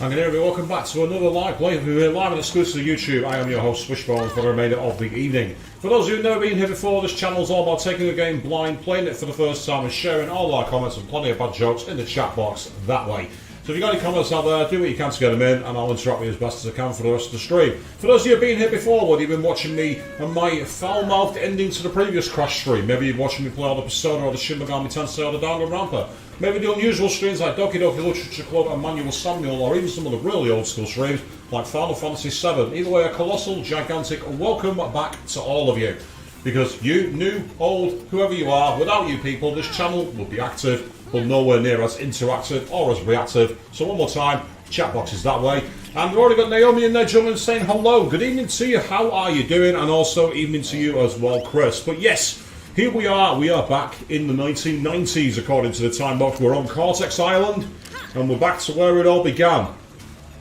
And everybody, welcome back to another live play. We're live and exclusive to YouTube. I am your host, Swishbone, for the remainder of the evening. For those of you who've never been here before, this channel is all about taking a game blind, playing it for the first time, and sharing all our comments and plenty of bad jokes in the chat box that way. So if you've got any comments out there, do what you can to get them in, and I'll interact with you as best as I can for the rest of the stream. For those of you who've been here before, whether you've been watching me and my foul-mouthed ending to the previous Crash stream, maybe you're watching me play all the Persona or the Shin Megami Tensei or the Danganronpa, maybe the unusual streams like Doki Doki Literature Club and Manual Samuel, or even some of the really old school streams like Final Fantasy VII. Either way, a colossal, gigantic welcome back to all of you. Because you, new, old, whoever you are, without you people, this channel would be active, but nowhere near as interactive or as reactive. So one more time, chat box is that way. And we've already got Naomi in there, gentlemen, saying hello. Good evening to you, how are you doing? And also evening to you as well, Chris. But yes, here we are back in the 1990s, according to the time box. We're on Cortex Island, and we're back to where it all began.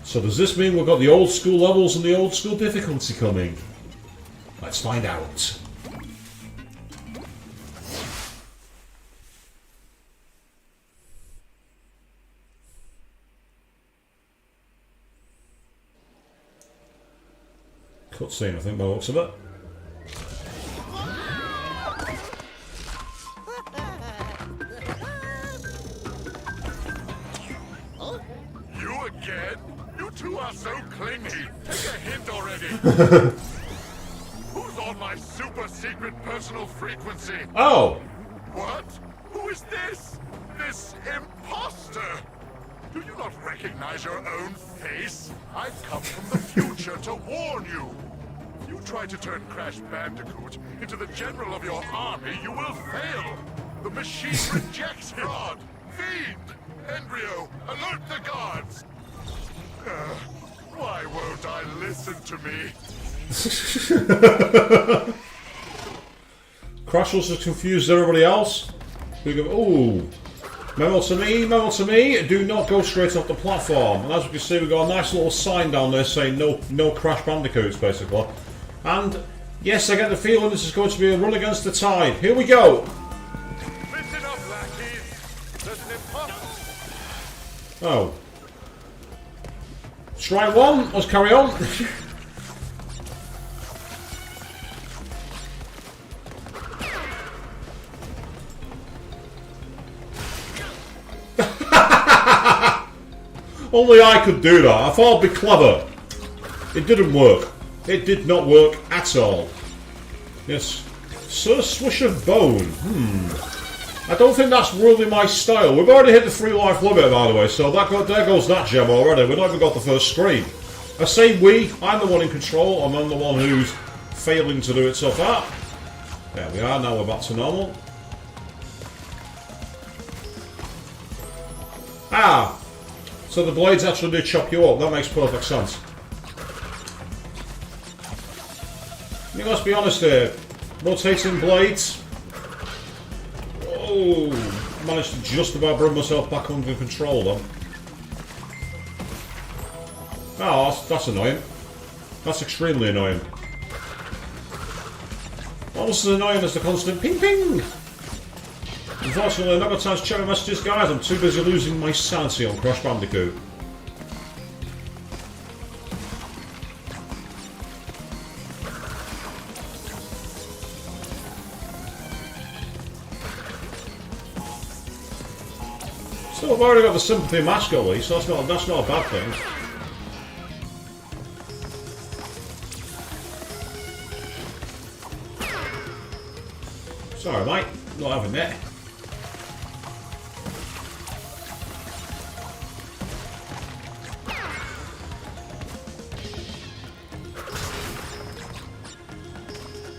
So does this mean we've got the old school levels and the old school difficulty coming? Let's find out. Cutscene, I think, by the looks of it. You again? You two are so clingy. Take a hint already. Who's on my super secret personal frequency? Oh! What? Who is this? This imposter? Do you not recognize your own face? I've come from the future to warn you. If you try to turn Crash Bandicoot into the general of your army, you will fail. The machine rejects fraud. Fiend! Embryo, alert the guards! Why won't I listen to me? Crash was as confused as everybody else. We go, ooh. Memo to me, do not go straight off the platform. And as you can see, we've got a nice little sign down there saying no Crash Bandicoots, basically. And yes, I get the feeling this is going to be a run against the tide. Here we go. Listen up, lackeys. There's an imposter. Oh. Strike one, let's carry on. Only I could do that. I thought it'd be clever. It didn't work. It did not work at all. Yes. Sir Swish of Bone. I don't think that's really my style. We've already hit the 3 life limit, by the way, so there goes that gem already. We've not even got the first screen. I say we. I'm the one in control, and I'm the one who's failing to do it so far. There we are. Now we're back to normal. Ah! So the blades actually do chop you up. That makes perfect sense. You must be honest here. Rotating blades. Oh, managed to just about bring myself back under control though. Oh, that's annoying. That's extremely annoying. Almost as annoying as the constant ping ping. Unfortunately, I've not got time to check my messages, guys. I'm too busy losing my sanity on Crash Bandicoot. So I've already got the sympathy mask at least, so that's not a bad thing. Sorry, mate, not having it.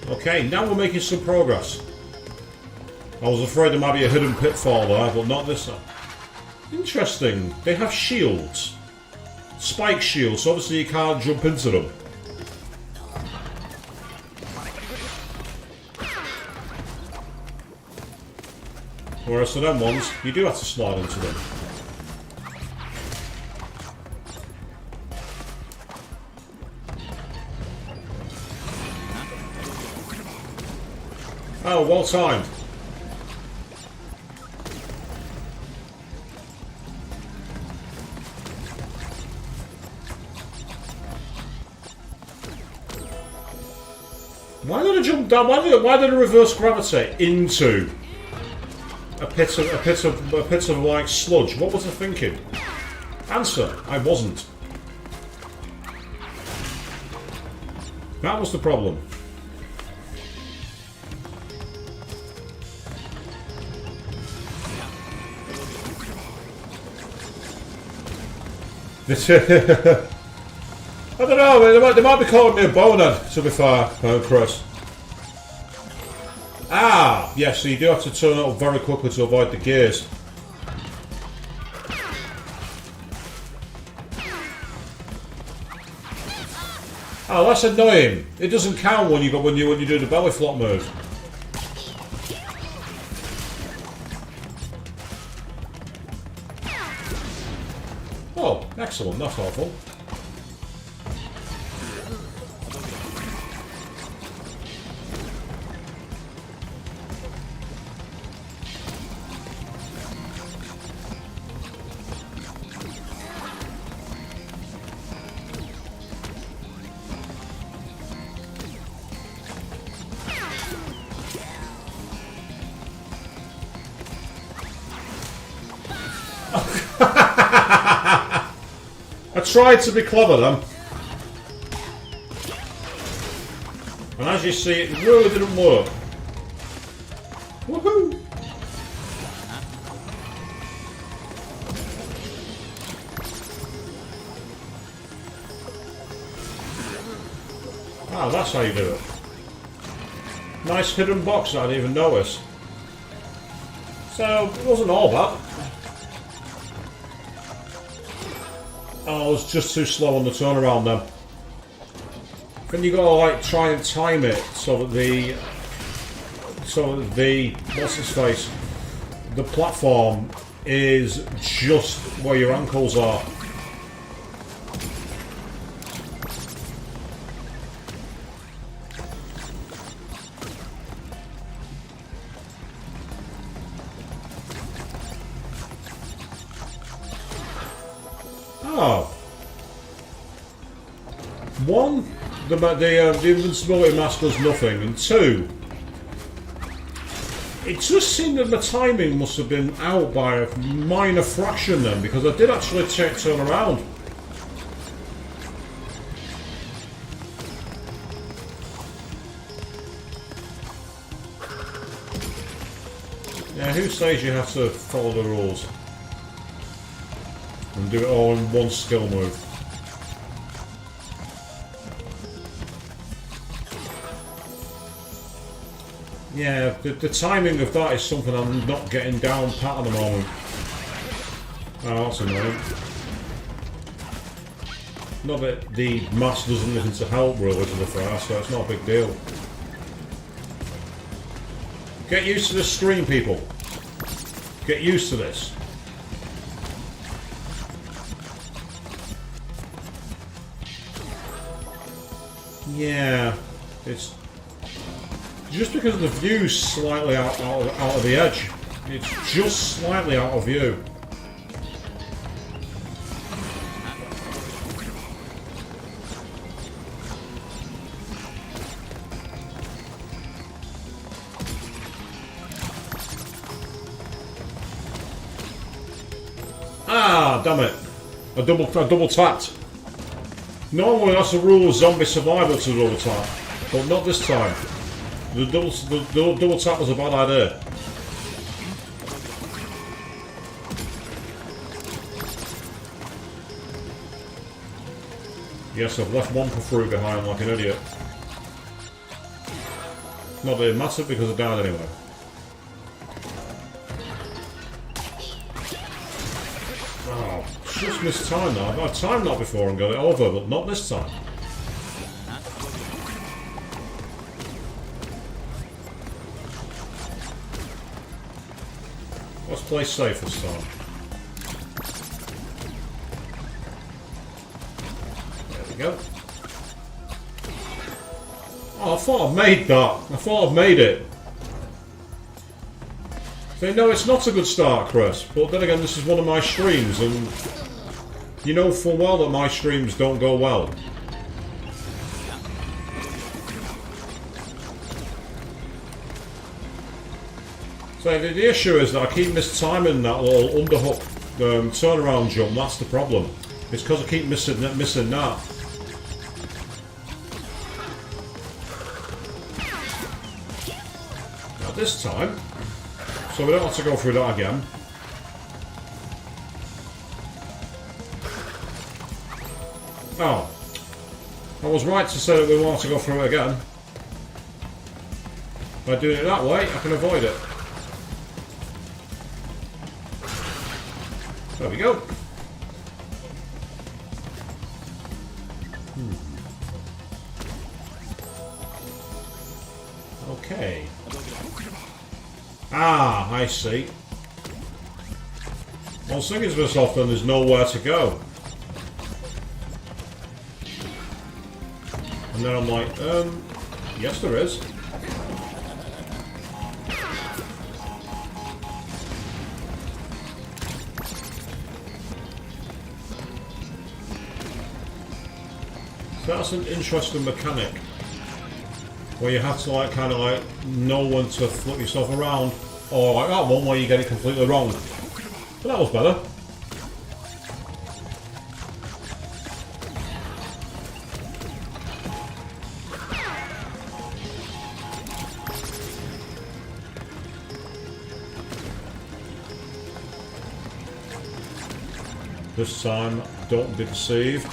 Okay, now we're making some progress. I was afraid there might be a hidden pitfall there, but not this time. Interesting. They have shields. Spike shields, so obviously you can't jump into them. Whereas for them ones, you do have to slide into them. Oh, well timed. Dan, why did it reverse gravity into a pit of like sludge? What was I thinking? Answer: I wasn't. That was the problem. I don't know, they might be calling me a bonehead, to be fair, Chris. Ah, yes, so you do have to turn it up very quickly to avoid the gears. Oh, that's annoying. It doesn't count when you do the belly flop move. Oh, excellent. That's awful. I tried to be clever then. And as you see, it really didn't work. Woohoo! Ah, that's how you do it. Nice hidden box that I didn't even notice. So, it wasn't all bad. Oh, I was just too slow on the turnaround then. Then you gotta like try and time it so that the what's his face? The platform is just where your ankles are. Oh. One, the invincibility mask does nothing, and two, it just seemed that my timing must have been out by a minor fraction then, because I did actually turn around. Yeah, who says you have to follow the rules? And do it all in one skill move. Yeah, the timing of that is something I'm not getting down pat at the moment. Oh, that's annoying. Not that the mask does anything to help really to the fair, so it's not a big deal. Get used to the screen, people. Get used to this. Yeah, it's just because the view's slightly out of the edge. It's just slightly out of view. Ah, damn it! I double tapped. Normally that's the rule of zombie survival to double tap, but not this time. The double tap was a bad idea. Yes, I've left one fruit behind like an idiot. Not that it mattered because I died anyway. Oh, just missed time now. I've timed that before and got it over, but not this time. Let's play safe this time. There we go. Oh, I thought I made that. I thought I'd made it. So, no, it's not a good start, Chris. But then again, this is one of my streams, and you know full well that my streams don't go well. So the issue is that I keep mistiming that little underhook turnaround jump. That's the problem. It's because I keep missing that. Now this time, so we don't have to go through that again. Oh, I was right to say that we want to go through it again. By doing it that way, I can avoid it. There we go. Okay. Ah, I see. I was thinking to myself then there's nowhere to go. And then I'm like, yes there is. So that's an interesting mechanic. Where you have to like kind of like know when to flip yourself around. Or like that one where you get it completely wrong. But that was better. This time, don't be deceived.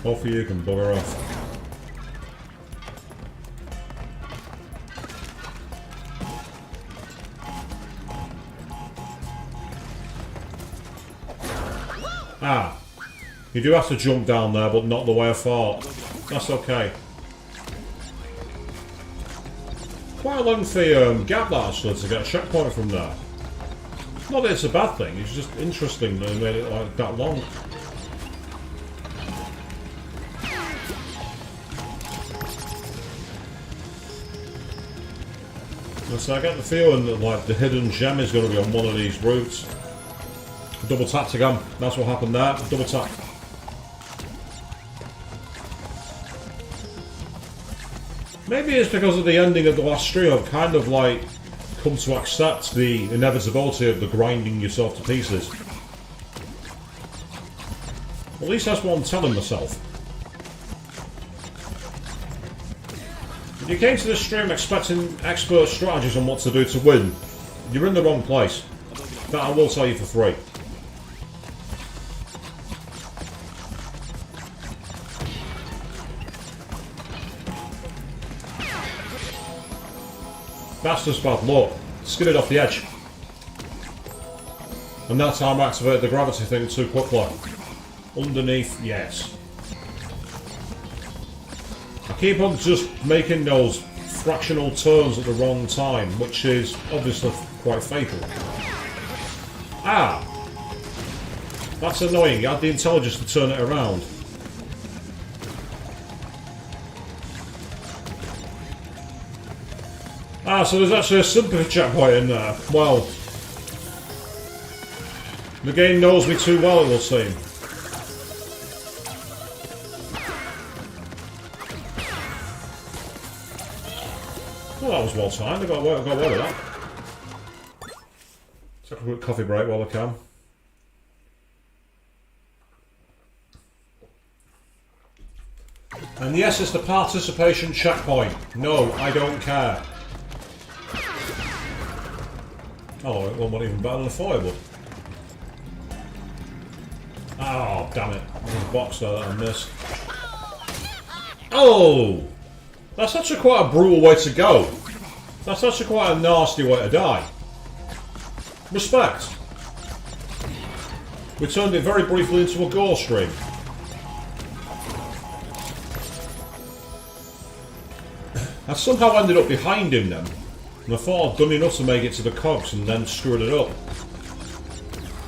Both of you can bugger off. Ah, you do have to jump down there, but not the way I thought. That's okay. Quite a lengthy gap that actually to get a checkpoint from there. Not that it's a bad thing, it's just interesting that they made it like that long. So I get the feeling that like the hidden gem is going to be on one of these routes. Double tapped again. That's what happened there. Double tap. Maybe it's because at the ending of the last stream I've kind of like come to accept the inevitability of the grinding yourself to pieces. At least that's what I'm telling myself. If you came to this stream expecting expert strategies on what to do to win, you're in the wrong place. That I will tell you for free. That's just bad luck. Skidded off the edge. And that time I activated the gravity thing too quickly. Underneath, yes. I keep on just making those fractional turns at the wrong time, which is obviously quite fatal. Ah! That's annoying. You had the intelligence to turn it around. Ah, so there's actually a sympathy checkpoint in there. Well, the game knows me too well, it will seem. Well, that was well timed. I got away with that. Take a quick coffee break while I can. And yes, it's the participation checkpoint. No, I don't care. Oh, it wasn't even better than I thought it would. Oh, damn it. There's a box there that I missed. Oh! That's actually quite a brutal way to go. That's actually quite a nasty way to die. Respect. We turned it very briefly into a gore stream. I somehow ended up behind him then. And I thought I'd done enough to make it to the cogs and then screwed it up.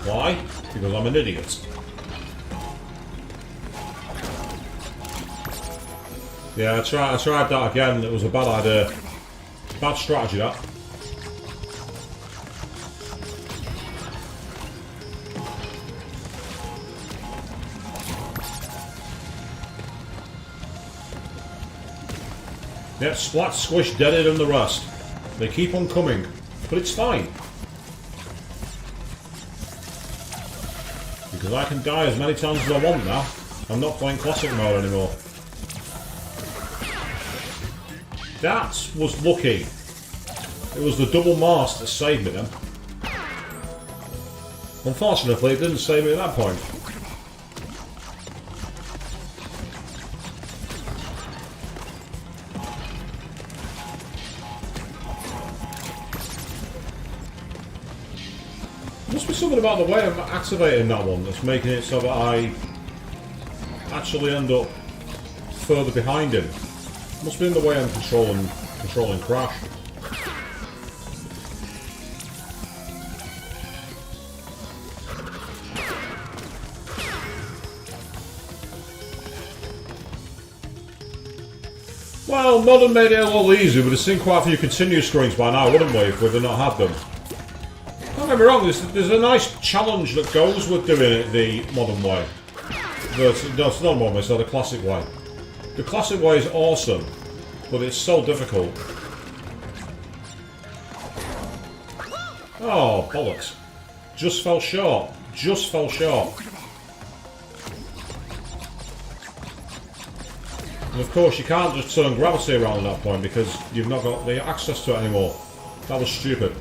Why? Because I'm an idiot. Yeah, I tried that again. It was a bad idea. Bad strategy, that. Yep, splat, squish, deaded and the rest. They keep on coming, but it's fine. Because I can die as many times as I want now. I'm not playing classic mode anymore. That was lucky. It was the double mast that saved me then. Unfortunately, it didn't save me at that point. Must be something about the way I'm activating that one that's making it so that I actually end up further behind him. Must be in the way I'm controlling Crash. Well, Modern made it a little easier. We'd have seen quite a few continue screens by now, wouldn't we, if we'd not had them? Don't get me wrong, there's a nice challenge that goes with doing it the modern way. That's not modern way, it's not the classic way. The classic way is awesome, but it's so difficult. Oh, bollocks. Just fell short. Just fell short. And of course you can't just turn gravity around at that point because you've not got the access to it anymore. That was stupid.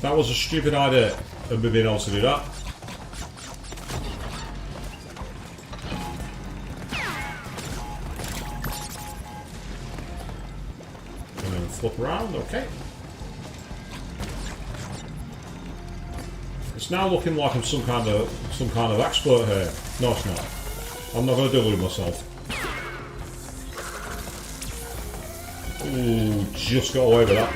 That was a stupid idea of me being able to do that. And then flip around, okay. It's now looking like I'm some kind of expert here. No, it's not. I'm not going to delude myself. Ooh, just got away with that.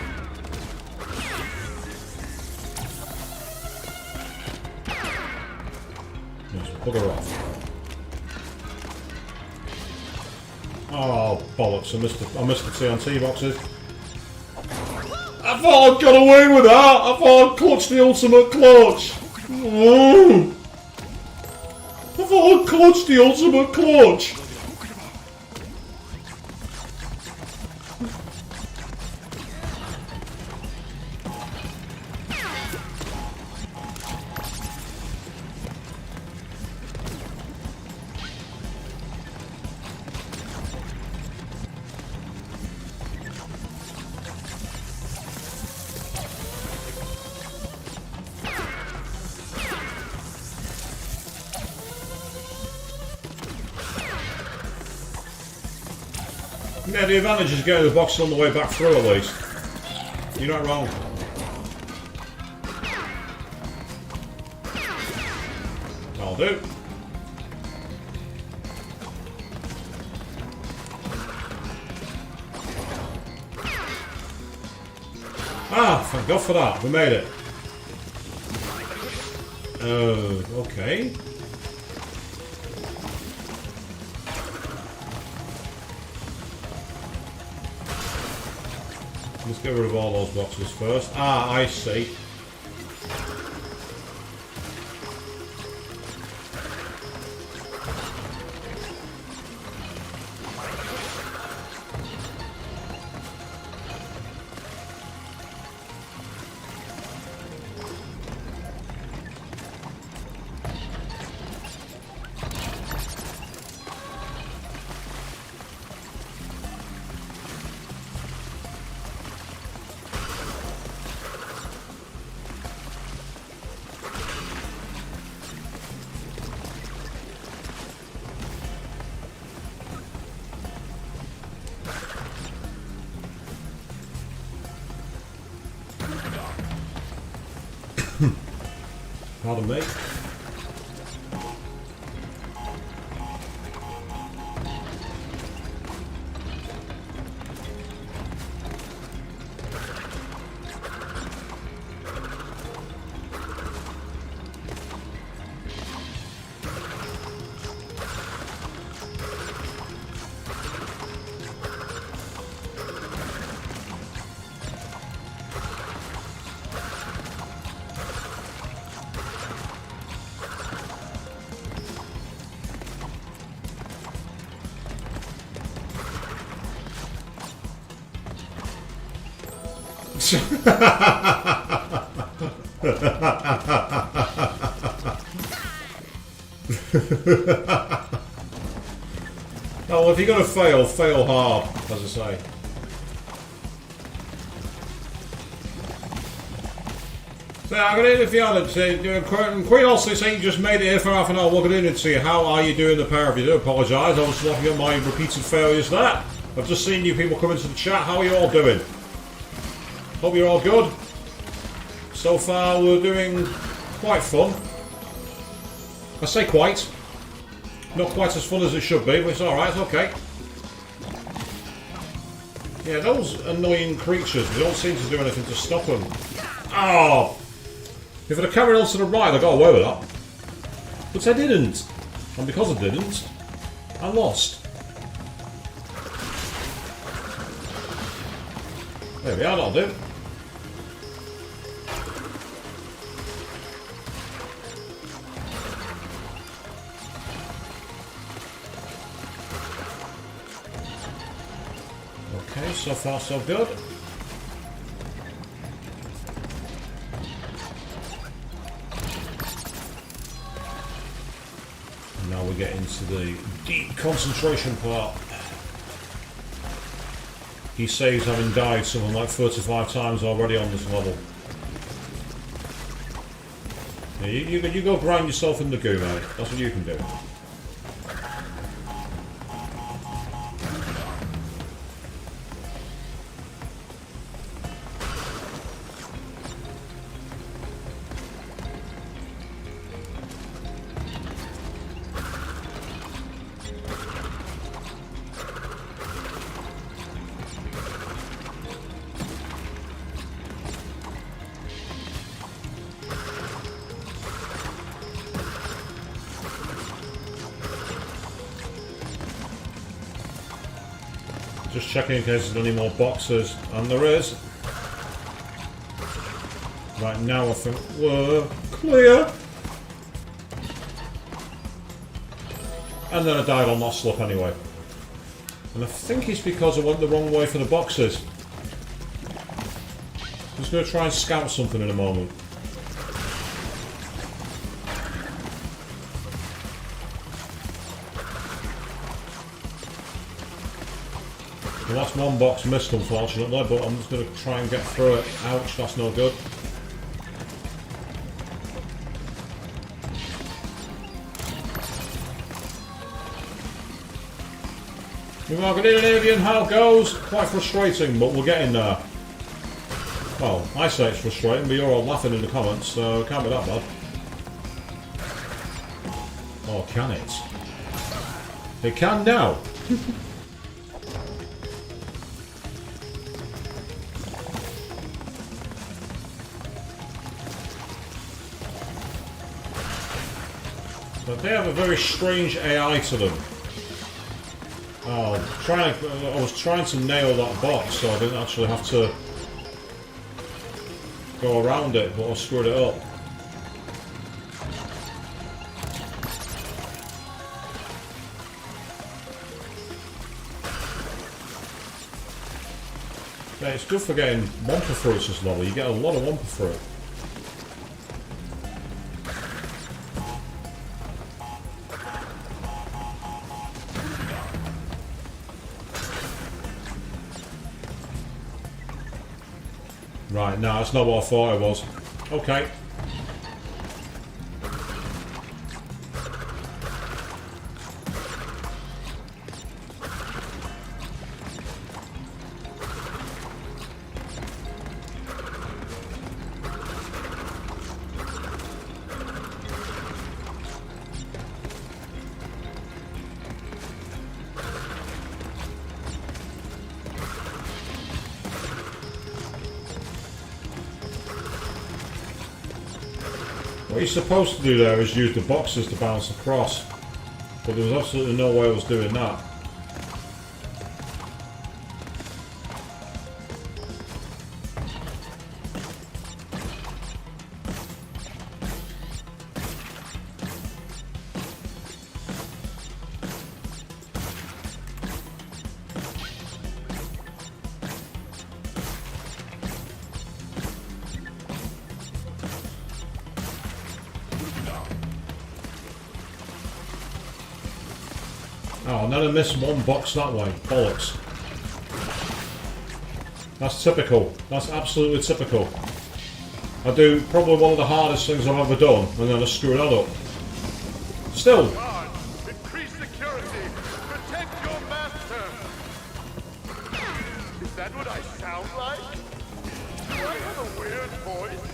Bugger off. Oh, bollocks, I missed the TNT boxes. I thought I'd got away with that! I thought I'd clutched the ultimate clutch! Oh. I thought I'd clutched the ultimate clutch! Yeah, the advantage is getting the box on the way back through at least. You're not wrong. That'll do. Ah, thank God for that. We made it. Okay. Let's get rid of all those boxes first. Ah, I see. Pardon me. Oh, well, if you're going to fail, fail hard, as I say. So I'm going to interview on it. Queen also saying you just made it here for half an hour. We're going to see how are you doing, the pair of you. Do apologise. I was looking at my repeated failures there. I've just seen you people come into the chat. How are you all doing? Hope you're all good. So far, we're doing quite fun. I say quite. Not quite as fun as it should be, but it's alright, it's okay. Yeah, those annoying creatures, they don't seem to do anything to stop them. Oh! If I'd have carried on to the right, I got away with that. But I didn't. And because I didn't, I lost. There we are, that'll do. Okay, so far so good. And now we get into the deep concentration part. He saves having died something like 35 times already on this level. Yeah, you go grind yourself in the goo, mate. That's what you can do. Just checking in case there's any more boxes, and there is. Right now I think we're clear. And then I died on that slip anyway. And I think it's because I went the wrong way for the boxes. I'm just going to try and scout something in a moment. Well, that's one box missed, unfortunately, but I'm just going to try and get through it. Ouch, that's no good. New Market Avian, how it goes? Quite frustrating, but we're getting there. Well, I say it's frustrating, but you're all laughing in the comments, so it can't be that bad. Or can it? It can now! But they have a very strange AI to them. Oh, I was trying to nail that box, so I didn't actually have to go around it, but I screwed it up. Yeah, it's good for getting Wumpa Fruits this level. You get a lot of Wumpa Fruit. Right, no, that's not what I thought it was. Okay. What you're supposed to do there is use the boxes to bounce across, but there was absolutely no way I was doing that. Oh, and then I missed one box that way. Bollocks. That's typical. That's absolutely typical. I do probably one of the hardest things I've ever done, and then I screw that up. Still. God, increase security. Protect your master. Is that what I sound like? Do I have a weird voice?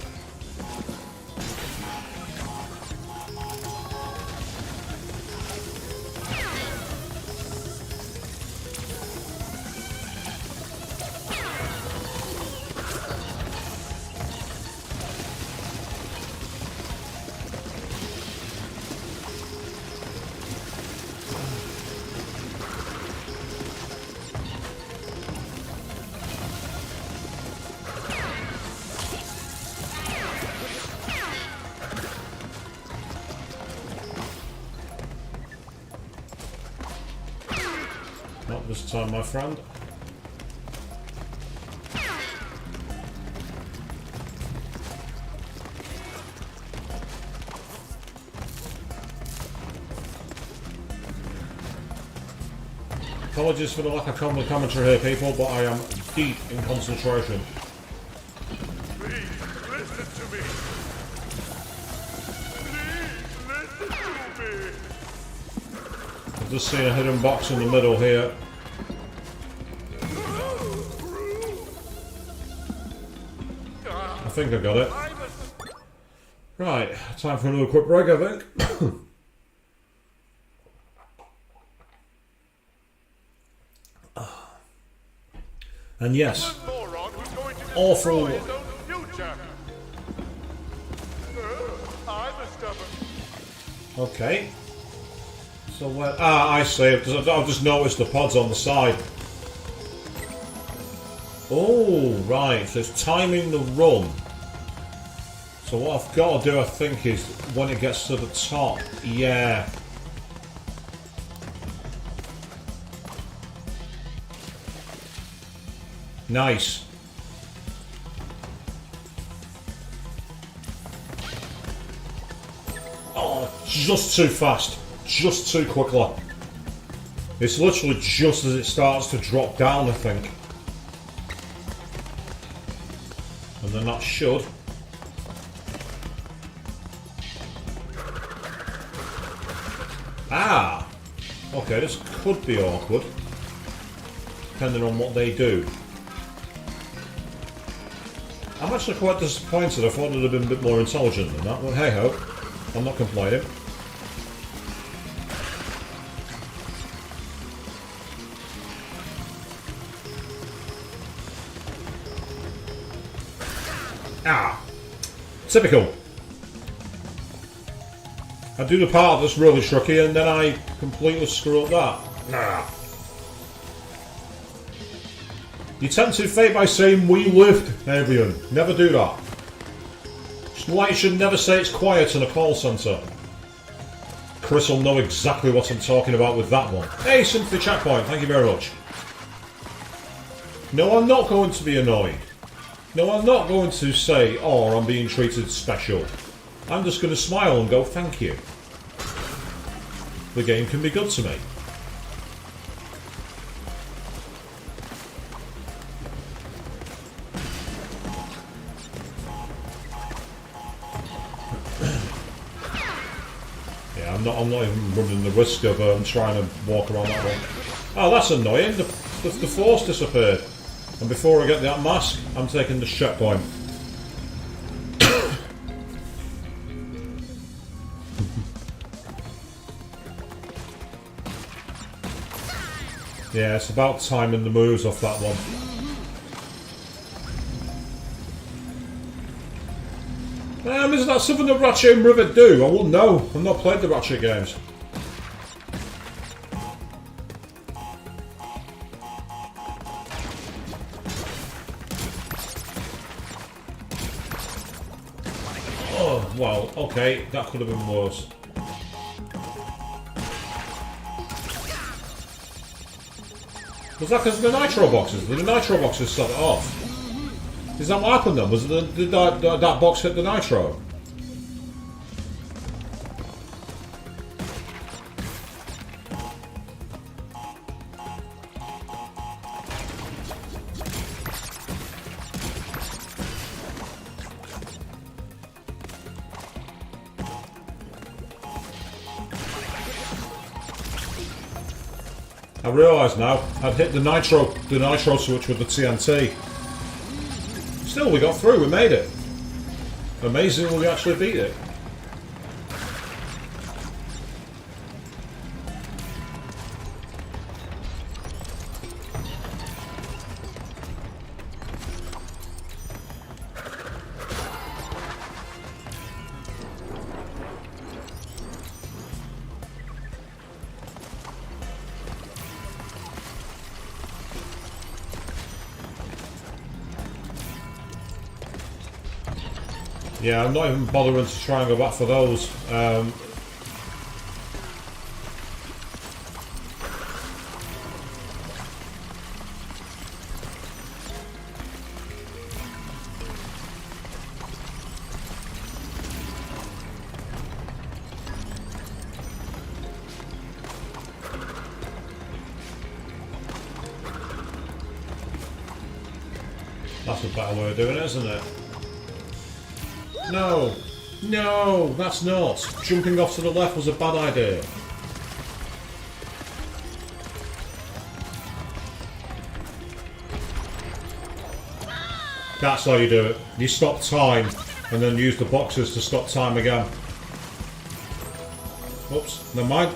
Not this time, my friend. Apologies for the lack of commentary here, people, but I am deep in concentration. Please, listen to me. Please, listen to me. I've just seen a hidden box in the middle here. I think I got it. Right, time for another quick break, I think. And yes, awful. I'm a stubborn. Okay. So where? Ah, I see. Because I've just noticed the pods on the side. Oh, right. So it's timing the run. So what I've got to do, I think, is when it gets to the top. Yeah. Nice. Oh, just too fast. Just too quickly. It's literally just as it starts to drop down, I think. And then that should. Ah! Okay, this could be awkward. Depending on what they do. I'm actually quite disappointed. I thought it would have been a bit more intelligent than that, but hey ho. I'm not complaining. Ah! Typical. I do the part that's really tricky and then I completely screw up that. Nah. You tempt fate by saying we lift, Avian. Never do that. Just like you should never say it's quiet in a call centre. Chris will know exactly what I'm talking about with that one. Hey, Sympathy Checkpoint, thank you very much. No, I'm not going to be annoyed. No, I'm not going to say, oh, I'm being treated special. I'm just going to smile and go, thank you. The game can be good to me. Yeah, I'm not even running the risk of trying to walk around that one. Oh, that's annoying. The force disappeared. And before I get that mask, I'm taking the checkpoint. Yeah, it's about timing the moves off that one. Isn't that something that Ratchet and Rivet do? I wouldn't know. I've not played the Ratchet games. Oh, well, okay, that could have been worse. Was that because of the nitro boxes? Did the nitro boxes set it off? Is that what happened then? Did that box hit the nitro? I realise now, I'd hit the nitro switch with the TNT. Still, we got through, we made it. Amazing, we actually beat it. Yeah, I'm not even bothering to try and go back for those. That's a better way of doing it, isn't it? No! No! That's not! Jumping off to the left was a bad idea. That's how you do it. You stop time and then use the boxes to stop time again. Oops, never mind.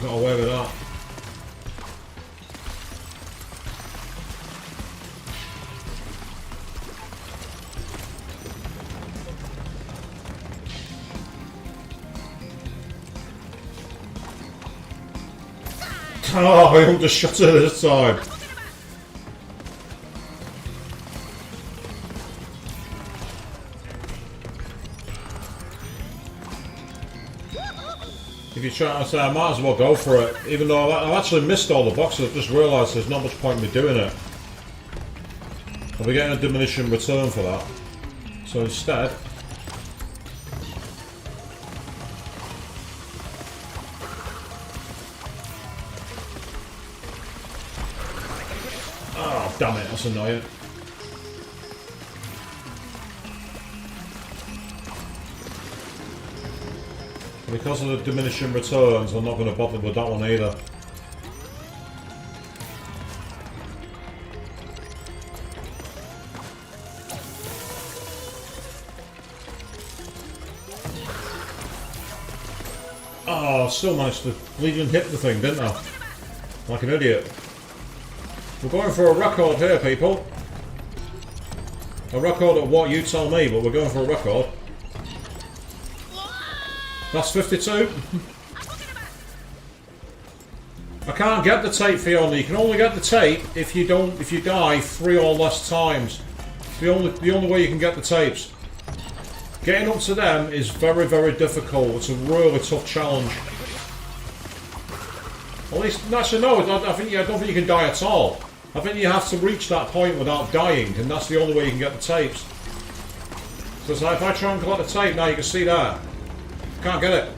Got away with that. Oh, I undershot it this time. If you're trying to say, I might as well go for it, even though I've actually missed all the boxes. I've just realised there's not much point in me doing it. I'll be getting a diminishing return for that. So instead... Oh, damn it, that's annoying. Because of the diminishing returns, I'm not going to bother with that one either. Oh, still managed to bleeding hit the thing, didn't I? Like an idiot. We're going for a record here, people. A record at what you tell me, but we're going for a record. That's 52. I can't get the tape, Fiona. You can only get the tape if you die 3 or less times. It's the only way you can get the tapes. Getting up to them is very, very difficult. It's a really tough challenge. At least, actually, no. I don't think you can die at all. I think you have to reach that point without dying, and that's the only way you can get the tapes. So it's like if I try and collect the tape now, you can see that. Can't get it.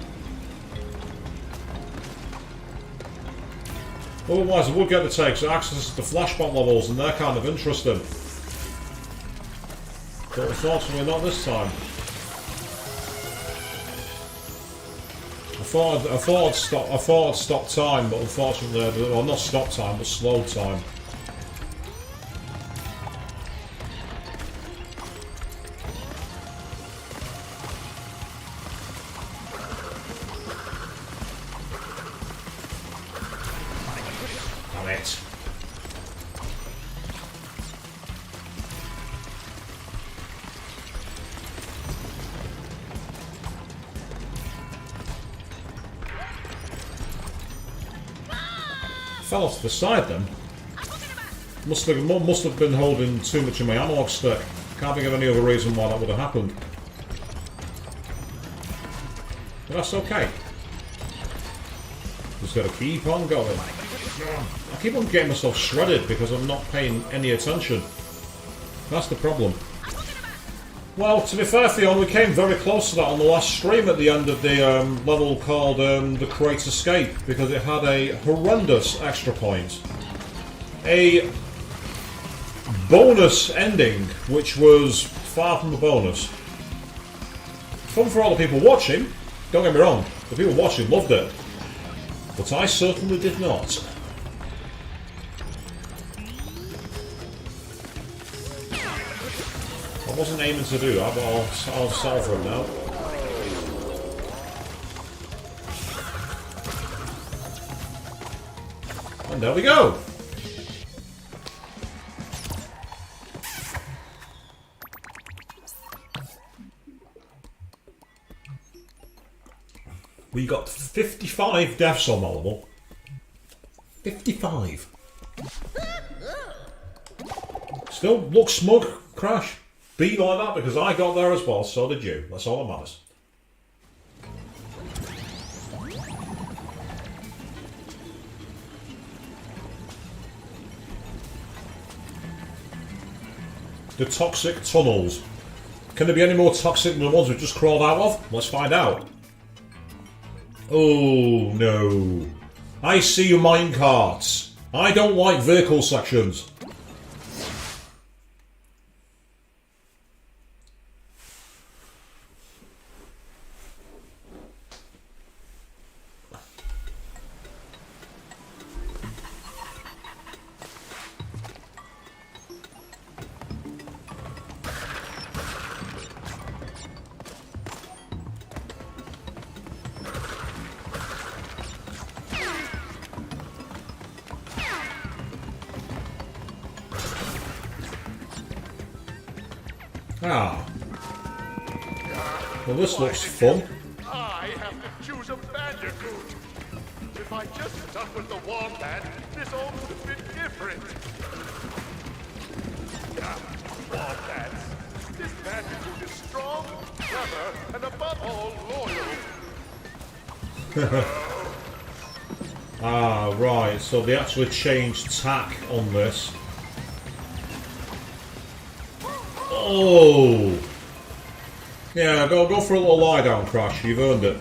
Otherwise, I would get the tapes. It accesses the flashback levels, and they're kind of interesting. But unfortunately, not this time. I thought I'd stop time, but unfortunately, well, not stop time, but slow time. Damn it. Fell off the side then. Must have been holding too much of my analog stick. Can't think of any other reason why that would have happened. But that's okay. Just gotta keep on going. I keep on getting myself shredded because I'm not paying any attention. That's the problem. Well, to be fair, Theon, we came very close to that on the last stream at the end of the level called the Great Escape, because it had a horrendous extra point. A bonus ending, which was far from a bonus. Fun for all the people watching, don't get me wrong, the people watching loved it. But I certainly did not. I wasn't aiming to do that, but I'll settle for it now. And there we go! We got 55 deaths on that level. 55. Still look smug, Crash. Be like that because I got there as well, so did you. That's all that matters. The toxic tunnels. Can there be any more toxic than the ones we've just crawled out of? Let's find out. Oh no. I see minecarts. I don't like vehicle sections. Ah. Well, this looks fun. I have to choose a Bandicoot. If I just stuck with the Wombat, this all would have been different. Wombats. This Bandicoot is strong, clever, and above all, loyal. Ah, right. So they actually changed tack on this. Oh! Yeah, go for a little lie down, Crash. You've earned it.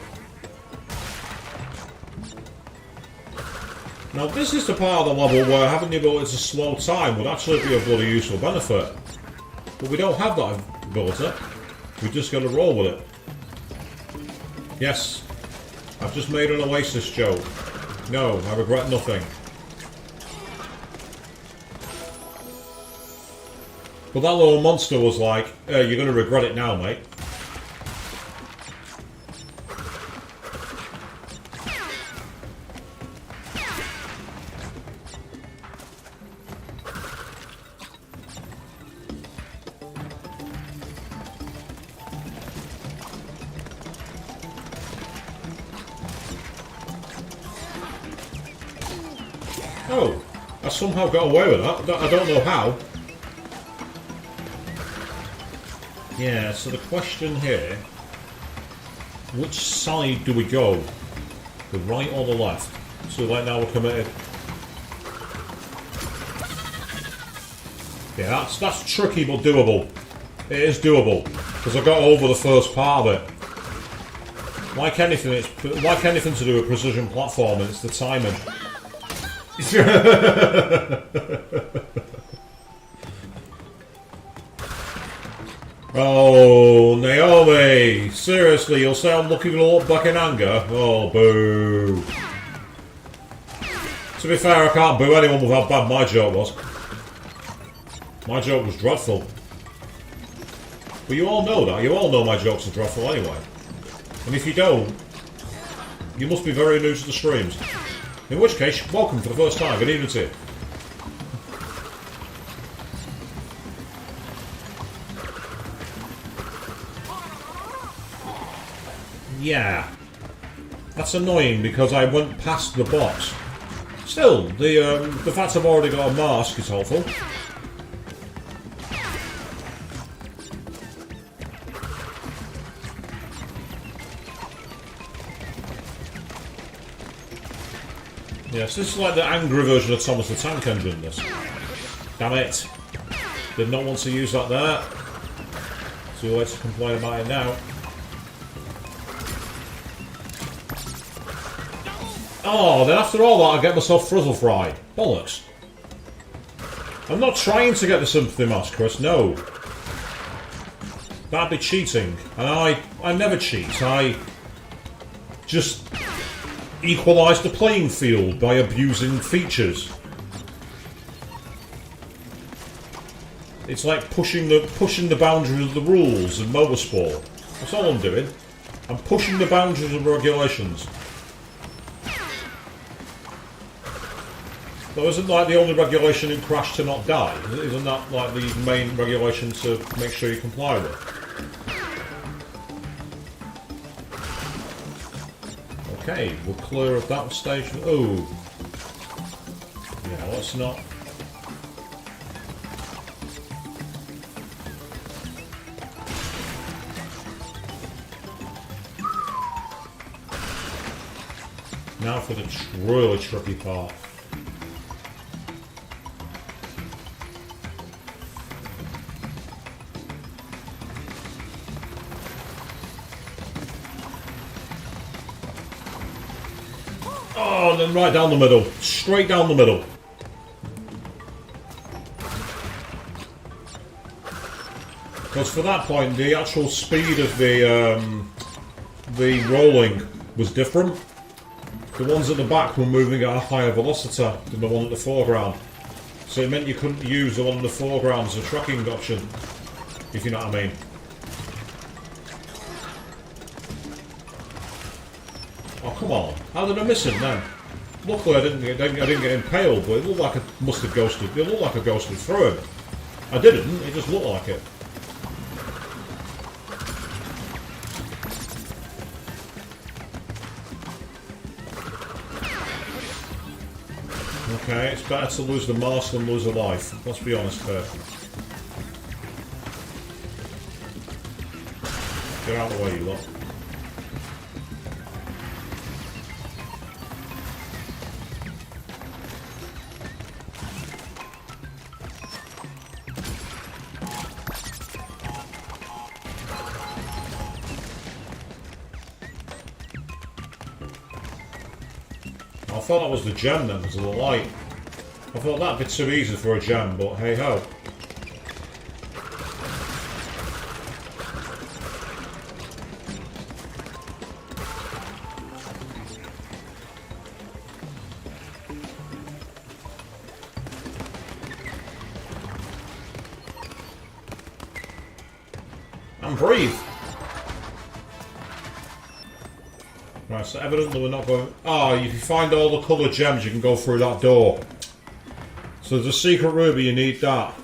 Now, this is the part of the level where having the ability to slow time would actually be a bloody useful benefit. But we don't have that ability. We're just going to roll with it. Yes. I've just made an Oasis joke. No, I regret nothing. But that little monster was like, you're going to regret it now, mate. Oh, I somehow got away with that. I don't know how. Yeah, so the question here, which side do we go? The right or the left? So right now we're committed. Yeah, that's tricky but doable. It is doable, because I got over the first part of it. Like anything to do with precision platforming, it's the timing. Oh, Naomi! Seriously, you'll say I'm looking to look back in anger? Oh, boo. To be fair, I can't boo anyone with how bad my joke was. My joke was dreadful. But you all know that. You all know my jokes are dreadful anyway. And if you don't, you must be very new to the streams. In which case, welcome for the first time. Good evening to you. Yeah. That's annoying because I went past the box. Still, the fact I've already got a mask is helpful. Yes, this is like the angry version of Thomas the Tank Engine, this. Damn it. Did not want to use that there. Too late to complain about it now. Oh, then after all that I get myself frizzle fried. Bollocks. I'm not trying to get the sympathy mask, Chris, no. That'd be cheating. And I never cheat. I just equalise the playing field by abusing features. It's like pushing the boundaries of the rules in motorsport. That's all I'm doing. I'm pushing the boundaries of regulations. So isn't like the only regulation in Crash to not die? Isn't that like the main regulation to make sure you comply with? Okay, we're clear of that stage. Oh. Yeah, let's not. Now for the really tricky part. Oh, and then right down the middle. Straight down the middle. Because for that point, the actual speed of the rolling was different. The ones at the back were moving at a higher velocity than the one at the foreground. So it meant you couldn't use the one in the foreground as a tracking option, if you know what I mean. Oh, come on. How did I miss him then? Luckily I didn't get impaled, but it looked like I must have ghosted. It looked like I ghosted through him. I didn't, it just looked like it. Okay, it's better to lose the mask than lose a life. Let's be honest here. Get out of the way, you lot. I thought that was the gem then, because of the light. I thought that'd be too easy for a gem, but hey ho. And breathe. Right, so evidently we're not going... Ah, if you find all the coloured gems, you can go through that door. So there's a secret ruby, you need that.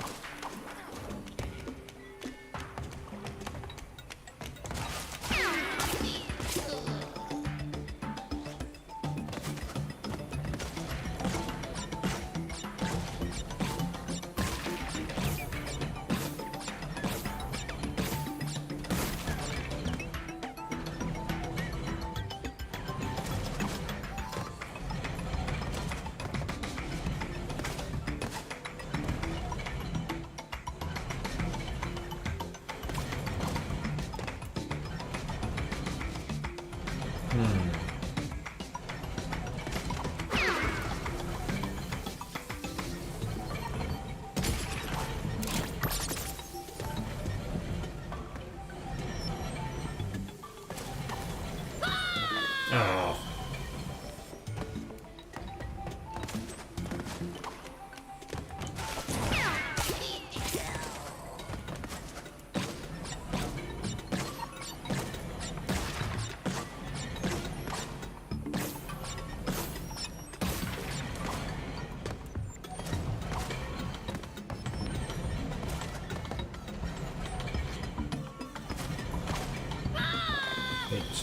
Ah.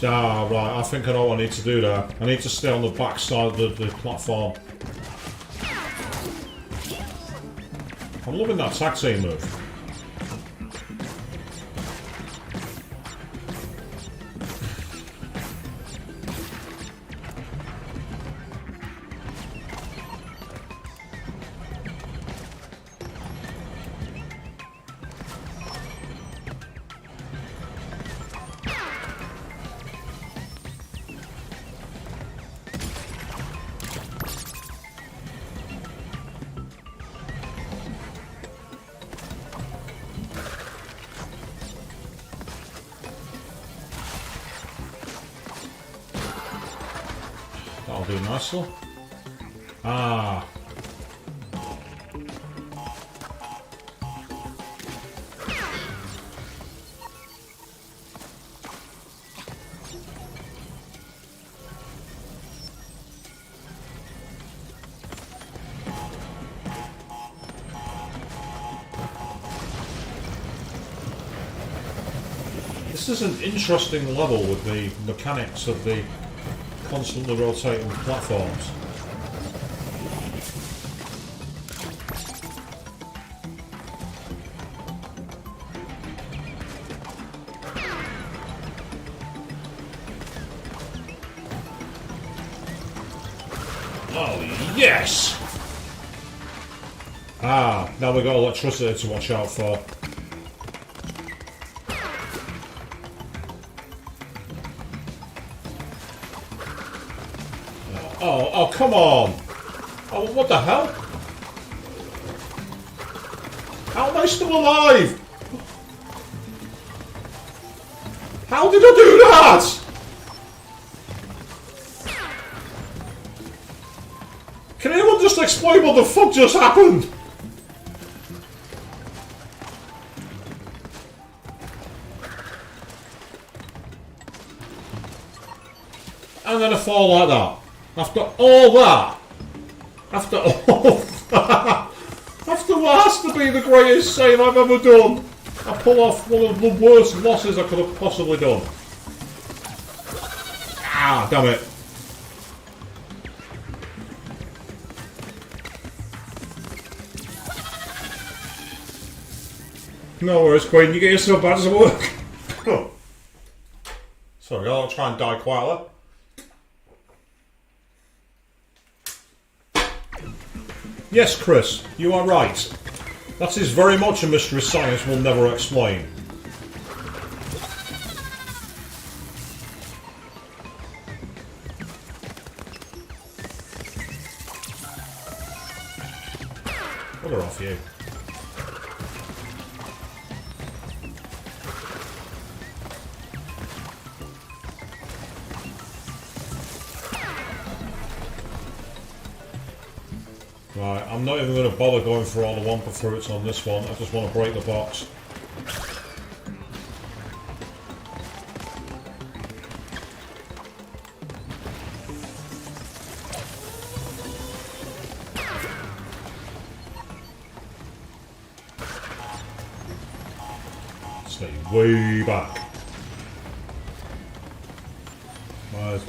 Ah, right, I think I know what I need to do there. I need to stay on the back side of the platform. I'm loving that tag team move. That'll do nicely. Ah. This is an interesting level with the mechanics of the constantly rotating platforms. Oh, yes! Ah, now we've got electricity to watch out for. Oh, come on! Oh, what the hell? How am I still alive? How did I do that? Can anyone just explain what the fuck just happened? And then I fall like that. After all that, after all that, after what has to be the greatest save I've ever done, I pull off one of the worst losses I could have possibly done. Ah, damn it. No worries, Queen, you get yourself back to work. Sorry, I'll try and die quietly. Yes, Chris, you are right. That is very much a mystery science will never explain. Bugger off you. Right, I'm not even going to bother going for all the Wampa fruits on this one. I just want to break the box. Stay way back.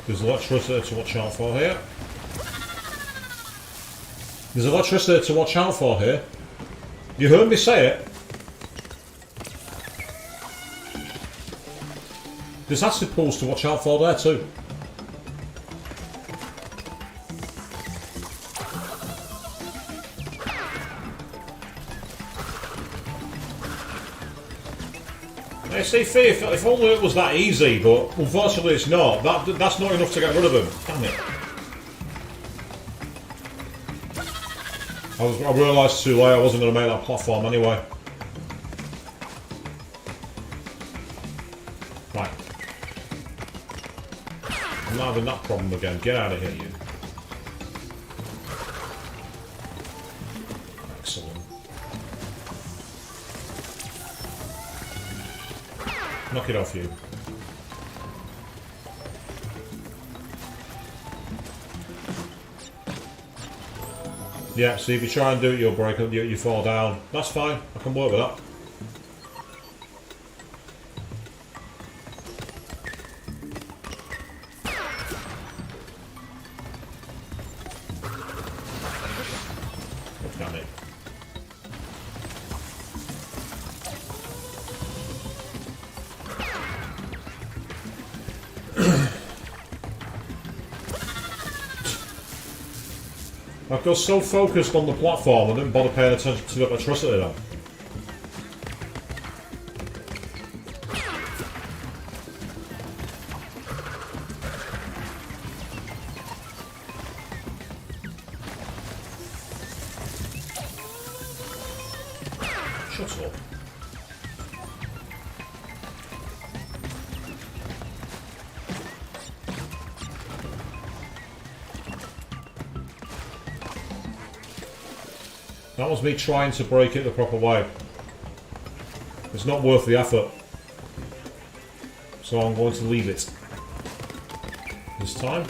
There's electricity to watch out for here. There's electricity to watch out for here. You heard me say it. There's acid pools to watch out for there too. Hey, see, if only it was that easy, but unfortunately it's not. That's not enough to get rid of them. Damn it. I realised too late I wasn't going to make that platform anyway. Right. I'm not having that problem again. Get out of here, you. Excellent. Knock it off, you. Yeah, see, if you try and do it, you'll break up, you fall down. That's fine, I can work with that. Oh, damn it. I got so focused on the platform I didn't bother paying attention to the electricity then. Shut up. That was me trying to break it the proper way. It's not worth the effort. So I'm going to leave it. This time.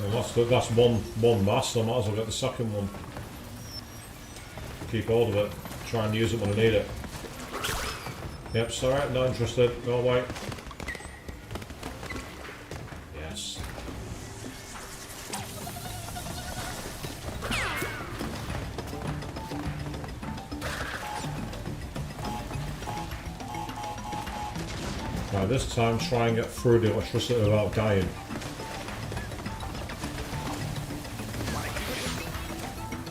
Well, that's one mass, so I might as well get the second one. Keep hold of it. Try and use it when I need it. Yep, sorry, not interested. Go away. Yes. Now this time try and get through the electricity without dying.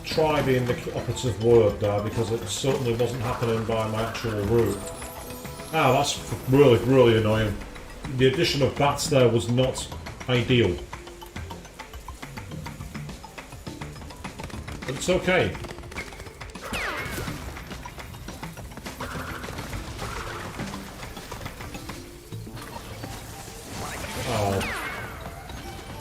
Try being the operative word there because it certainly wasn't happening by my actual route. Ah, that's really, really annoying. The addition of bats there was not ideal. But it's okay. Oh.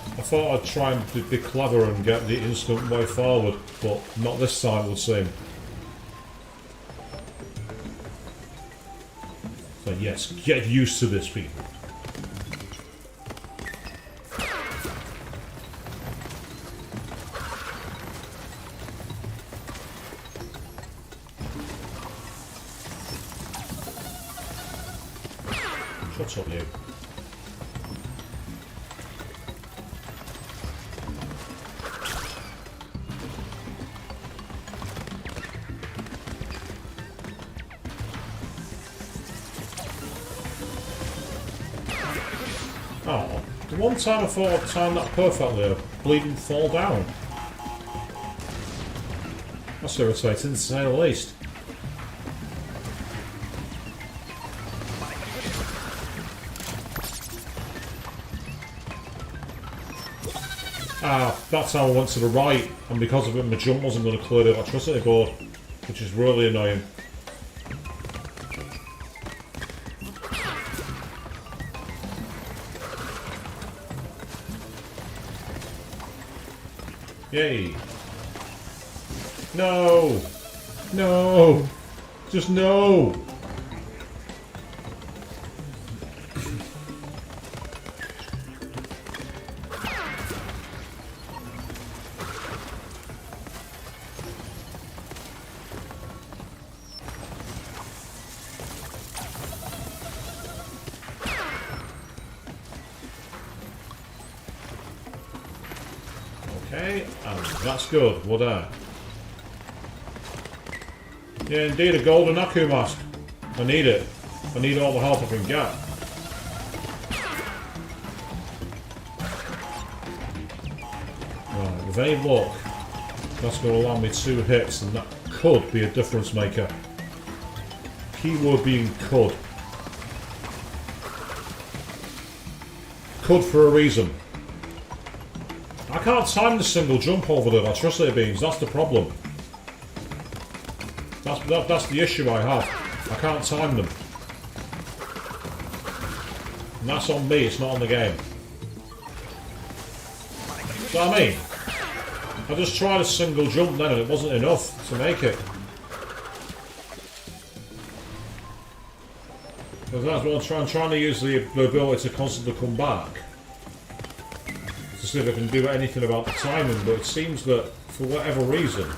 I thought I'd try and be clever and get the instant way forward, but not this time it would seem. So yes, get used to this, people. Shut up, you. Oh, the one time I thought I'd timed that perfectly, I bleeding fall down. That's irritating to say the least. Ah, that's how I went to the right, and because of it my jump wasn't going to clear the electricity board, which is really annoying. Yay. No! No! Just no! Okay, and that's good. What are? Yeah, indeed, a golden Aku mask. I need it. I need all the help I can get. Right, with any luck, that's going to land me 2 hits, and that could be a difference maker. Keyword being could. Could for a reason. I can't time the single jump over the electricity beams, that's the problem. That's the issue I have. I can't time them. And that's on me, it's not on the game. See what I mean? I just tried a single jump then and it wasn't enough to make it. Because that's what I'm trying to use the ability to constantly come back. To see if I can do anything about the timing, but it seems that for whatever reason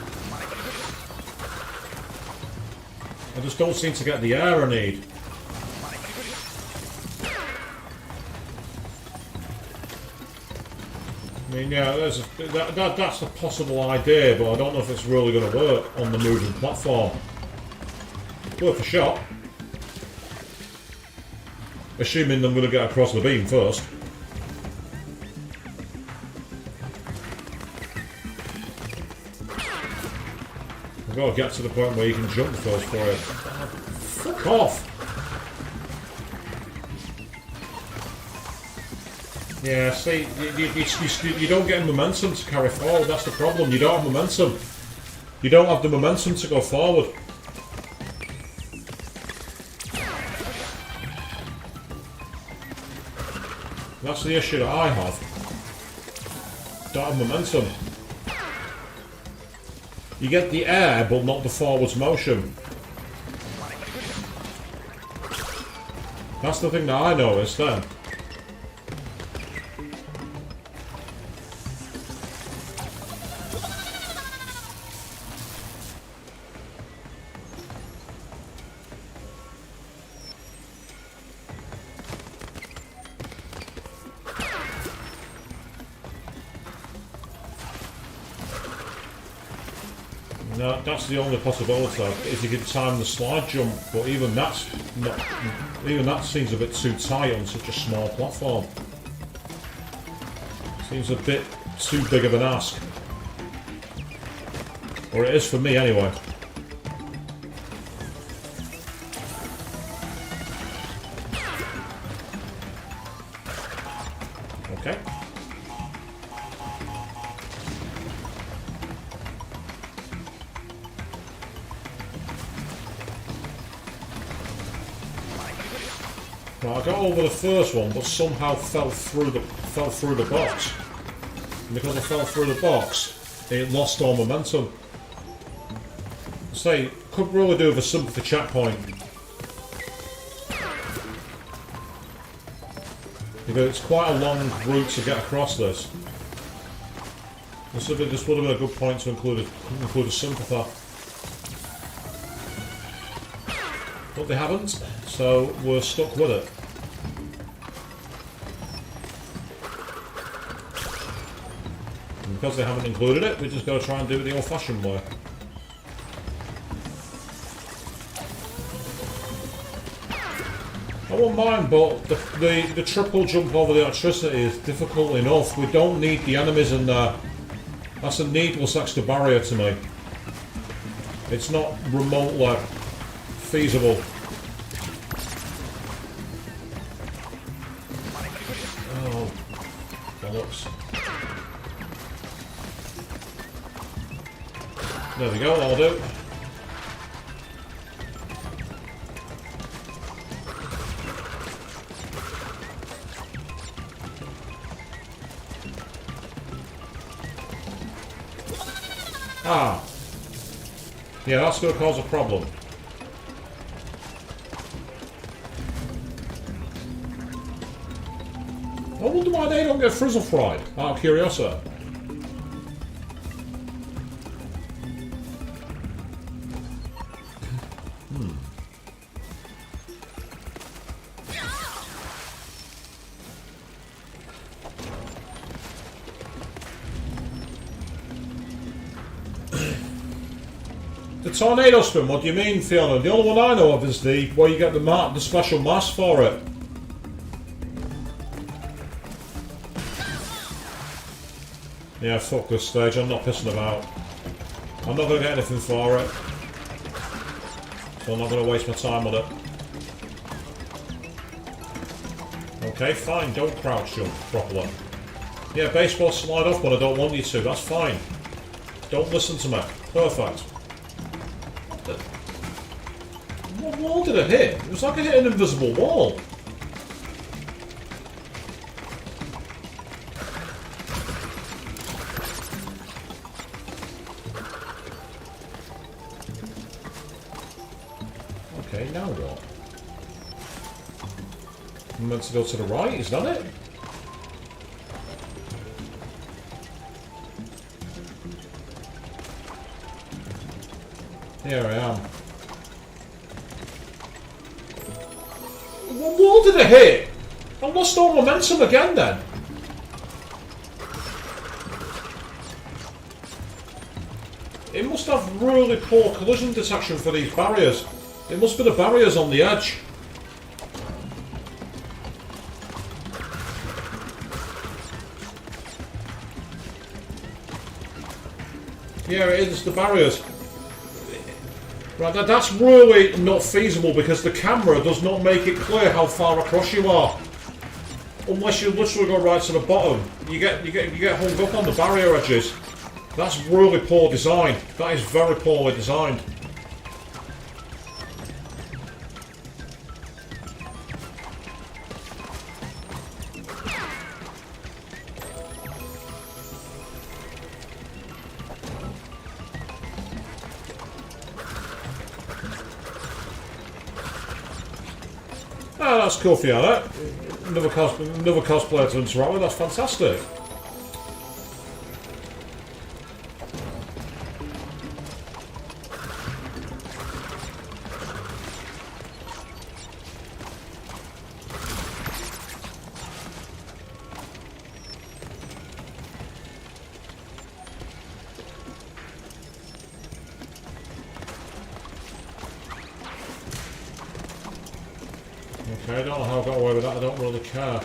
I just don't seem to get the air I need. I mean, yeah, that's a possible idea, but I don't know if it's really going to work on the moving platform. Worth a shot. Assuming I'm going to get across the beam first. I've got to get to the point where you can jump first for it. Fuck off! Yeah, see, you don't get momentum to carry forward, that's the problem. You don't have momentum. You don't have the momentum to go forward. That's the issue that I have. Don't have momentum. You get the air, but not the forwards motion. That's the thing that I noticed then. No, that's the only possibility if you could time the slide jump, but even that's not. Even that seems a bit too tight on such a small platform. Seems a bit too big of an ask, or it is for me anyway. Okay. Well, I got over the first one, but somehow fell through the box. And because I fell through the box, it lost all momentum. Say, could really do with a sympathy checkpoint. Because it's quite a long route to get across this. This would have been a good point to include a sympathy. But they haven't, so we're stuck with it. And because they haven't included it, we just got to try and do it the old-fashioned way. I won't mind, but the triple jump over the electricity is difficult enough. We don't need the enemies in there. That's a needless extra barrier to me. It's not remotely feasible. Oh, bollocks. There we go, that'll do. Ah. Yeah, that's going to cause a problem. I wonder why they don't get frizzle fried, out of curiosity. The tornado spin, what do you mean, Fiona? The only one I know of is the where you get the special mask for it. Yeah, fuck this stage, I'm not pissing about. I'm not going to get anything for it. So I'm not going to waste my time with it. Okay, fine, don't crouch jump properly. Yeah, baseball slide off when I don't want you to, that's fine. Don't listen to me. Perfect. What wall did it hit? It was like I hit an invisible wall. Okay, now what? I'm meant to go to the right, is that it? Here I am. What wall did it hit? I lost all momentum again then. It must have really poor collision detection for these barriers. It must be the barriers on the edge. Yeah, it is the barriers. Right, that's really not feasible because the camera does not make it clear how far across you are. Unless you literally go right to the bottom, you get hung up on the barrier edges. That's really poor design. That is very poorly designed. Oh, that's cool for you, that. Another cosplayer to interact with, that's fantastic. Okay, I don't know how I got away with that, I don't really care.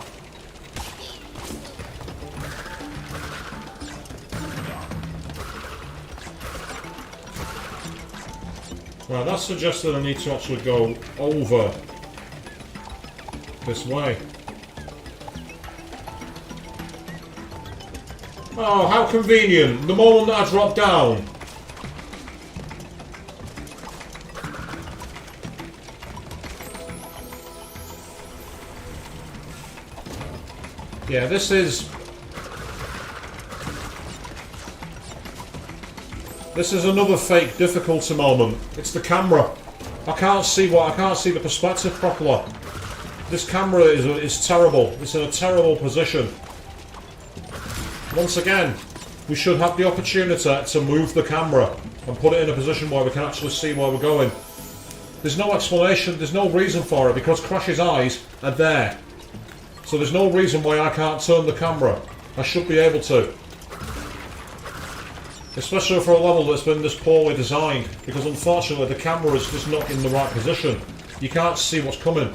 Well, that suggests that I need to actually go over this way. Oh, how convenient! The moment that I drop down. Yeah, this is another fake difficulty moment. It's the camera. I can't see the perspective properly. This camera is terrible. It's in a terrible position. Once again, we should have the opportunity to move the camera and put it in a position where we can actually see where we're going. There's no explanation, there's no reason for it because Crash's eyes are there. So there's no reason why I can't turn the camera. I should be able to. Especially for a level that's been this poorly designed, because unfortunately the camera is just not in the right position. You can't see what's coming.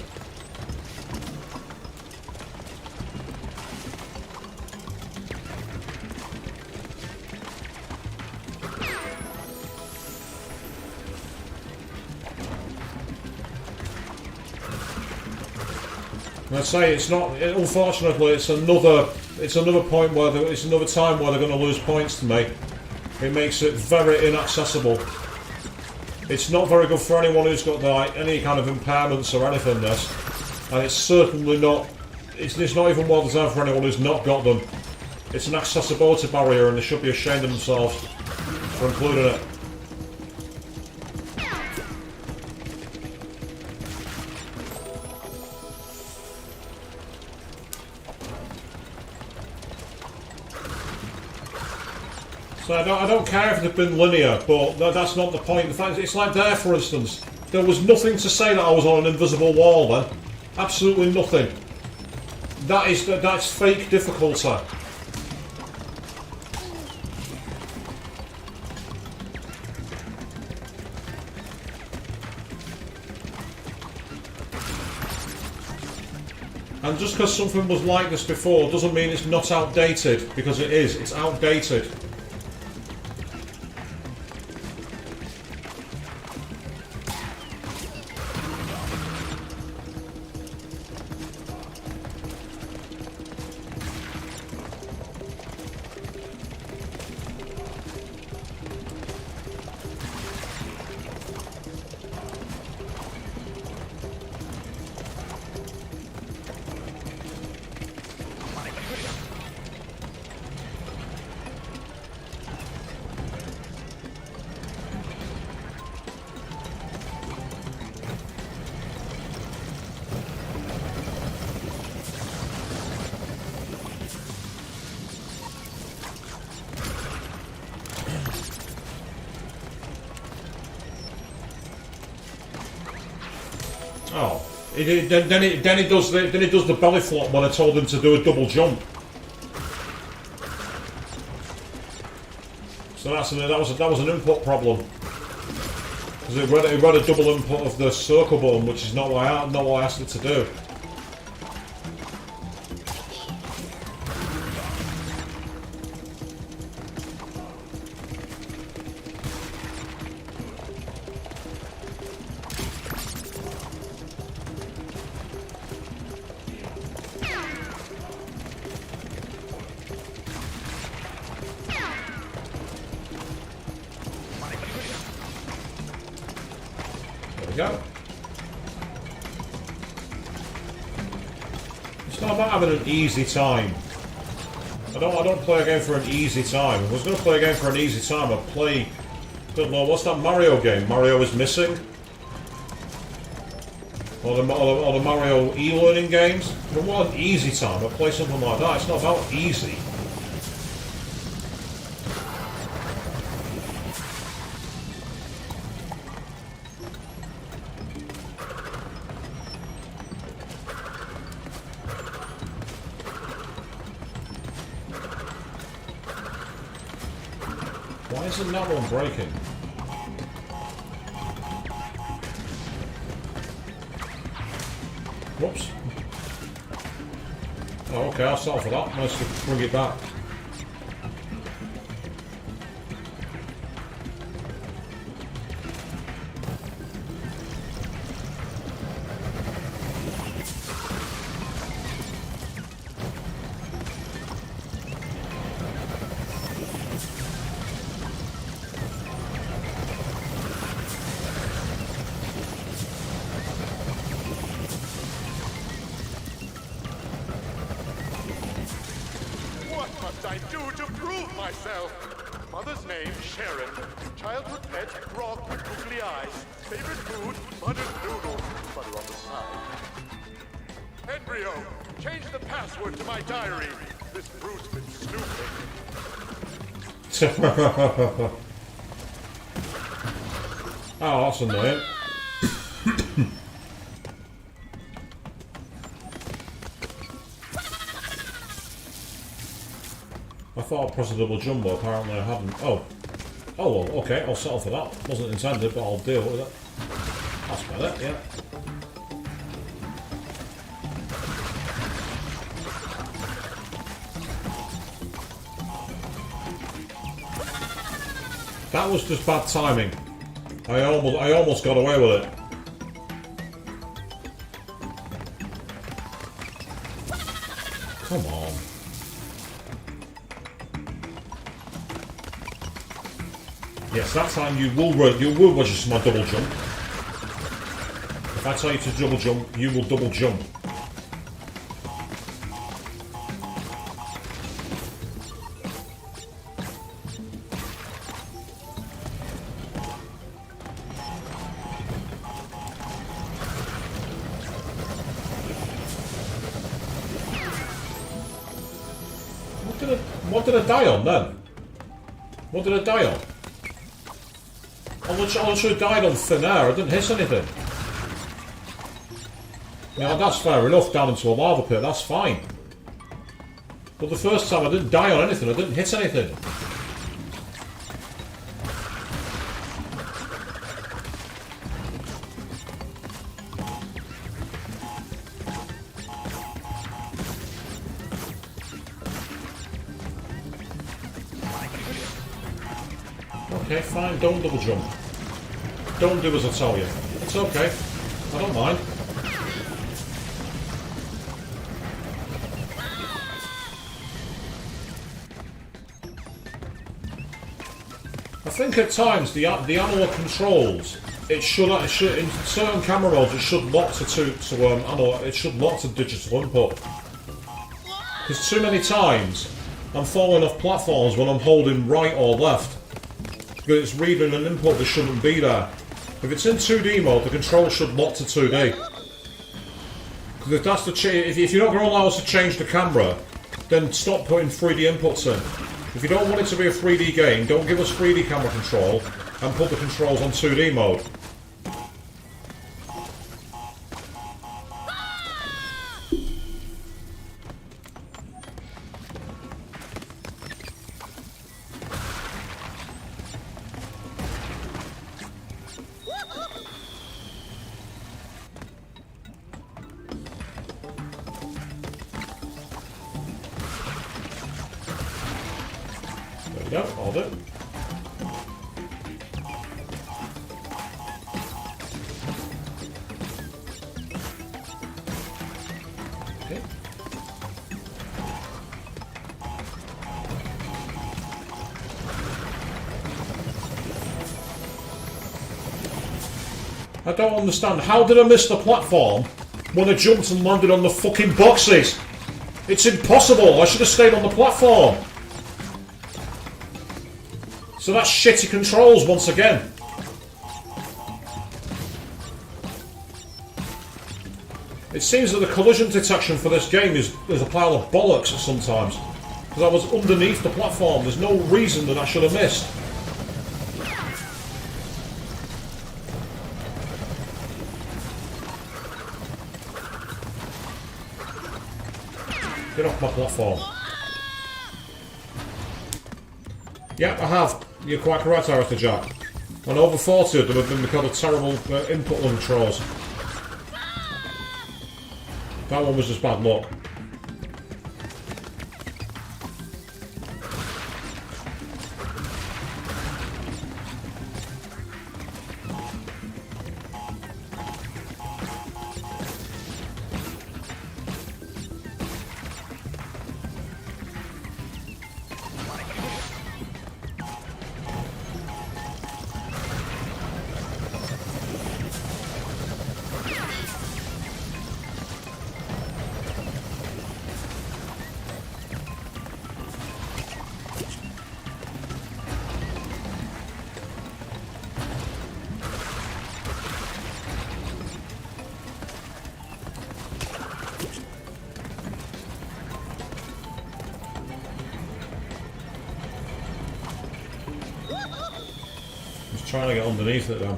And I say it's not. Unfortunately, it's another point where it's another time where they're going to lose points to me. It makes it very inaccessible. It's not very good for anyone who's got like any kind of impairments or anything. This, and it's certainly not. It's not even well designed for anyone who's not got them. It's an accessibility barrier, and they should be ashamed of themselves for including it. So I don't care if they've been linear, but that's not the point. The fact it's like there, for instance, there was nothing to say that I was on an invisible wall then. Absolutely nothing. That's fake difficulty. And just because something was like this before doesn't mean it's not outdated, because it is. It's outdated. Oh, then he does the belly flop when I told him to do a double jump. So that was an input problem, because it read a double input of the circle button, which is not what I asked it to do. Go. It's not about having an easy time. I don't play a game for an easy time. If I was going to play a game for an easy time, I'd play. Don't know, what's that Mario game? Mario is Missing. Or the Mario e-learning games. But what an easy time to play something like that. It's not about easy. Why isn't that one breaking? Whoops. Oh, okay, I'll settle for that. Nice to bring it back. What must I do to prove myself? Mother's name, Sharon. Childhood pet, frog with googly eyes. Favorite food, buttered noodles. Butter on the side. Embryo, change the password to my diary. This brute's been snooping. Oh, that's annoying. I thought I pressed a double jump, but apparently I hadn't. Oh, well, okay, I'll settle for that. Wasn't intended, but I'll deal with it. That's better, yeah. That was just bad timing. I almost got away with it. Come on. Yes, that time you will register my double jump. If I tell you to double jump, you will double jump. What did I die on then? What did I die on? I literally died on thin air. I didn't hit anything. Yeah, that's fair enough. Down into a lava pit. That's fine. But the first time I didn't die on anything. I didn't hit anything. Okay, fine, don't double jump. Don't do as I tell you. It's okay. I don't mind. I think at times the analog controls, it should in certain camera modes it should lock to analog, it should lock to digital input. Because too many times I'm falling off platforms when I'm holding right or left. Because it's reading an input that shouldn't be there. If it's in 2D mode, the control should lock to 2D. Because if that's if you're not going to allow us to change the camera, then stop putting 3D inputs in. If you don't want it to be a 3D game, don't give us 3D camera control and put the controls on 2D mode. There we go, I'll do it. Okay. I don't understand. How did I miss the platform when I jumped and landed on the fucking boxes? It's impossible. I should have stayed on the platform. So that's shitty controls once again. It seems that the collision detection for this game is a pile of bollocks sometimes. Because I was underneath the platform, there's no reason that I should have missed. Get off my platform. Yep, I have. You're quite correct, Arthur Jack. And over 40 of them have been because of terrible input controls. That one was just bad luck. Trying to get underneath it though.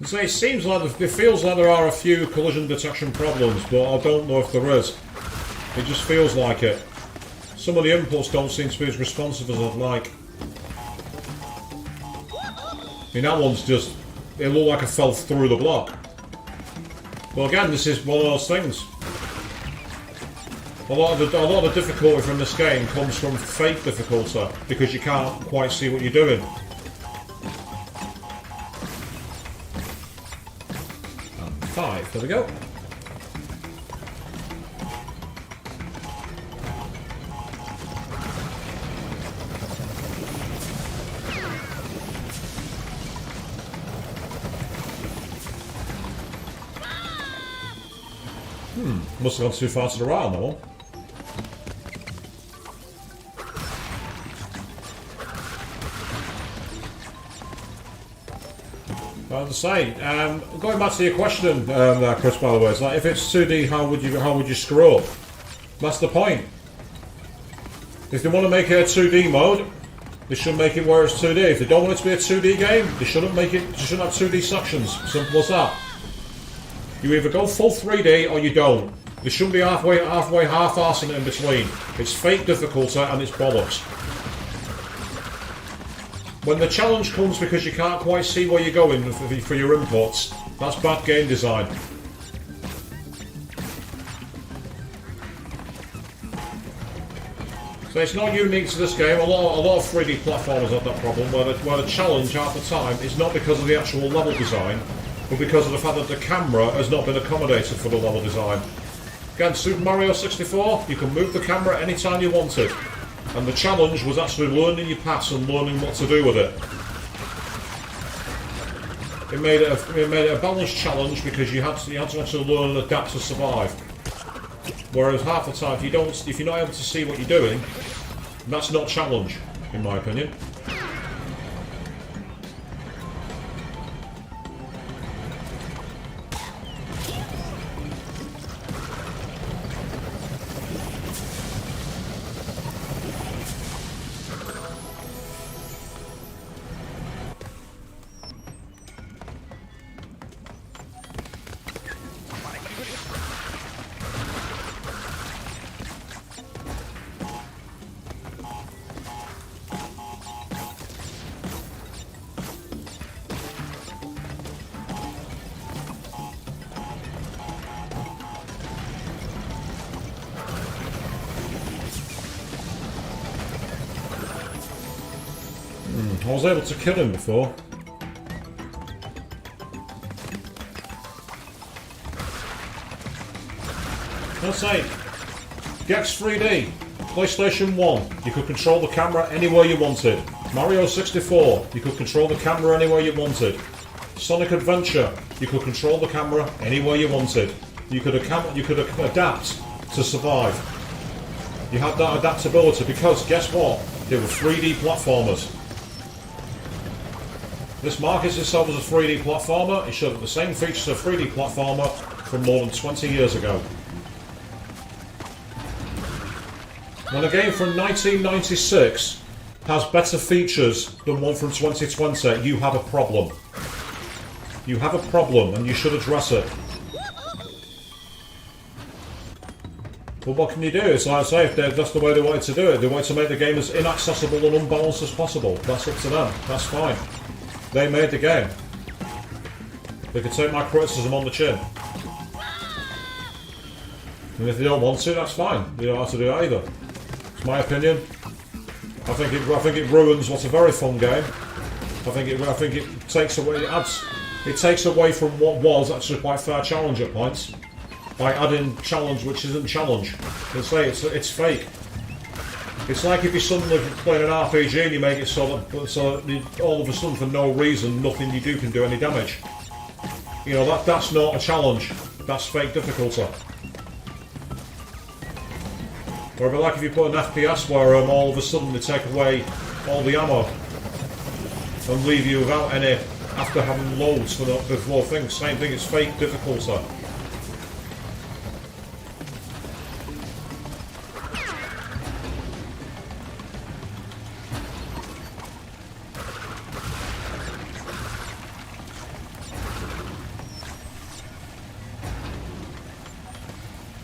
So it seems like it feels like there are a few collision detection problems, but I don't know if there is. It just feels like it. Some of the inputs don't seem to be as responsive as I'd like. I mean, that one's just... it looked like I fell through the block. Well, again, this is one of those things. A lot of the difficulty from this game comes from fake difficulty because you can't quite see what you're doing. And 5, there we go. Must have gone too far to the right on that one. As I say, going back to your question, Chris, by the way, it's like if it's 2D, how would you screw up? That's the point. If they want to make it a 2D mode, they should make it where it's 2D. If they don't want it to be a 2D game, they shouldn't make it. They shouldn't have 2D sections. Simple as that. You either go full 3D or you don't. They shouldn't be half-arsing it in between. It's fake difficulty and it's bollocks. When the challenge comes because you can't quite see where you're going for your inputs, that's bad game design. So it's not unique to this game. A lot of 3D platformers have that problem, where the challenge half the time is not because of the actual level design, but because of the fact that the camera has not been accommodated for the level design. Again, Super Mario 64, you can move the camera anytime you wanted. And the challenge was actually learning your paths and learning what to do with it. It made it a balanced challenge because you had to actually learn and adapt to survive. Whereas half the time, if you're not able to see what you're doing, that's not challenge, in my opinion. I was able to kill him before. Let's say, Gex 3D, PlayStation 1, you could control the camera anywhere you wanted. Mario 64, you could control the camera anywhere you wanted. Sonic Adventure, you could control the camera anywhere you wanted. You could adapt to survive. You had that adaptability because, guess what? They were 3D platformers. This markets itself as a 3D platformer. It showed the same features of a 3D platformer from more than 20 years ago. When a game from 1996 has better features than one from 2020, you have a problem. You have a problem and you should address it. But what can you do? It's like I say, if that's the way they wanted to do it. They wanted to make the game as inaccessible and unbalanced as possible. That's up to them. That's fine. They made the game. They can take my criticism on the chin. And if they don't want to, that's fine. They don't have to do it either. It's my opinion. I think it ruins what's a very fun game. I think it takes away it takes away from what was actually quite a fair challenge at points. By adding challenge which isn't challenge. It's fake. It's like if you're suddenly playing an RPG and you make it so that all of a sudden for no reason nothing you do can do any damage. You know, that's not a challenge. That's fake difficulty. Or it'd be like if you put an FPS where all of a sudden they take away all the ammo and leave you without any after having loads for the before things. Same thing, it's fake difficulty.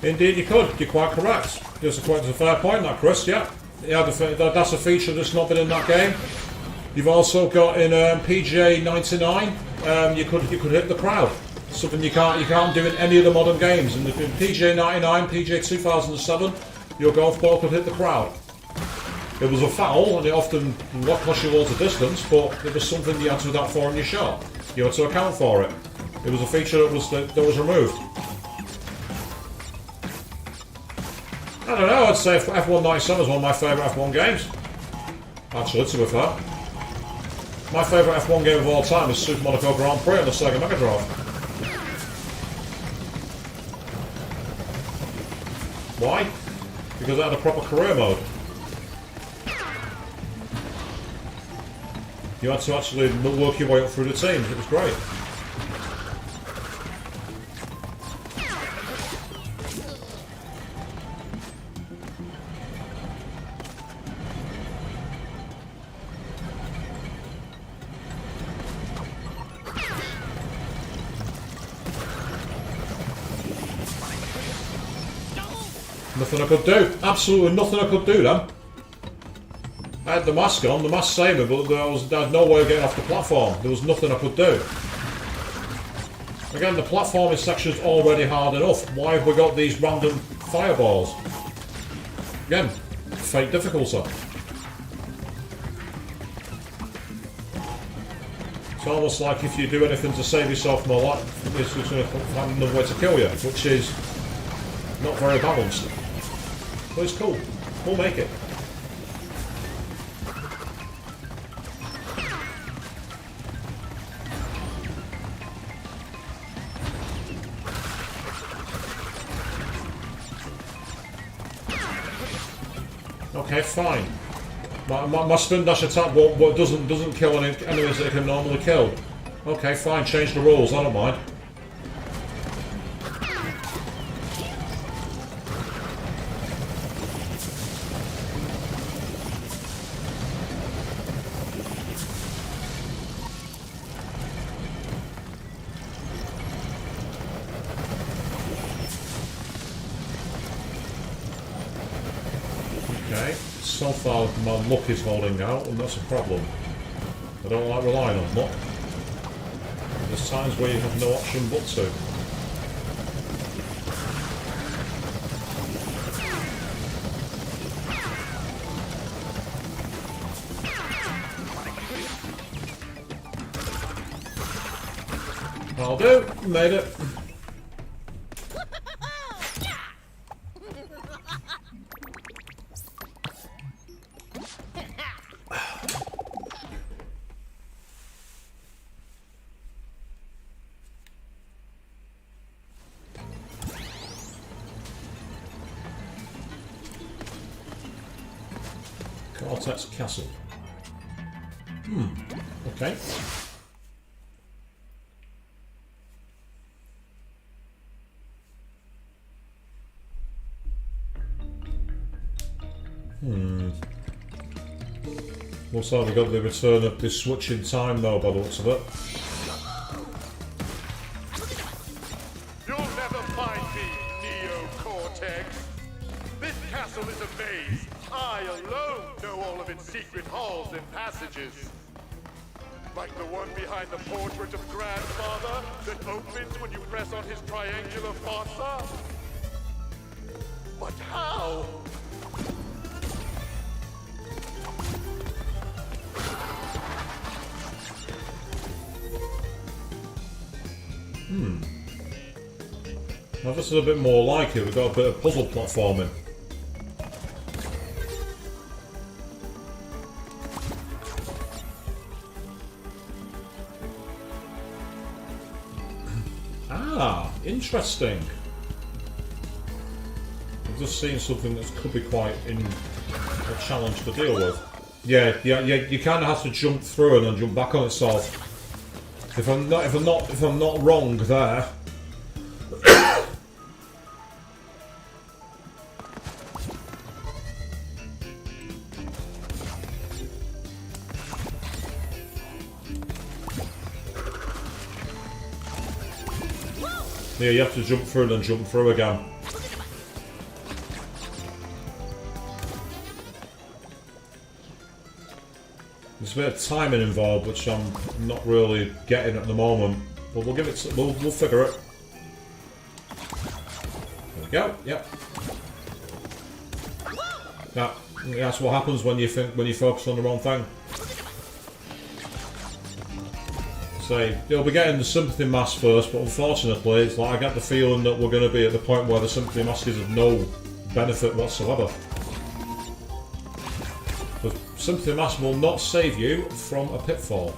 Indeed you could, you're quite correct. There's a fair point that, Chris, yeah. That's a feature that's not been in that game. You've also got in PGA 99, you could hit the crowd. Something you can't do in any of the modern games. In PGA 99, PGA 2007, your golf ball could hit the crowd. It was a foul and it often cost you loads of distance, but it was something you had to adapt for in your shot. You had to account for it. It was a feature that was removed. I don't know, I'd say F1 97 is one of my favourite F1 games. Actually, to be fair. My favourite F1 game of all time is Super Monaco Grand Prix on the Sega Mega Drive. Why? Because it had a proper career mode. You had to actually work your way up through the teams, it was great. Nothing I could do. Absolutely nothing I could do then. I had the mask on, the mask saved me, but I had no way of getting off the platform. There was nothing I could do. Again, the platforming section's already hard enough. Why have we got these random fireballs? Again, fake difficulty. It's almost like if you do anything to save yourself from a life, it's just going to find another way to kill you, which is not very balanced. But it's cool. We'll make it. Okay, fine. My spin dash attack what doesn't kill any enemies that it can normally kill. Okay, fine. Change the rules. I don't mind. Okay, so far my luck is holding out, and that's a problem. I don't like relying on luck. There's times where you have no option but to. I'll do. Made it. Vortex Castle. Okay. Looks like we got the return of this switch in time though, by the looks of it. You'll never find me, Neo-Cortex. This castle is a maze. I alone know all of its secret halls and passages. Like the one behind the portrait of Grandfather that opens when you press on his triangular fossa. But how? Now this is a bit more like it, we've got a bit of puzzle platforming. Ah, interesting. I've just seen something that could be quite a challenge to deal with. Yeah, you kind of have to jump through and then jump back on itself. If I'm not wrong there. Yeah, you have to jump through and then jump through again. There's a bit of timing involved, which I'm not really getting at the moment. But we'll give it. We'll figure it. There we go. Yep. That's what happens when you focus on the wrong thing. So you'll be getting the sympathy mask first, but unfortunately, it's like I get the feeling that we're going to be at the point where the sympathy mask is of no benefit whatsoever. The sympathy mask will not save you from a pitfall.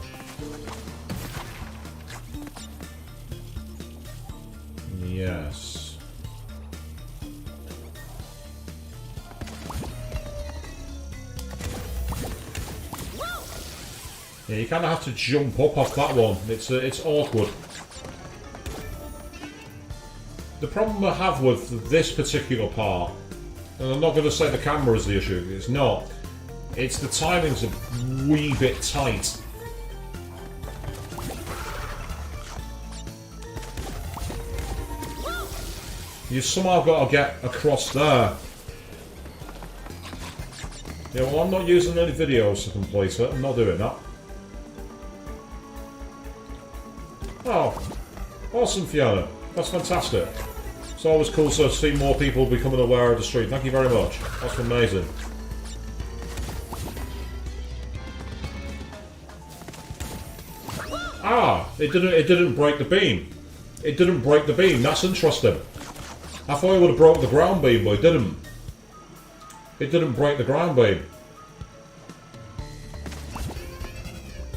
Yes. Yeah, you kind of have to jump up off that one. It's awkward. The problem I have with this particular part, and I'm not going to say the camera is the issue, it's not. It's the timing's a wee bit tight. You've somehow got to get across there. Yeah, well, I'm not using any videos to complete it. I'm not doing that. Oh, awesome, Fiona. That's fantastic. It's always cool to see more people becoming aware of the street. Thank you very much. That's amazing. Ah, it didn't break the beam. It didn't break the beam. That's interesting. I thought it would have broke the ground beam, but it didn't. It didn't break the ground beam.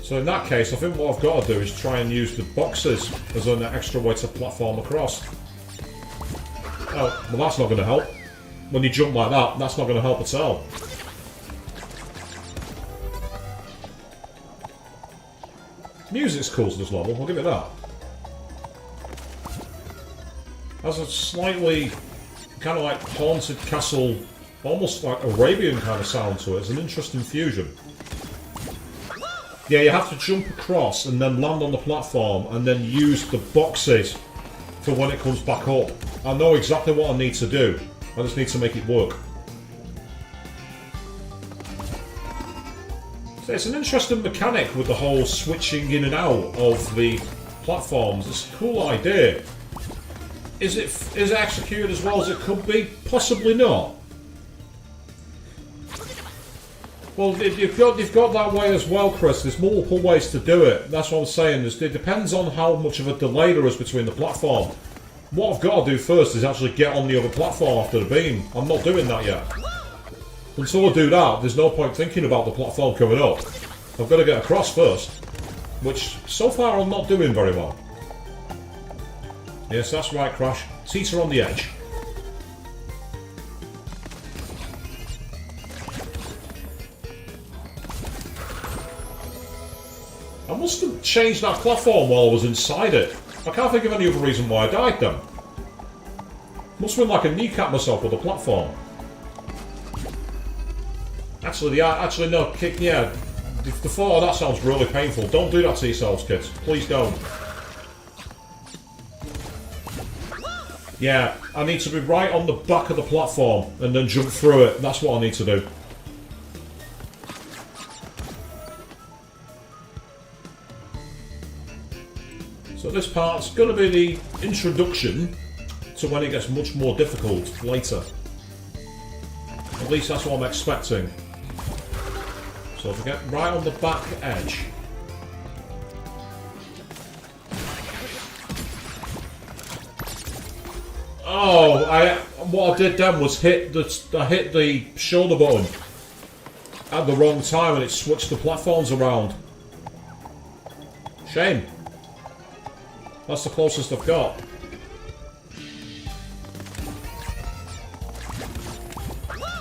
So in that case, I think what I've got to do is try and use the boxes as an extra way to platform across. Oh, well that's not going to help. When you jump like that, that's not going to help at all. Music's cool to this level, I'll give it that. Has a slightly kind of like haunted castle, almost like Arabian kind of sound to it. It's an interesting fusion. Yeah, you have to jump across and then land on the platform and then use the boxes for when it comes back up. I know exactly what I need to do. I just need to make it work. So it's an interesting mechanic with the whole switching in and out of the platforms. It's a cool idea. Is it executed as well as it could be? Possibly not. Well, you've got that way as well, Chris. There's multiple ways to do it. That's what I'm saying. It depends on how much of a delay there is between the platform. What I've got to do first is actually get on the other platform after the beam. I'm not doing that yet. Until I do that, there's no point thinking about the platform coming up. I've got to get across first. Which, so far, I'm not doing very well. Yes, that's right, Crash. Teeter on the edge. must have changed that platform while I was inside it. I can't think of any other reason why I died then. Must have been like a kneecap myself with the platform. Actually, no, kick, yeah. The thought of that sounds really painful. Don't do that to yourselves, kids. Please don't. Yeah, I need to be right on the back of the platform and then jump through it. That's what I need to do. So this part's going to be the introduction to when it gets much more difficult later. At least that's what I'm expecting. So if we get right on the back edge. Oh, what I did then was hit the shoulder button at the wrong time and it switched the platforms around. Shame. That's the closest I've got.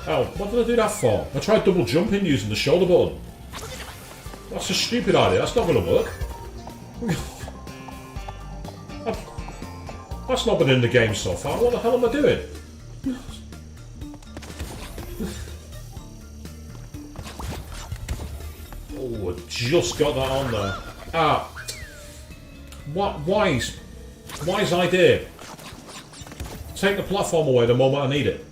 Oh, what did I do that for? I tried double jumping using the shoulder button. That's a stupid idea, that's not going to work. That's not been in the game so far, what the hell am I doing? Oh, I just got that on there. Ah. Wise idea. Take the platform away the moment I need it.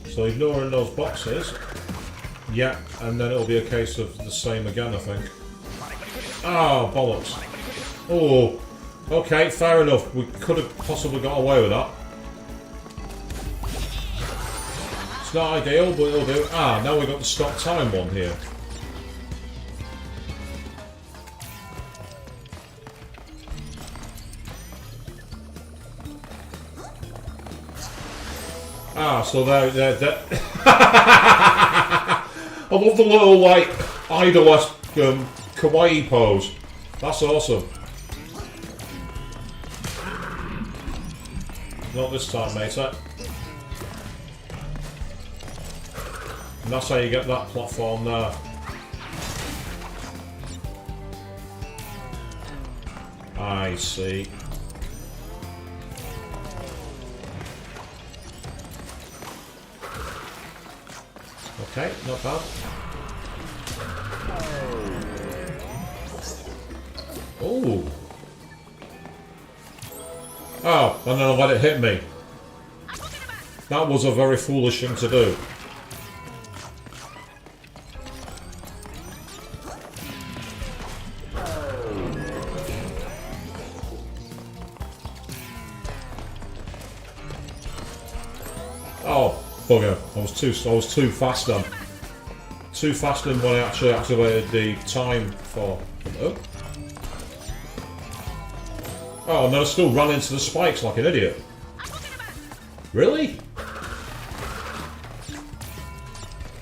So ignoring those boxes. Yeah, and then it'll be a case of the same again, I think. Oh, bollocks. Oh, okay, fair enough. We could have possibly got away with that. It's not ideal, but it'll do. Ah, now we've got the stop time one here. Ah, so there. I love the little, like, idol-esque kawaii pose. That's awesome. Not this time, mate. And that's how you get that platform there. I see. Okay, not bad. Oh. Oh, and then I let it hit me. That was a very foolish thing to do. Oh, bugger. I was too fast then. Too fast in when I actually activated the time for... Oh. Oh, and then I still ran into the spikes like an idiot. Really?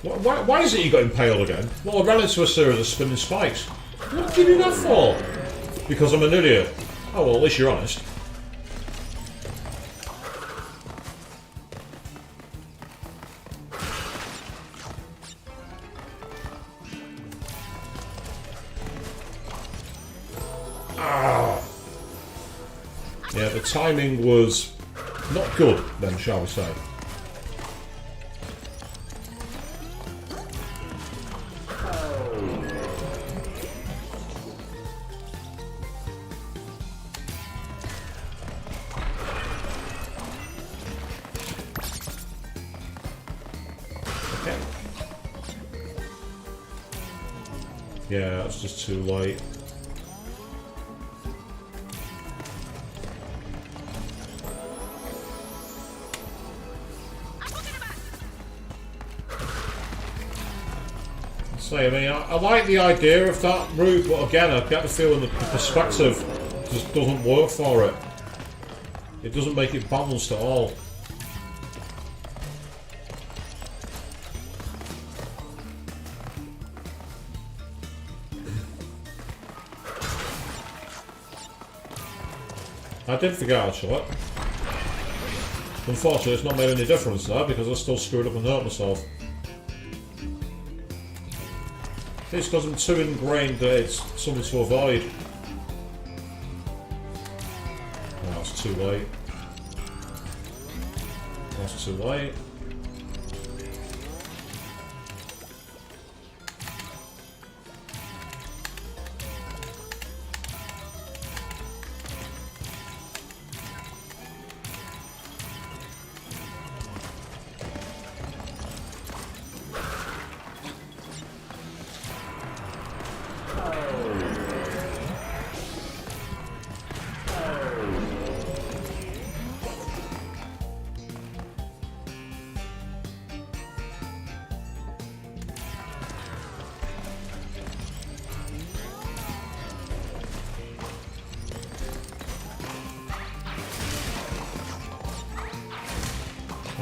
Why is it you got impaled again? Well, I ran into a series of spinning spikes. What did you do that for? Because I'm an idiot. Oh, well, at least you're honest. Yeah, the timing was not good then, shall we say. Okay. Yeah, that's just too late. I mean, I like the idea of that route, but again, I get the feeling that the perspective just doesn't work for it. It doesn't make it balanced at all. I did forget actually. Unfortunately, it's not made any difference there because I still screwed up and hurt myself. It's because I'm too ingrained that it's something to avoid. Oh, it's too late. That's too late.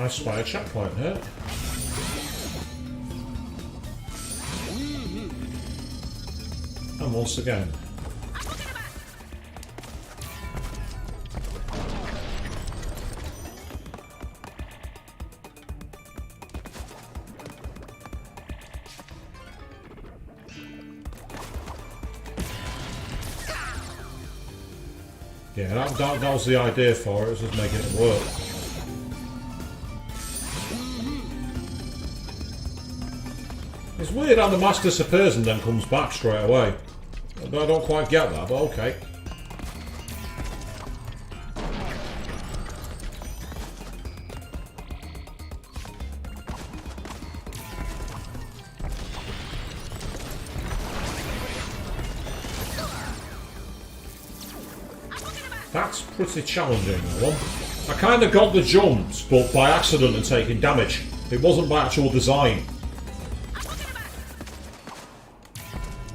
I spy a checkpoint here. And once again. Yeah, that was the idea for it, was just making it work. It's weird how the mask disappears and then comes back straight away. I don't quite get that, but okay. That's pretty challenging, that one. I kind of got the jumps, but by accident and taking damage. It wasn't by actual design.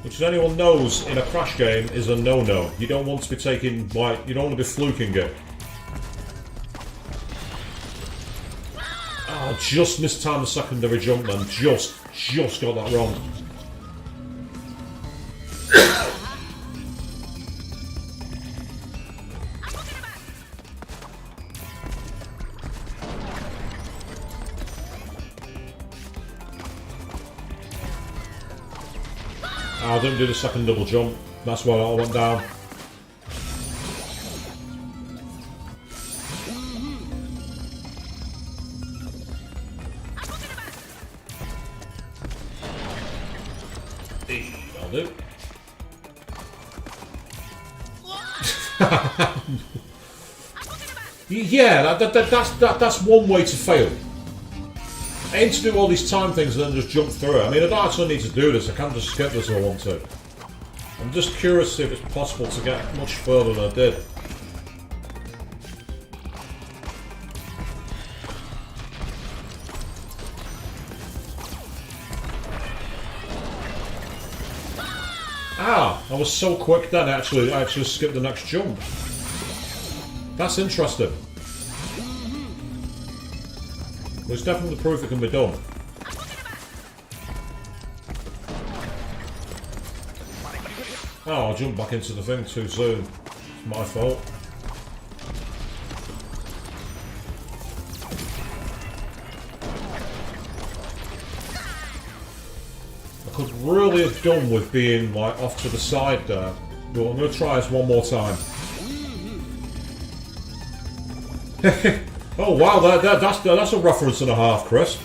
Which, as anyone knows, in a crash game is a no-no. You don't want to be taking, like, you don't want to be fluking it. Oh, just mistimed the secondary jump then. Just got that wrong. I didn't do the second double jump. That's why I went down. I'll do. Yeah, that's one way to fail. Aim to do all these time things and then just jump through it. I mean, I don't actually need to do this. I can just skip this if I want to. I'm just curious to see if it's possible to get much further than I did. Ah, I was so quick then. I actually skipped the next jump. That's interesting. There's definitely proof it can be done. Oh, I jumped back into the thing too soon. It's my fault. I could really have done with being like off to the side there. But I'm going to try this one more time. Oh wow, that's a reference and a half, Chris.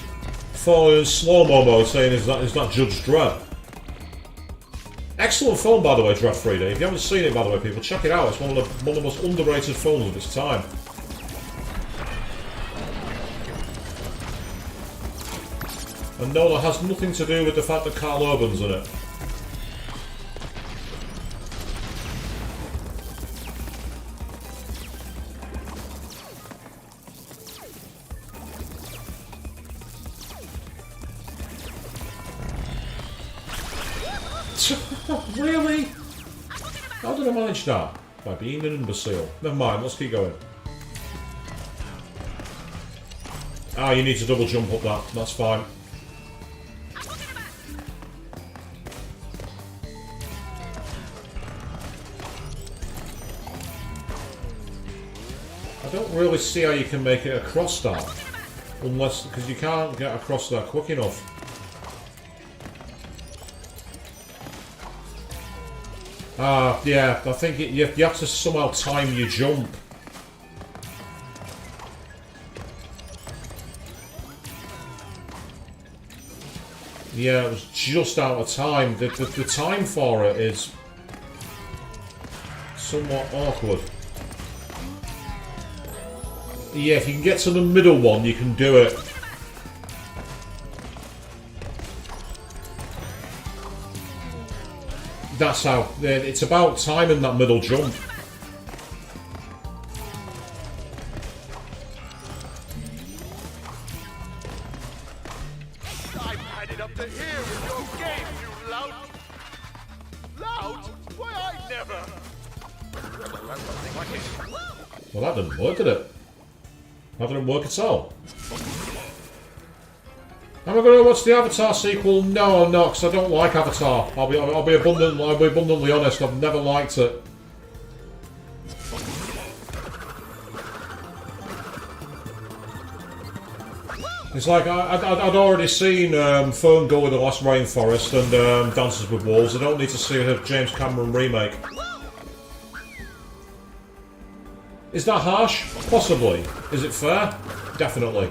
For slow-mo mode saying is that Judge Dredd. Excellent film, by the way, Dredd 3D. If you haven't seen it, by the way, people, check it out. It's one of the most underrated films of its time. And no, that has nothing to do with the fact that Carl Urban's in it. Really? How did I manage that? By being an imbecile. Never mind, let's keep going. Ah, you need to double jump up that. That's fine. don't really see how you can make it across that. Unless, because you can't get across that quick enough. Ah, yeah, I think you have to somehow time your jump. Yeah, it was just out of time. The time for it is somewhat awkward. Yeah, if you can get to the middle one, you can do it. That's how. It's about timing that middle jump. I've had it up to here with your game, you lout! Lout? Why, I never! Well, that didn't work, did it? That didn't work at all. Am I going to watch the Avatar sequel? No, I'm not, because I don't like Avatar. I'll be abundantly honest. I've never liked it. It's like I'd already seen Fern Gully, The Last Rainforest, and Dances with Wolves. I don't need to see a James Cameron remake. Is that harsh? Possibly. Is it fair? Definitely.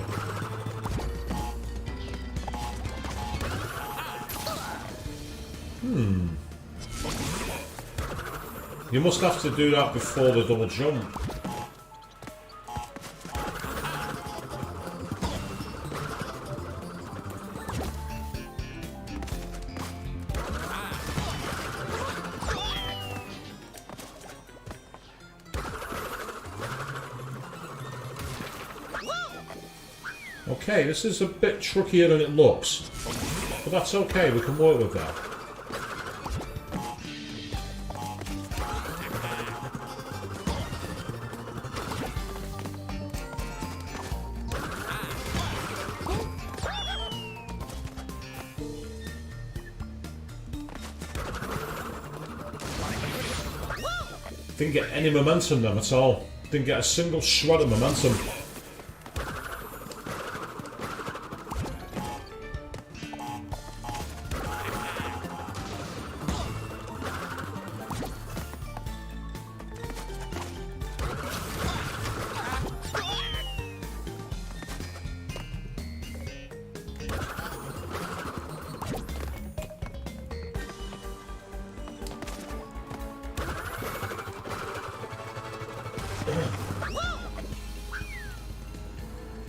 You must have to do that before the double jump. Okay, this is a bit trickier than it looks, but that's okay, we can work with that. Didn't get any momentum then at all. Didn't get a single shred of momentum.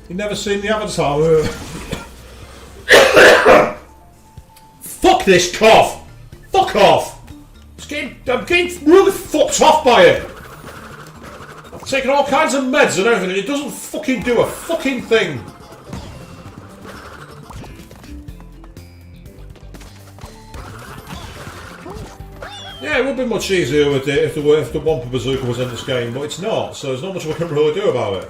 You've never seen the Avatar? Fuck this cough! Fuck off! I'm getting really fucked off by it! I've taken all kinds of meds and everything and it doesn't fucking do a fucking thing! Yeah, it would be much easier with it if the Wampa Bazooka was in this game, but it's not, so there's not much we can really do about it.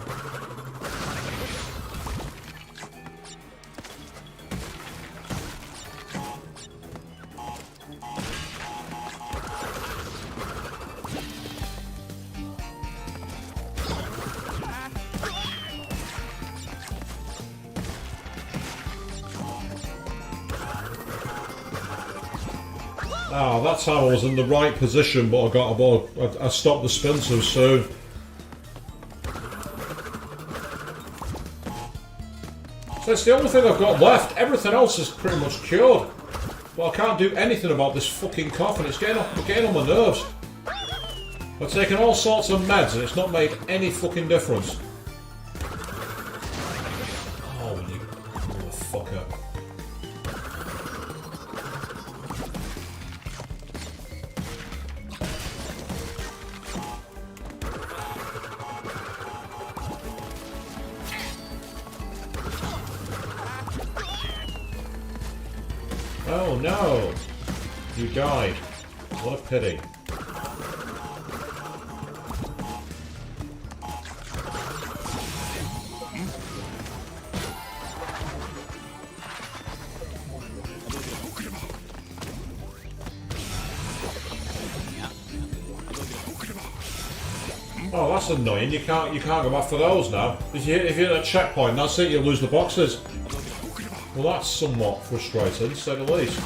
Oh, that time I was in the right position, but I stopped the spin too soon. So it's the only thing I've got left. Everything else is pretty much cured. But I can't do anything about this fucking cough, and it's getting on my nerves. I've taken all sorts of meds, and it's not made any fucking difference. Oh, you motherfucker. Oh no! You died. What a pity. Oh, that's annoying. You can't go back for those now. If you hit a checkpoint, that's it. You lose the boxes. Well, that's somewhat frustrating, to say the least.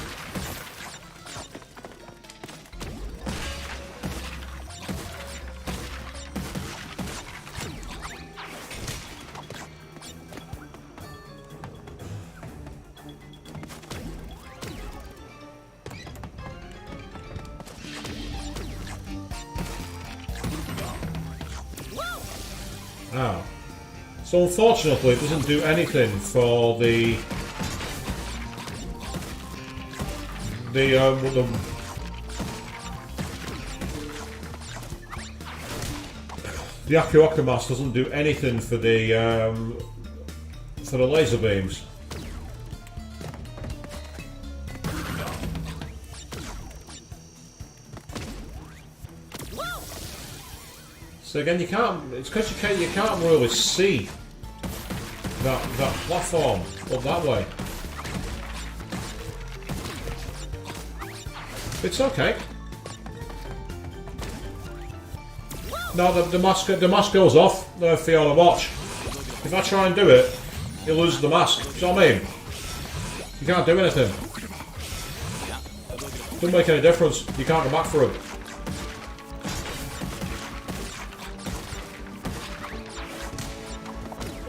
Now, so unfortunately, it doesn't do anything for the Aku Aku Mask doesn't do anything for the laser beams. So again, you can't. It's because you can't really see that platform up that way. It's okay. No, the mask goes off for you to watch. If I try and do it, you lose the mask. Do you know what I mean? You can't do anything. Doesn't make any difference. You can't go back for it.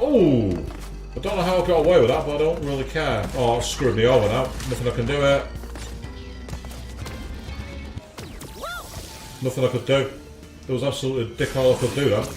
Oh, I don't know how I got away with that, but I don't really care. Oh, it's screwed me over now. Nothing I can do it. Nothing I could do. There was absolutely dick all I could do that.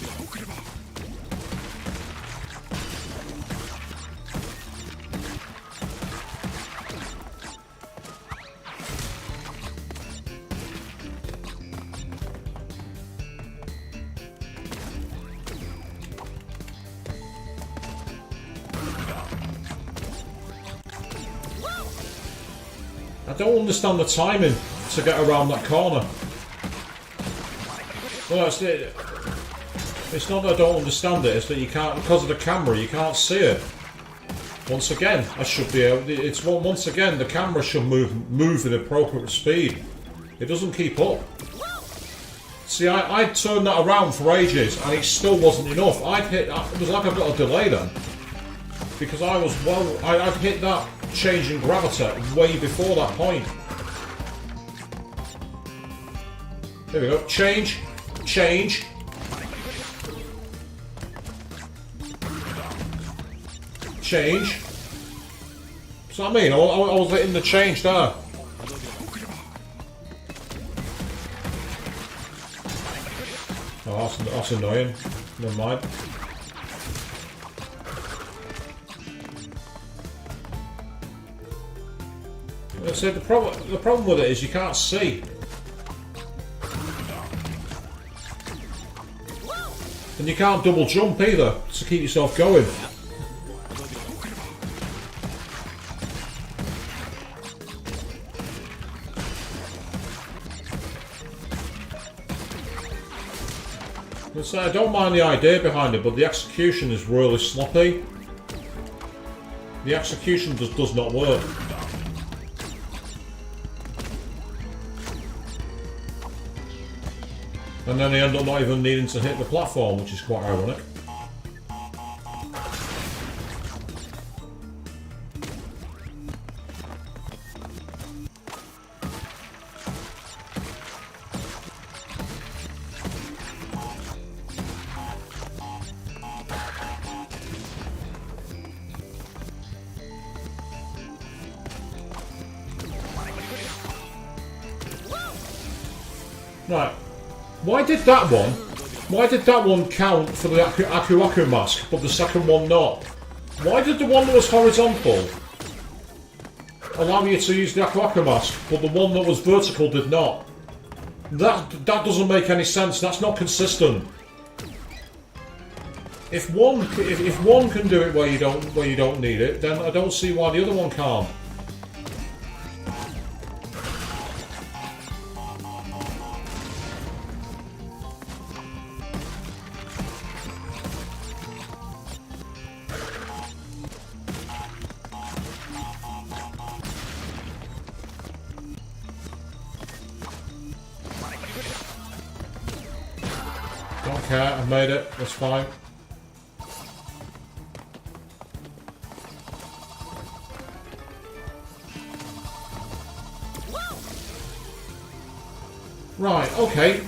I don't understand the timing to get around that corner. Well, that's it. It's not that I don't understand it, it's that you can't, because of the camera, you can't see it. Once again, I should be able, it's once again, the camera should move at appropriate speed. It doesn't keep up. See, I turned that around for ages and it still wasn't enough. It was like I've got a delay then. Because I'd hit that change in gravity way before that point. There we go, change. Change. Change. So I mean, I was hitting the change there. Oh, that's annoying. Never mind. So the problem with it is you can't see. And you can't double jump either to keep yourself going. So I don't mind the idea behind it, but the execution is really sloppy. The execution just does not work. And then they end up not even needing to hit the platform, which is quite ironic. Right. Why did that one count for the Aku Aku mask, but the second one not? Why did the one that was horizontal allow you to use the Aku Aku mask, but the one that was vertical did not? That doesn't make any sense. That's not consistent. If one can do it where you don't need it, then I don't see why the other one can't. Okay, I made it. That's fine. Right, okay.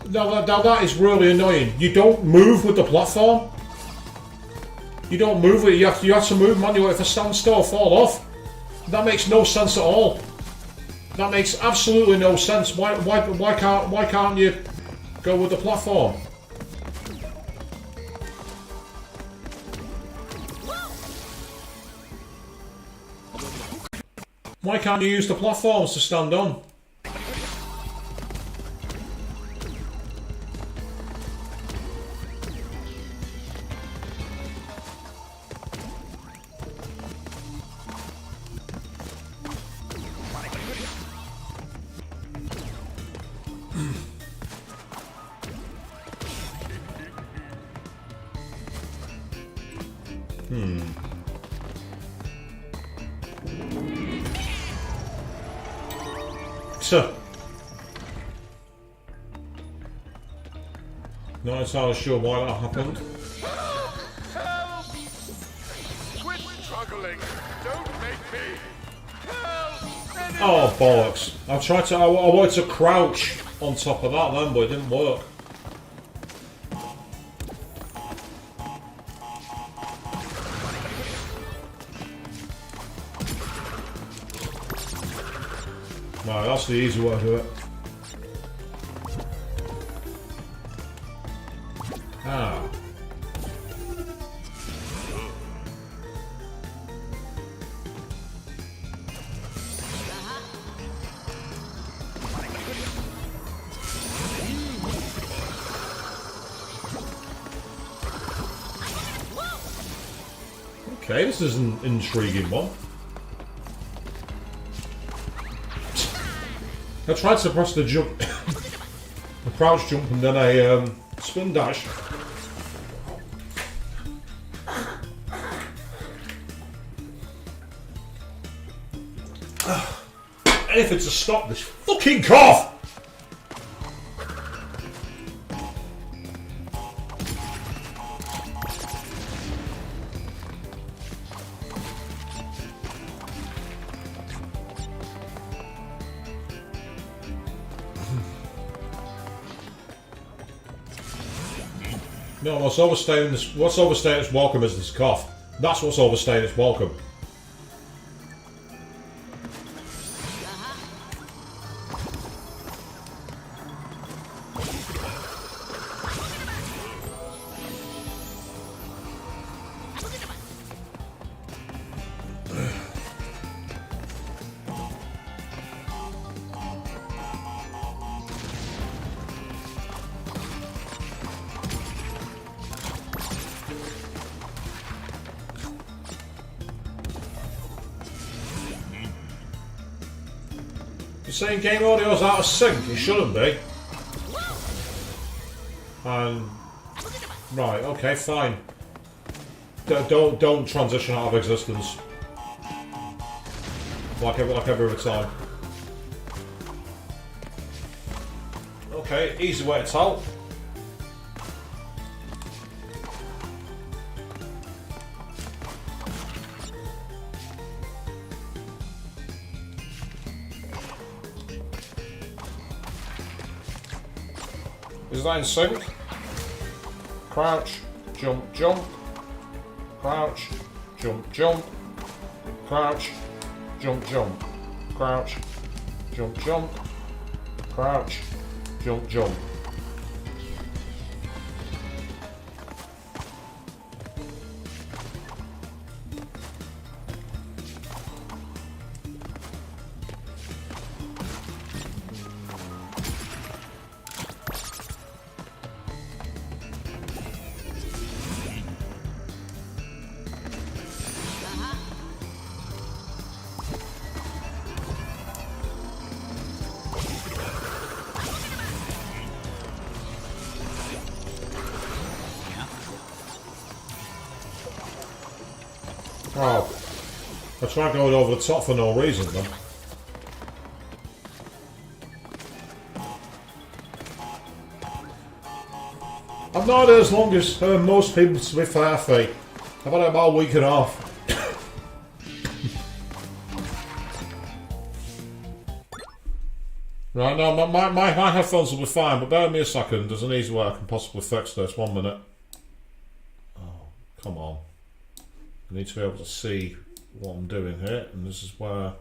Now that is really annoying. You don't move with the platform. You don't move with it. You have to move manually. If I stand still, fall off. That makes no sense at all. That makes absolutely no sense. Why can't you go with the platform? Why can't you use the platforms to stand on? So, not entirely sure why that happened. Help! Quit struggling! Don't make me! Help! Oh bollocks! I wanted to crouch on top of that then, but it didn't work. No, that's the easy way to do it. Ah. Okay, this is an intriguing one. I tried to press the jump, the crouch jump, and then a spin dash. Anything to stop this fucking cough! No, what's overstaying its welcome is this cough. That's what's overstaying its welcome. You're saying game audio's out of sync? It shouldn't be. And right, okay, fine. Don't transition out of existence. Like every other time. Okay, easy way to tell. Is that in sync? Crouch, jump, jump. Crouch, jump, jump. Crouch, jump, jump. Crouch, jump, jump. Crouch, jump, jump. Oh, I tried going over the top for no reason then. I've not had it as long as most people, to be fair, Faye. I've had it about a week and a half. Right, no, my headphones will be fine, but bear with me a second. There's an easy way I can possibly fix this. 1 minute. Oh, come on. I need to be able to see what I'm doing here, and this is where...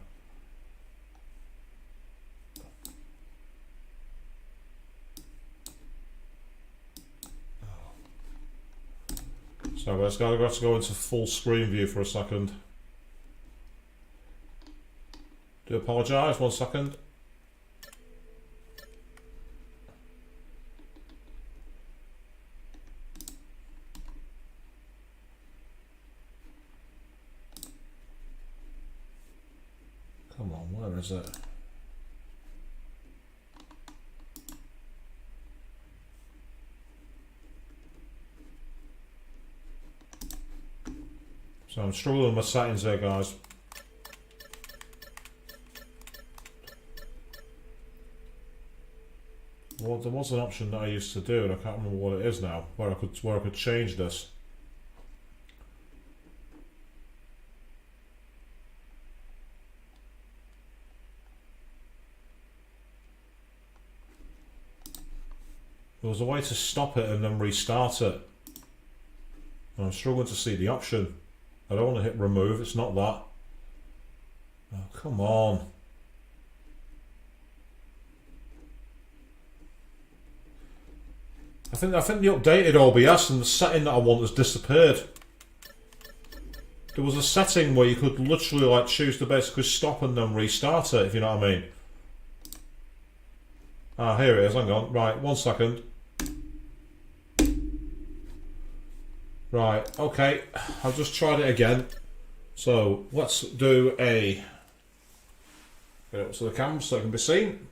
So let's have to go into full screen view for a second. Do apologise, 1 second. Come on, where is it? So I'm struggling with my settings there, guys. Well, there was an option that I used to do, and I can't remember what it is now, where I could change this. There was a way to stop it and then restart it. And I'm struggling to see the option. I don't want to hit remove, it's not that. Oh, come on. I think the updated OBS and the setting that I want has disappeared. There was a setting where you could literally like choose to basically stop and then restart it, if you know what I mean. Ah, here it is, hang on. Right, 1 second. Right, okay, I've just tried it again. So let's do a... Get up to the cam so it can be seen.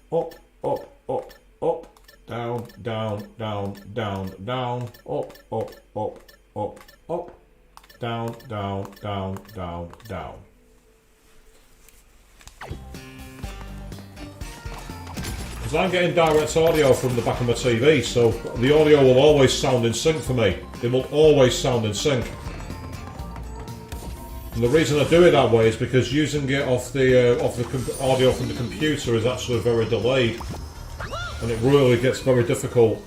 Up, up, up, up. Down, down, down, down, down. Up, up, up, up, up. Down, down, down, down, down. Because I'm getting direct audio from the back of my TV, so the audio will always sound in sync for me. It will always sound in sync. And the reason I do it that way is because using it off the audio from the computer is actually very delayed, and it really gets very difficult.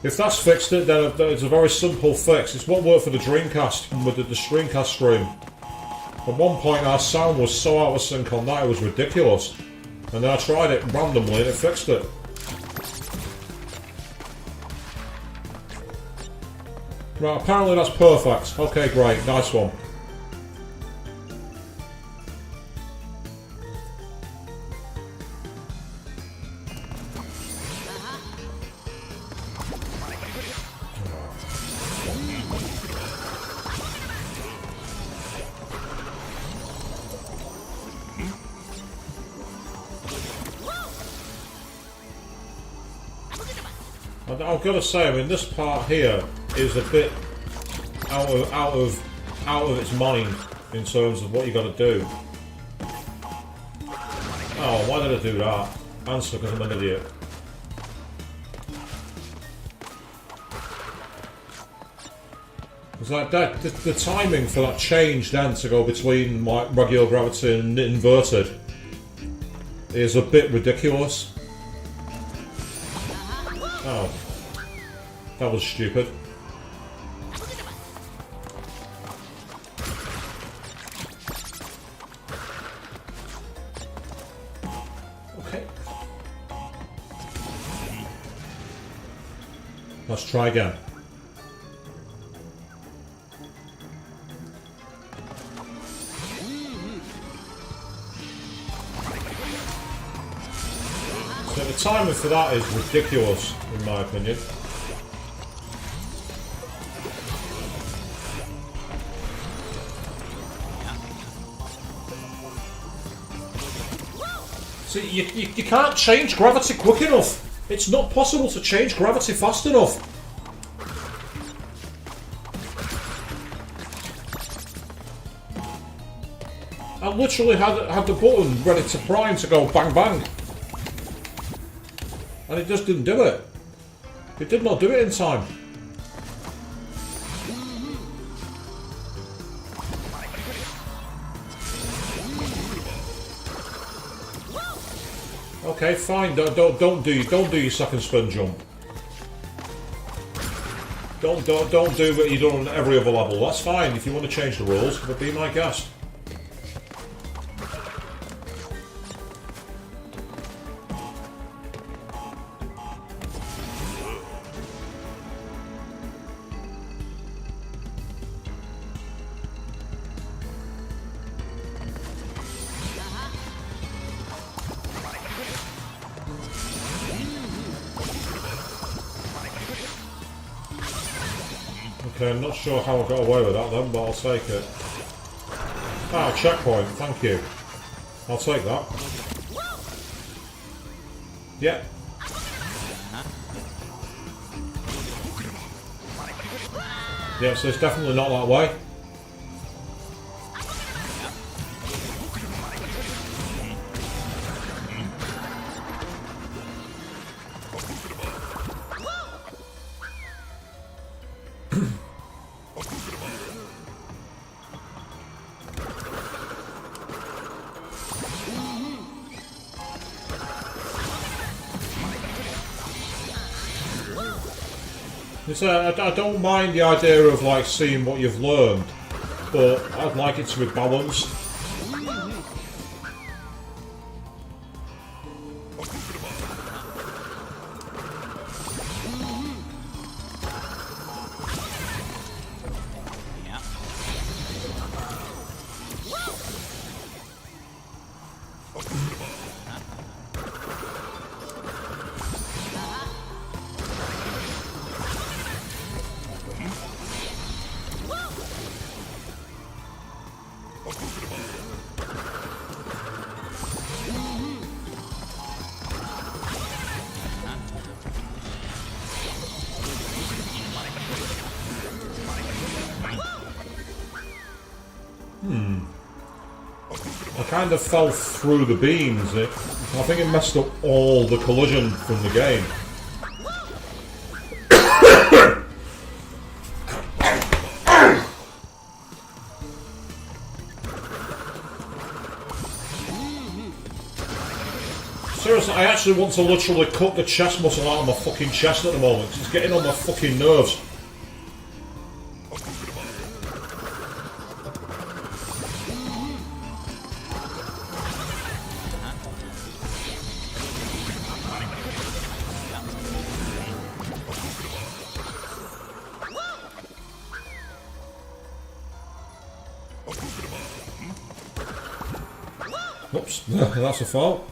If that's fixed it, then it's a very simple fix. It won't work for the Dreamcast with the Screencast stream. At one point our sound was so out of sync on that it was ridiculous. And then I tried it randomly and it fixed it. Right, apparently that's perfect. Okay, great, nice one. I've got to say, I mean, this part here is a bit out of its mind in terms of what you got to do. Oh, why did I do that? Answer, because I'm an idiot. It's like that. The timing for that change then to go between like regular gravity and inverted is a bit ridiculous. Oh. That was stupid. Okay. Let's try again. So the timing for that is ridiculous, in my opinion. See, you can't change gravity quick enough. It's not possible to change gravity fast enough. I literally had the button ready to prime to go bang bang. And it just didn't do it. It did not do it in time. Okay, fine. Don't do your second spin jump. Don't do what you do on every other level. That's fine. If you want to change the rules, but be my guest. Okay, I'm not sure how I got away with that then, but I'll take it. Ah, checkpoint, thank you. I'll take that. Yeah. Yeah, so it's definitely not that way. I don't mind the idea of like seeing what you've learned, but I'd like it to be balanced. I kind of fell through the beams. I think it messed up all the collision from the game. Seriously, I actually want to literally cut the chest muscle out of my fucking chest at the moment, because it's getting on my fucking nerves. Oops, that's a fault.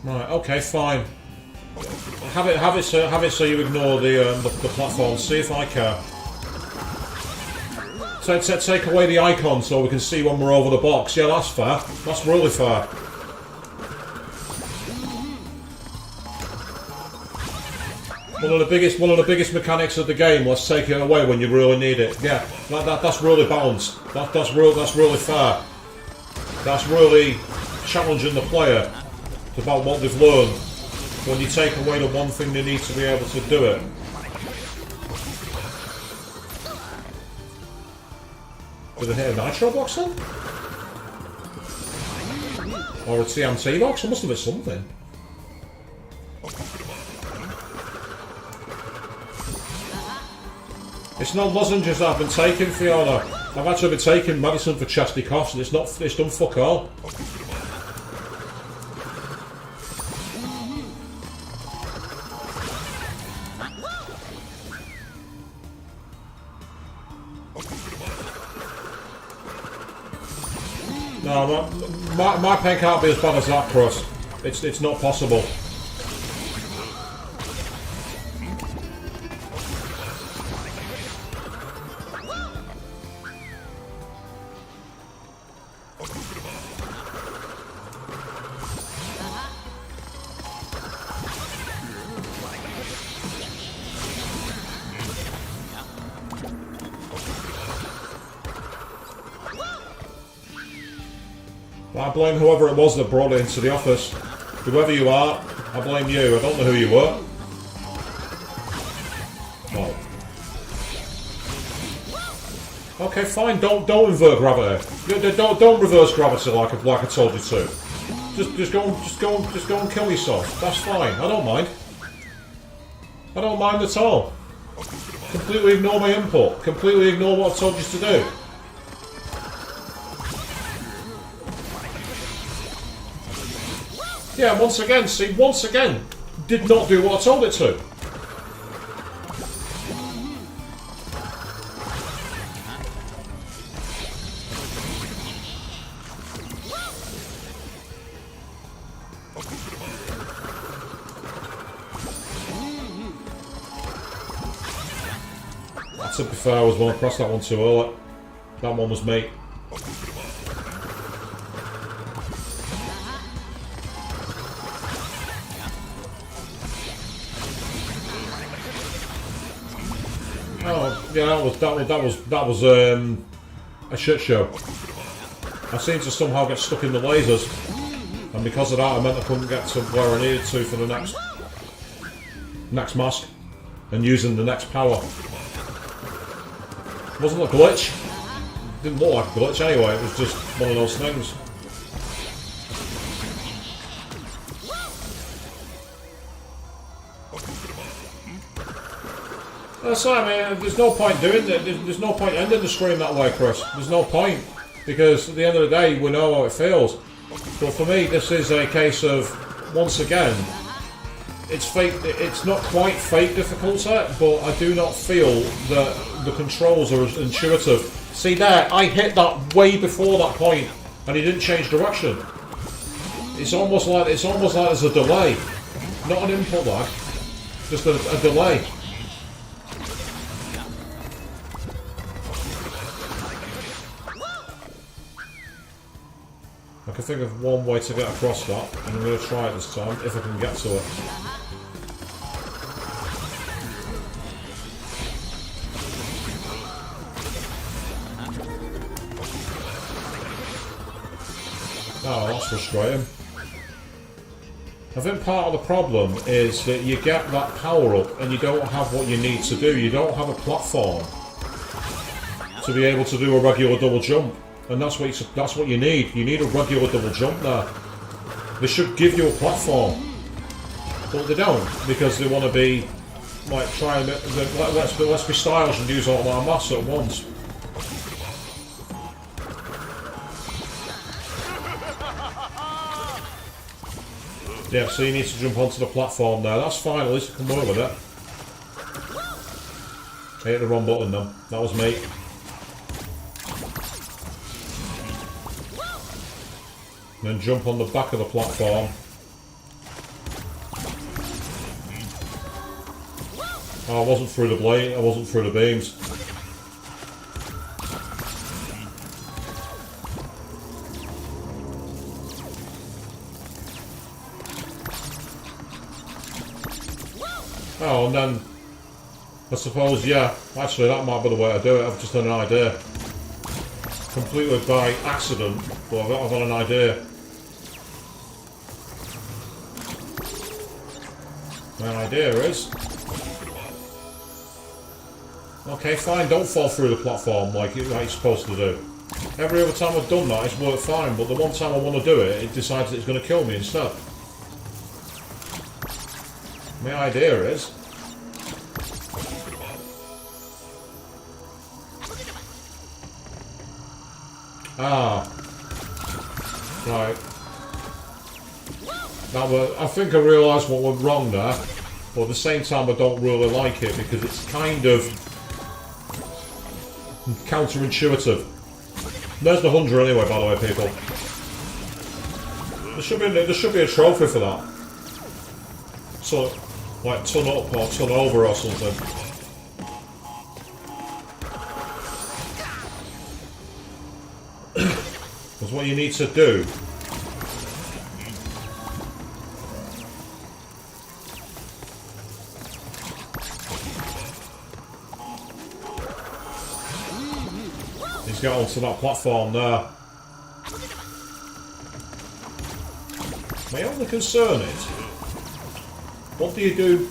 Right, okay, fine. Have it so you ignore the platform. See if I care. Take away the icon so we can see when we're over the box. Yeah, that's fair. That's really fair. One of the biggest mechanics of the game. Let's take it away when you really need it. Yeah, that's really balanced. That's really fair. That's really challenging the player about what they've learned. When you take away the one thing they need to be able to do it. Did I hit a nitro box then? Or a TNT box? It must have been something. It's not lozenges that I've been taking, Fiona. I've actually been taking medicine for chesty coughs and it's done fuck all. No, my pain can't be as bad as that, Chris. It's not possible. I blame whoever it was that brought it into the office. Whoever you are, I blame you. I don't know who you were. Oh. Okay, fine. Don't invert gravity. Don't reverse gravity like I told you to. Just go and kill yourself. That's fine. I don't mind. I don't mind at all. Completely ignore my input. Completely ignore what I told you to do. Yeah, once again, did not do what I told it to. To be fair, I was going across that one too early. That one was me. Oh yeah, that was a shit show. I seemed to somehow get stuck in the lasers, and because of that, I meant I couldn't get to where I needed to for the next mask and using the next power. Wasn't a glitch. Didn't look like a glitch anyway. It was just one of those things. So I mean, there's no point doing that. There's no point ending the stream that way, Chris. There's no point, because at the end of the day, we know how it feels. But for me, this is a case of, once again, it's fake. It's not quite fake difficulty, but I do not feel that the controls are as intuitive. See there, I hit that way before that point, and he didn't change direction. It's almost like there's a delay, not an input lag, just a delay. I can think of one way to get across that, and I'm going to try it this time, if I can get to it. Oh, that's frustrating. I think part of the problem is that you get that power up and you don't have what you need to do. You don't have a platform to be able to do a regular double jump. And that's what you need. You need a regular double jump there. They should give you a platform, but they don't, because they want to be like trying. Let's be stylish and use all our mass at once. Yeah, so you need to jump onto the platform there. That's fine. At least I can work with it. I hit the wrong button then. That was me. Then jump on the back of the platform. Oh, I wasn't through the blade, I wasn't through the beams. Oh, and then I suppose, yeah, actually that might be the way to do it. I've just had an idea. Completely by accident, but I've got an idea. My idea is... Okay, fine, don't fall through the platform like you're supposed to do. Every other time I've done that, it's worked fine, but the one time I want to do it, it decides it's going to kill me instead. My idea is... Ah. Right. I think I realised what went wrong there, but at the same time I don't really like it because it's kind of counterintuitive. There's the 100 anyway, by the way, people. There should be a trophy for that. So, like ton up or ton over or something. Because what you need to do is get onto that platform there. My only concern is, what do you do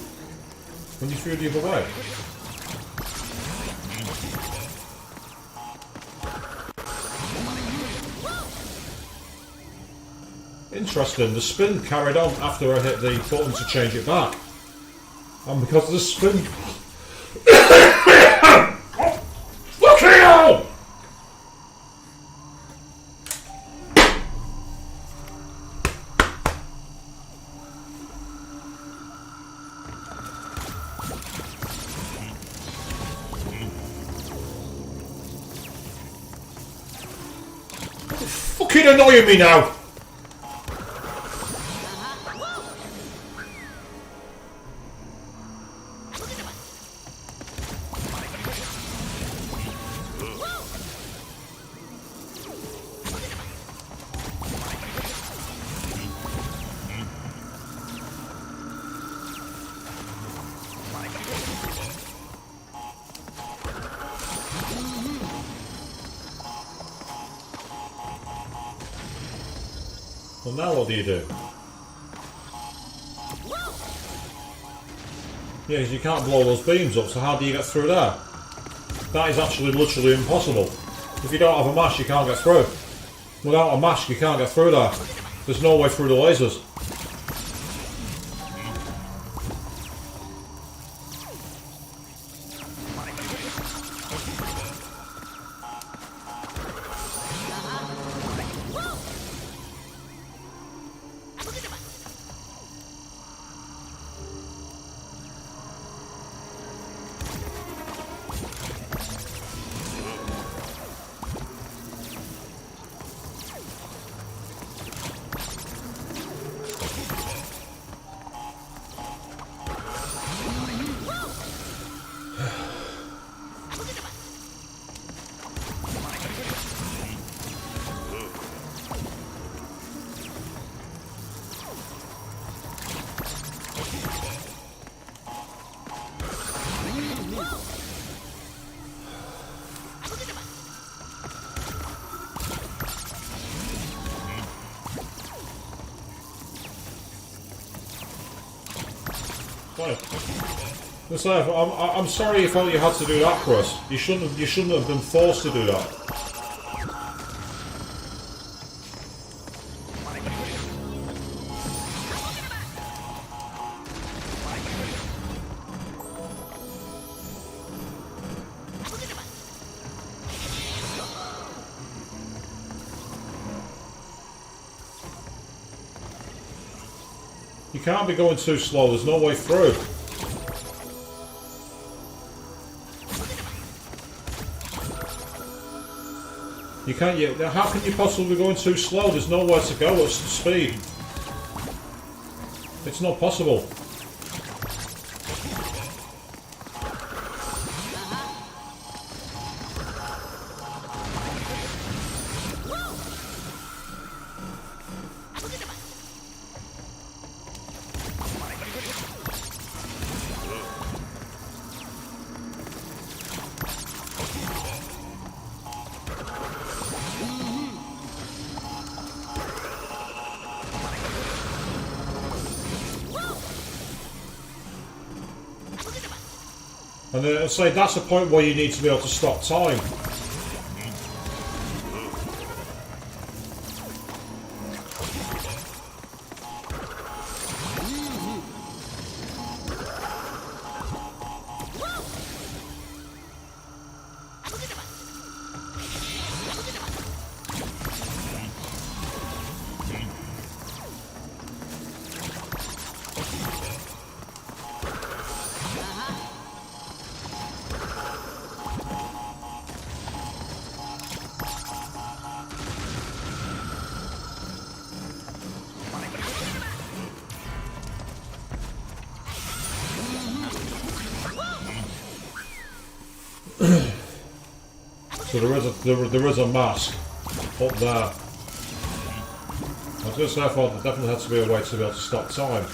when you throw the other way? Interesting, the spin carried on after I hit the button to change it back. And because of the spin... Look here! Fucking annoying me now! Well, now what do you do? Yeah, because you can't blow those beams up, so how do you get through there? That is actually literally impossible. If you don't have a mask, you can't get through. Without a mask, you can't get through there. There's no way through the lasers. I'm sorry you felt you had to do that, Chris. You shouldn't have been forced to do that. You can't be going too slow, there's no way through. You can't, how can you possibly be going too slow? There's nowhere to go at speed. It's not possible. And I'd say that's the point where you need to be able to stop time. So there is a mask up there. I was going to say I thought there definitely had to be a way to be able to stop time.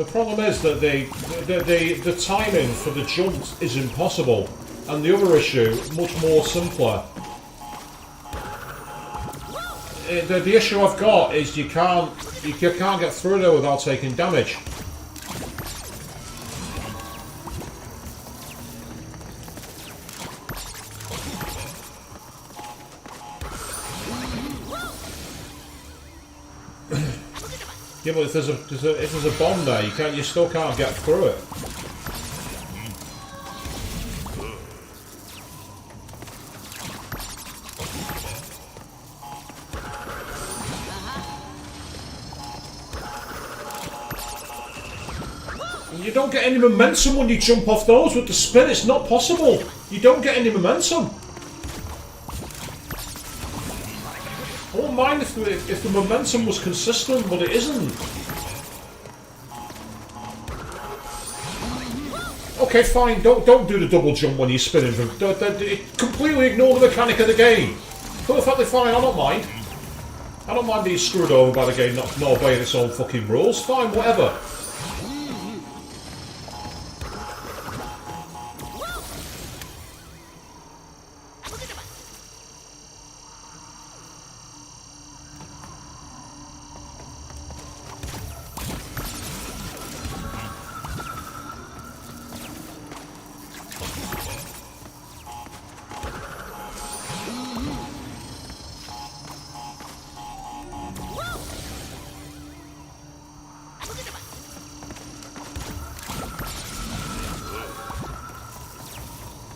The problem is that the timing for the jumps is impossible, and the other issue, much more simpler. The issue I've got is you can't get through there without taking damage. Yeah, but if there's a bomb there, you still can't get through it. You don't get any momentum when you jump off those with the spin. It's not possible. You don't get any momentum. I wouldn't mind if the momentum was consistent, but it isn't. Okay, fine. Don't do the double jump when you're spinning. Completely ignore the mechanic of the game. Perfectly fine. I don't mind. I don't mind being screwed over by the game not obeying its own fucking rules. Fine, whatever.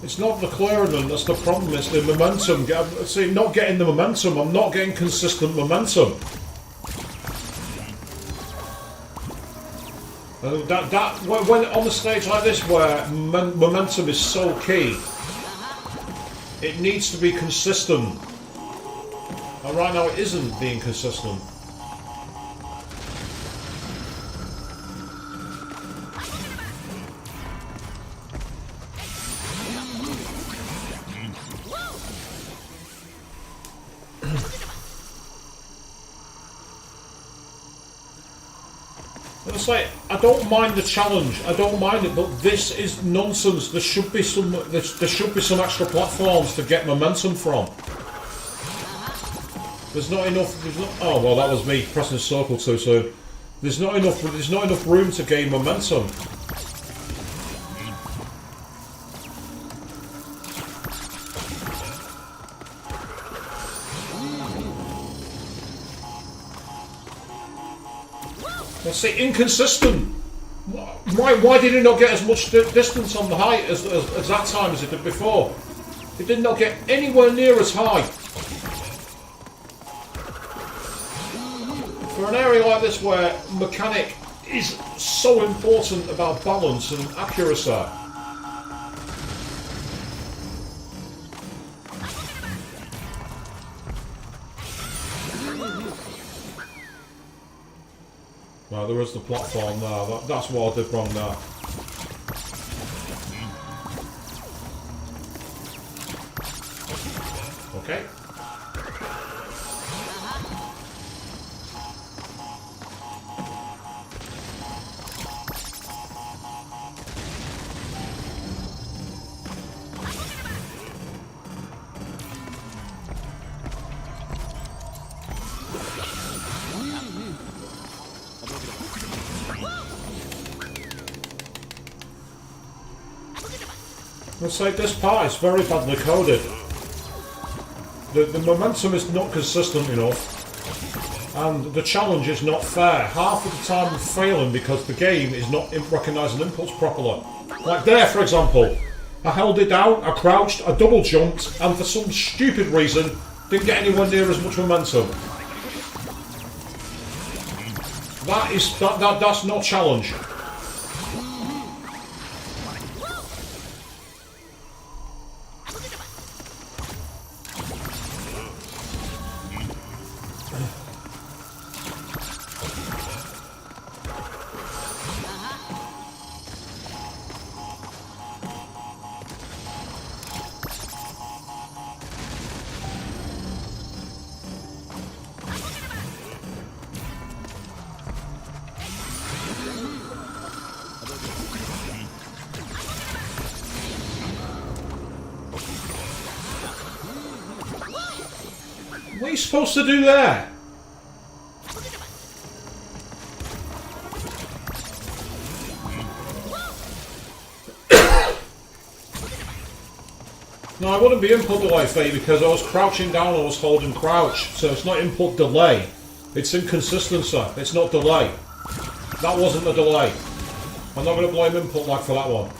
It's not the clearing them, that's the problem, it's the momentum. See, not getting the momentum, I'm not getting consistent momentum. When on a stage like this where momentum is so key, it needs to be consistent. And right now it isn't being consistent. It's like, I don't mind the challenge, I don't mind it, but this is nonsense. There should be some extra platforms to get momentum from. There's not enough. Oh well, that was me pressing circle too soon. There's not enough room to gain momentum. Let's say inconsistent. Why did it not get as much distance on the height as that time as it did before? It did not get anywhere near as high. For an area like this where mechanic is so important about balance and accuracy. Well, there is the platform there. That's what I did wrong there. Okay. Let's say this part is very badly coded. The momentum is not consistent enough, and the challenge is not fair. Half of the time I'm failing because the game is not recognising inputs properly. Like there, for example, I held it down, I crouched, I double jumped, and for some stupid reason didn't get anywhere near as much momentum. That's not challenge. What are you supposed to do there? No, I wouldn't be input delay for you because I was crouching down, I was holding crouch. So it's not input delay. It's inconsistency. It's not delay. That wasn't a delay. I'm not going to blame input lag for that one.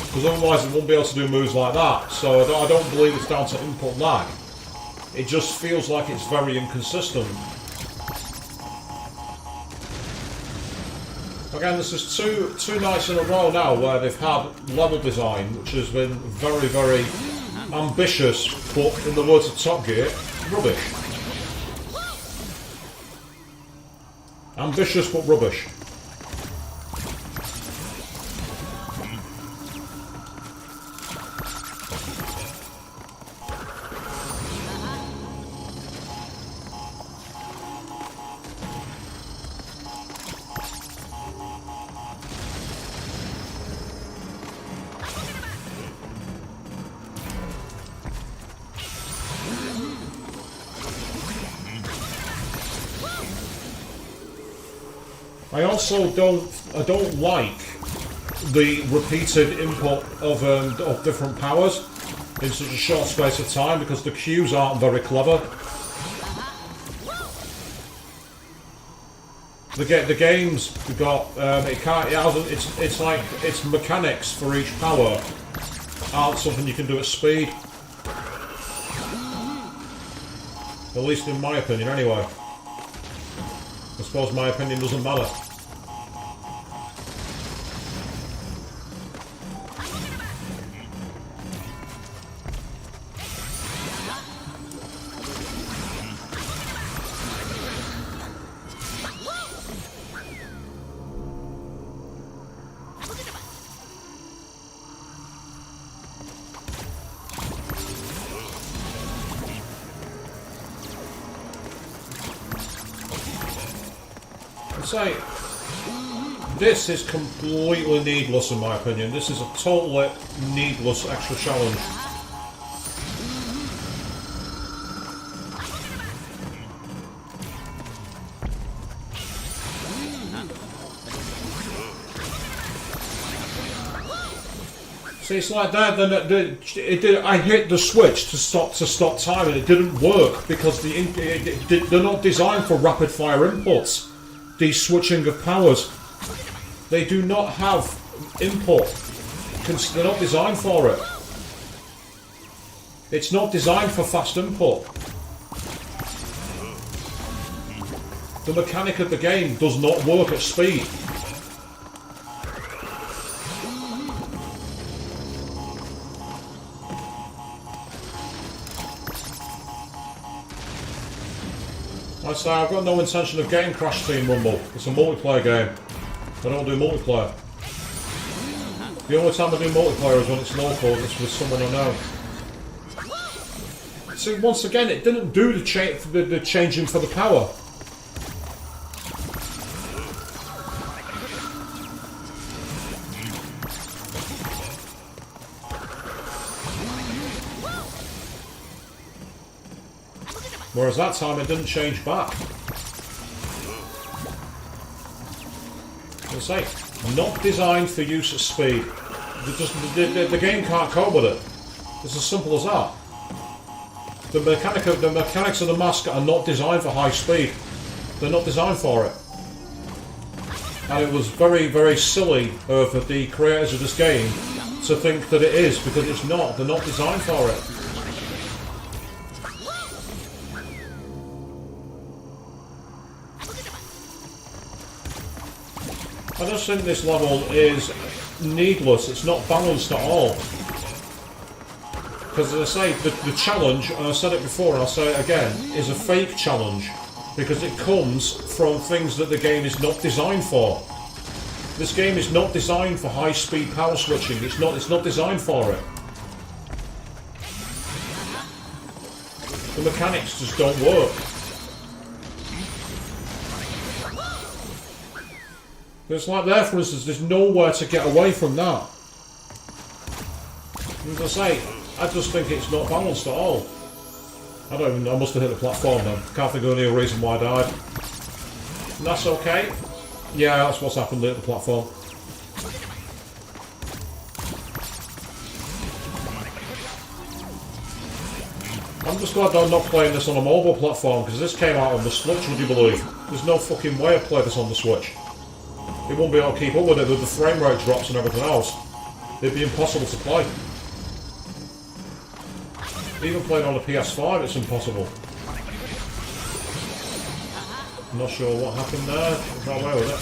Because otherwise it won't be able to do moves like that. So I don't believe it's down to input lag. It just feels like it's very inconsistent. Again, this is two nights in a row now where they've had level design which has been very, very ambitious, but in the words of Top Gear, rubbish. Ambitious but rubbish. I also don't like the repeated input of different powers in such a short space of time because the cues aren't very clever. The game's got it's like its mechanics for each power aren't something you can do at speed. At least in my opinion, anyway. I suppose my opinion doesn't matter. Say, this is completely needless in my opinion. This is a totally needless extra challenge. See, it's like that. Then I hit the switch to stop time, and it didn't work because they're not designed for rapid fire inputs. These switching of powers, they do not have input. They're not designed for it. It's not designed for fast input. The mechanic of the game does not work at speed. I say I've got no intention of getting Crash Team Rumble. It's a multiplayer game. I don't do multiplayer. The only time I do multiplayer is when it's local, it's with someone I know. See, once again, it didn't do the changing for the power. Whereas that time it didn't change back. As I say, not designed for use at speed. The game can't cope with it. It's as simple as that. The mechanics of the mask are not designed for high speed. They're not designed for it. And it was very, very silly of the creators of this game to think that it is, because it's not. They're not designed for it. I just think this level is needless. It's not balanced at all. Because as I say, the challenge, and I said it before and I'll say it again, is a fake challenge. Because it comes from things that the game is not designed for. This game is not designed for high-speed power switching. It's not designed for it. The mechanics just don't work. It's like there, for instance, there's nowhere to get away from that. As I say, I just think it's not balanced at all. I must have hit the platform then. Can't think of any reason why I died. And that's okay. Yeah, that's what's happened at the platform. I'm just glad I'm not playing this on a mobile platform, because this came out on the Switch, would you believe? There's no fucking way I'd play this on the Switch. It won't be able to keep up with it with the frame rate drops and everything else. It'd be impossible to play. Even playing on a PS5, it's impossible. I'm not sure what happened there. Got away with it.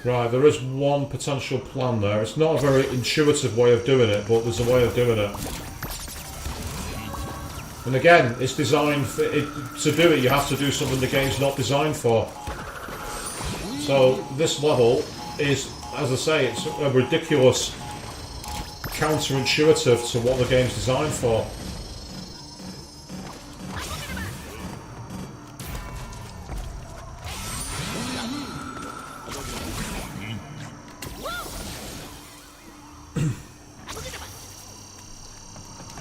Right, there is one potential plan there. It's not a very intuitive way of doing it, but there's a way of doing it. And again, it's designed for it, to do it, you have to do something the game's not designed for. So this level is, as I say, it's a ridiculous counterintuitive to what the game's designed for.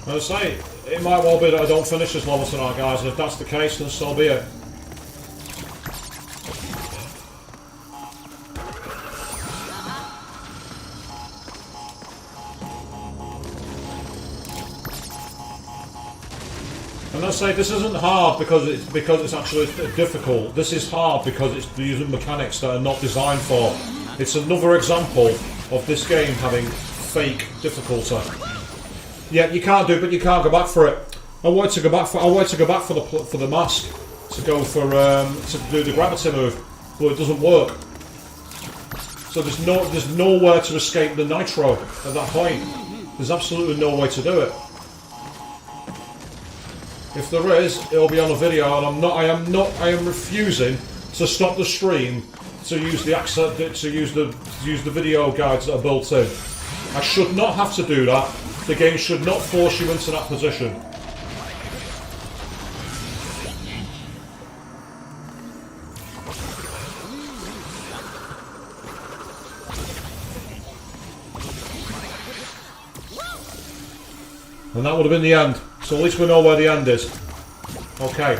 As I say, it might well be that I don't finish this level tonight, guys, and if that's the case, then so be it. And I say this isn't hard because it's actually difficult. This is hard because it's using mechanics that are not designed for. It's another example of this game having fake difficulty. Yeah, you can't do it, but you can't go back for it. I wanted to go back for the mask to go for to do the gravity move, but it doesn't work. So there's nowhere to escape the nitro at that point. There's absolutely no way to do it. If there is, it'll be on a video, and I am refusing to stop the stream to use the video guides that are built in. I should not have to do that. The game should not force you into that position. And that would have been the end. So at least we know where the end is. Okay.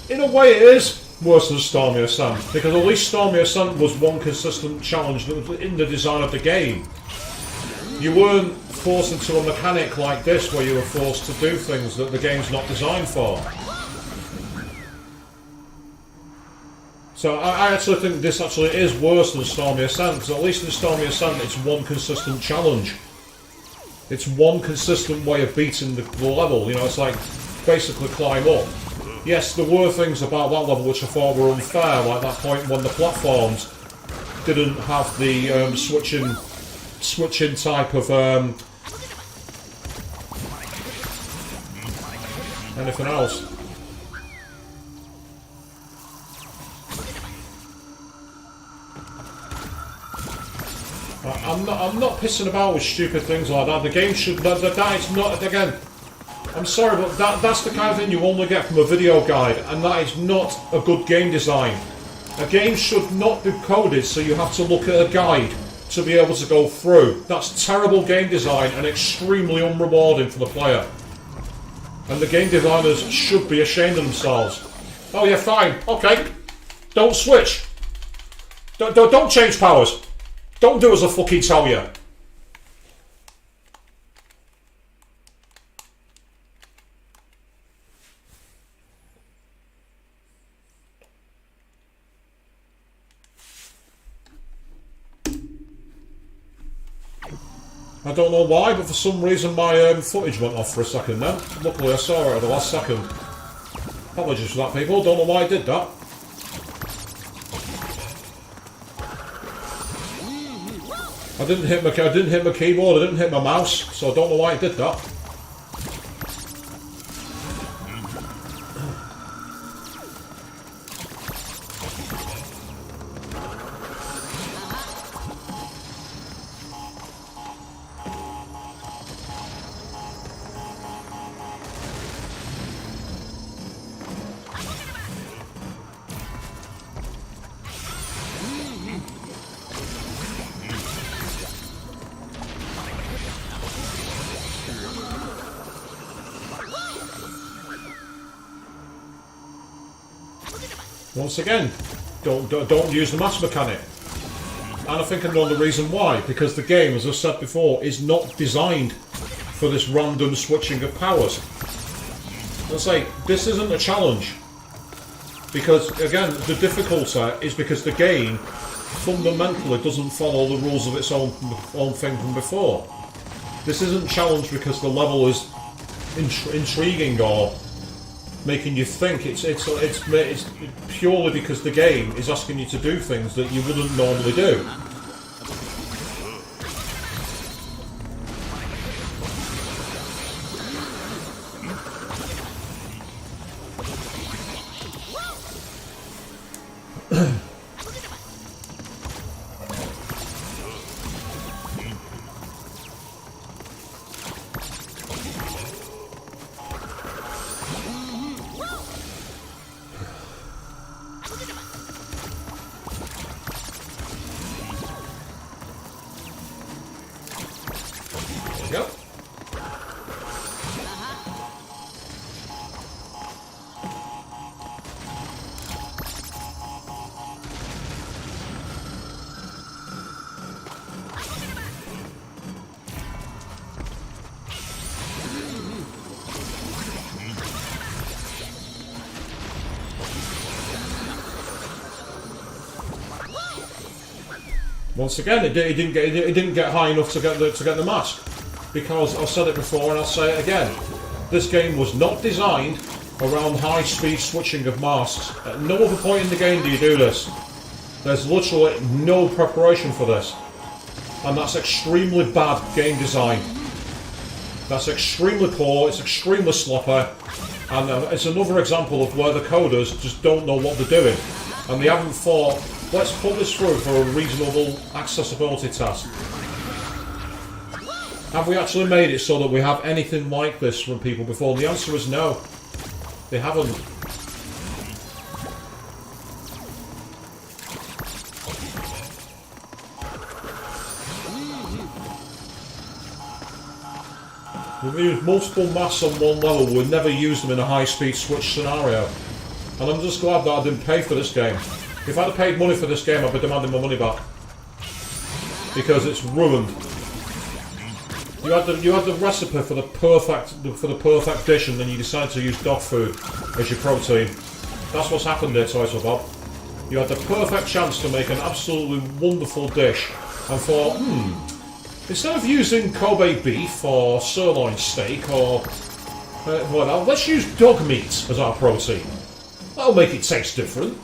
In a way it is worse than Stormy Ascent, because at least Stormy Ascent was one consistent challenge that was in the design of the game. You weren't forced into a mechanic like this where you were forced to do things that the game's not designed for. So I actually think this actually is worse than Stormy Ascent, because at least in Stormy Ascent it's one consistent challenge. It's one consistent way of beating the level, you know, it's like basically climb up. Yes, there were things about that level which I thought were unfair, like that point when the platforms didn't have the switching type of anything else. I'm not pissing about with stupid things like that. The game should that is not, again, I'm sorry, but that's the kind of thing you only get from a video guide, and that is not a good game design. A game should not be coded so you have to look at a guide to be able to go through. That's terrible game design and extremely unrewarding for the player. And the game designers should be ashamed of themselves. Oh yeah, fine, okay. Don't switch. Don't change powers. Don't do as I fucking tell you. I don't know why, but for some reason my footage went off for a second then. Luckily I saw it at the last second. Apologies for that, people. Don't know why I did that. I didn't hit my keyboard, I didn't hit my mouse, so I don't know why I did that. Once again, don't use the mass mechanic. And I think I know the reason why. Because the game, as I said before, is not designed for this random switching of powers. I say, this isn't a challenge. Because, again, the difficulty is because the game fundamentally doesn't follow the rules of its own thing from before. This isn't challenged because the level is intriguing or making you think. It's purely because the game is asking you to do things that you wouldn't normally do. Yep. Once again, it didn't get high enough to get the mask. Because I've said it before and I'll say it again. This game was not designed around high-speed switching of masks. At no other point in the game do you do this. There's literally no preparation for this. And that's extremely bad game design. That's extremely poor, it's extremely sloppy. And it's another example of where the coders just don't know what they're doing. And they haven't thought, let's put this through for a reasonable accessibility test. Have we actually made it so that we have anything like this from people before? And the answer is no. They haven't. We've used multiple masks on one level, we've never used them in a high-speed switch scenario. And I'm just glad that I didn't pay for this game. If I'd have paid money for this game, I'd be demanding my money back. Because it's ruined. You had the recipe for the perfect dish, and then you decided to use dog food as your protein. That's what's happened here, Toy Bob. You had the perfect chance to make an absolutely wonderful dish, and thought, instead of using Kobe beef or sirloin steak or whatever, let's use dog meat as our protein. That'll make it taste different.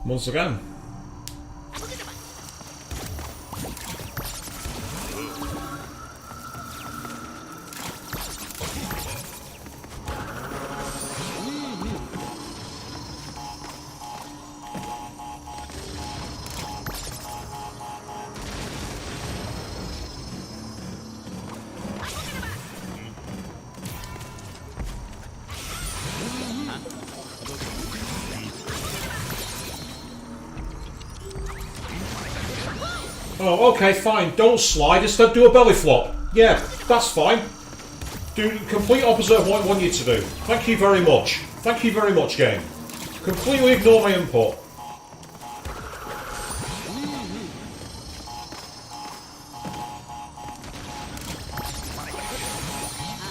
Once again. Oh, okay, fine. Don't slide. Instead, do a belly flop. Yeah, that's fine. Do complete opposite of what I want you to do. Thank you very much. Thank you very much, game. Completely ignore my input.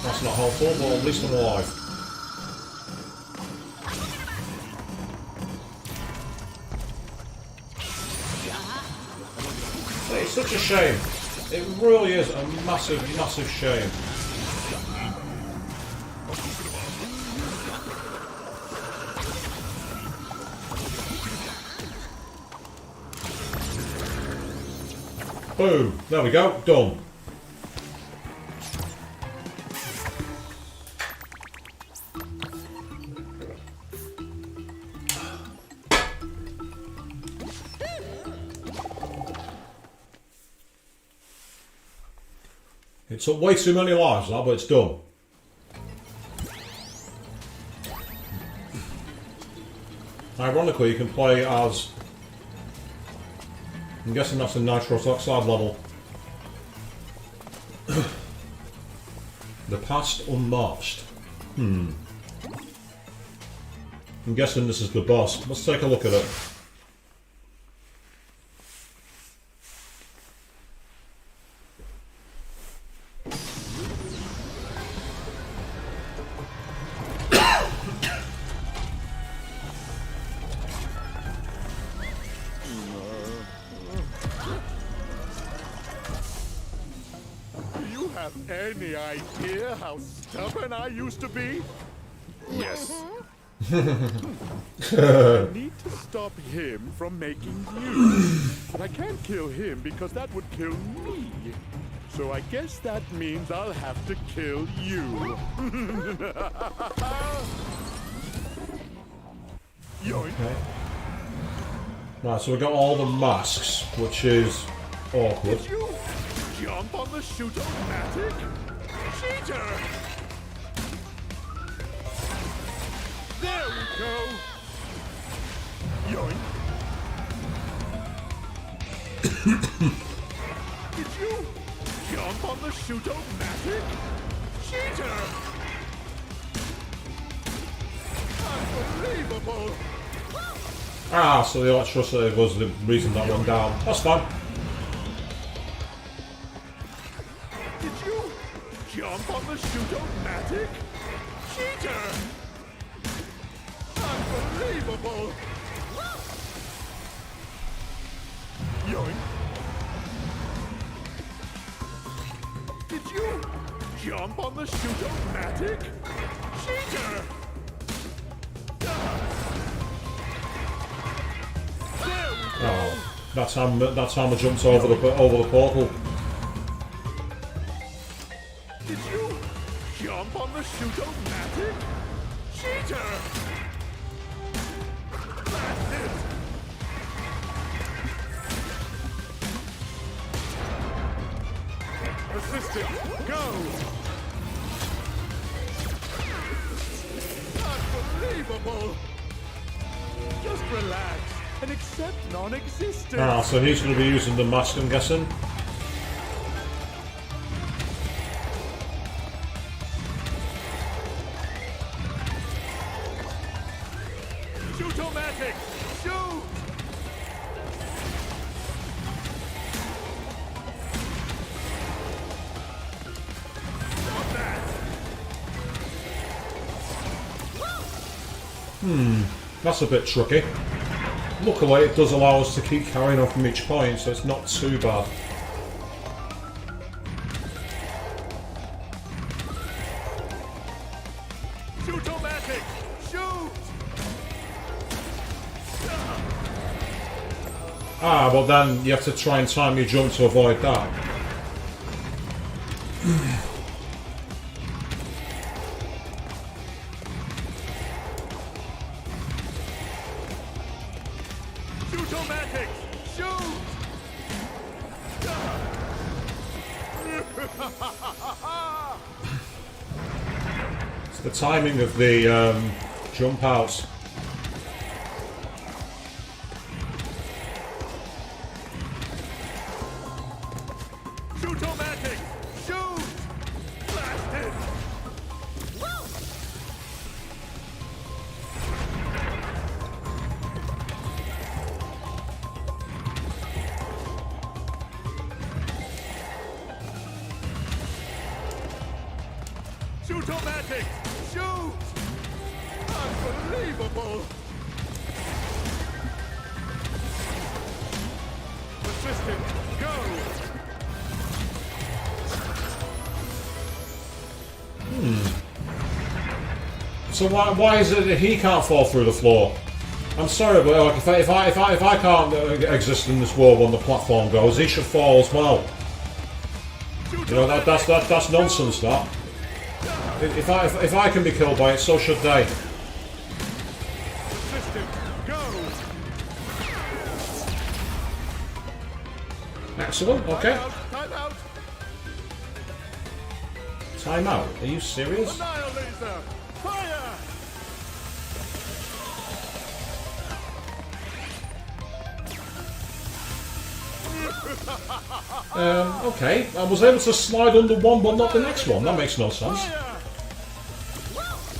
That's not helpful, but at least I'm alive. It's such a shame. It really is a massive, massive shame. Boom. There we go. Done. It took way too many lives, that, but it's done. Ironically, you can play as... I'm guessing that's a nitrous oxide level. The past unmarched. I'm guessing this is the boss. Let's take a look at it. Any idea how stubborn I used to be? Yes. I need to stop him from making you. But I can't kill him because that would kill me. So I guess that means I'll have to kill you. Yoink. Okay. Right, so we got all the masks, which is awkward. Did you jump on the shoot-o-matic? Cheater! There we go! Yoink! Did you jump on the shoot-o-matic? Cheater! Unbelievable! Ah, so the electricity was the reason that went down. That's fine. Did you jump on the shoot-o-matic? Cheater! Unbelievable! Yoink! Did you jump on the shoot-o-matic? Cheater! Oh, that's how I jumped over the portal. Did you jump on the shoot-o-matic? Cheater! That's it! Assistant, go! Unbelievable! Just relax and accept non-existence. Ah, so he's going to be using the mask, I'm guessing. Shoot-o-matic! Shoot! Stop that! That's a bit tricky. Luckily, it does allow us to keep carrying on from each point, so it's not too bad. Shoot-o-matic! Shoot! Ah, but then you have to try and time your jump to avoid that. Shoot-o-matic! Shoot! It's the timing of the jump outs. Shoot-o-matic! Shoot! Blasted! Shoot-o-matic! Shoot! Unbelievable! Assistant, go! So why is it that he can't fall through the floor? I'm sorry, but like, if I can't exist in this world when the platform goes, he should fall as well. You know, that's nonsense. That if I can be killed by it, so should they. Excellent. Okay. Time out. Are you serious? Okay, I was able to slide under one but not the next one. That makes no sense.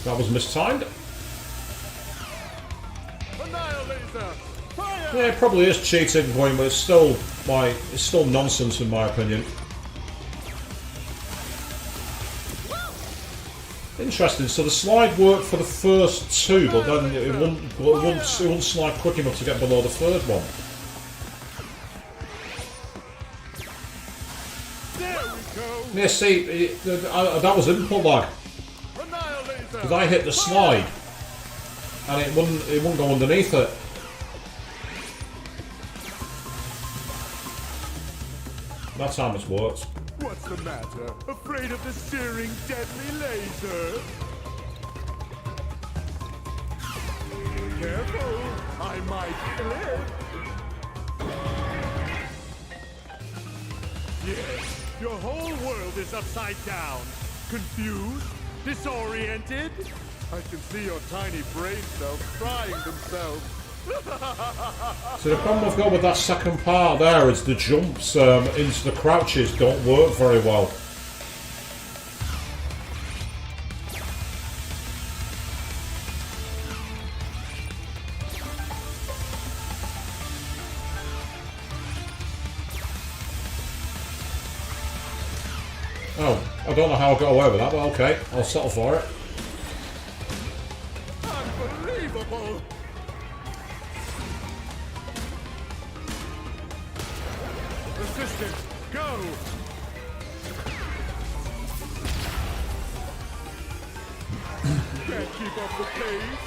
That was mistimed. Yeah, it probably is cheating point, but it's still nonsense in my opinion. Interesting. So the slide worked for the first two, but then it wouldn't slide quick enough to get below the third one. Yeah, see, that was input lag. Because I hit the slide, and it wouldn't go underneath it. That's how this works. What's the matter? Afraid of the searing, deadly laser? Careful, I might slip. Yes, your whole world is upside down. Confused? Disoriented? I can see your tiny brain cells frying themselves. So the problem I've got with that second part there is the jumps into the crouches don't work very well. Oh, I don't know how I got away with that, but okay, I'll settle for it. Unbelievable! Assistant, go! Can't keep up the pace.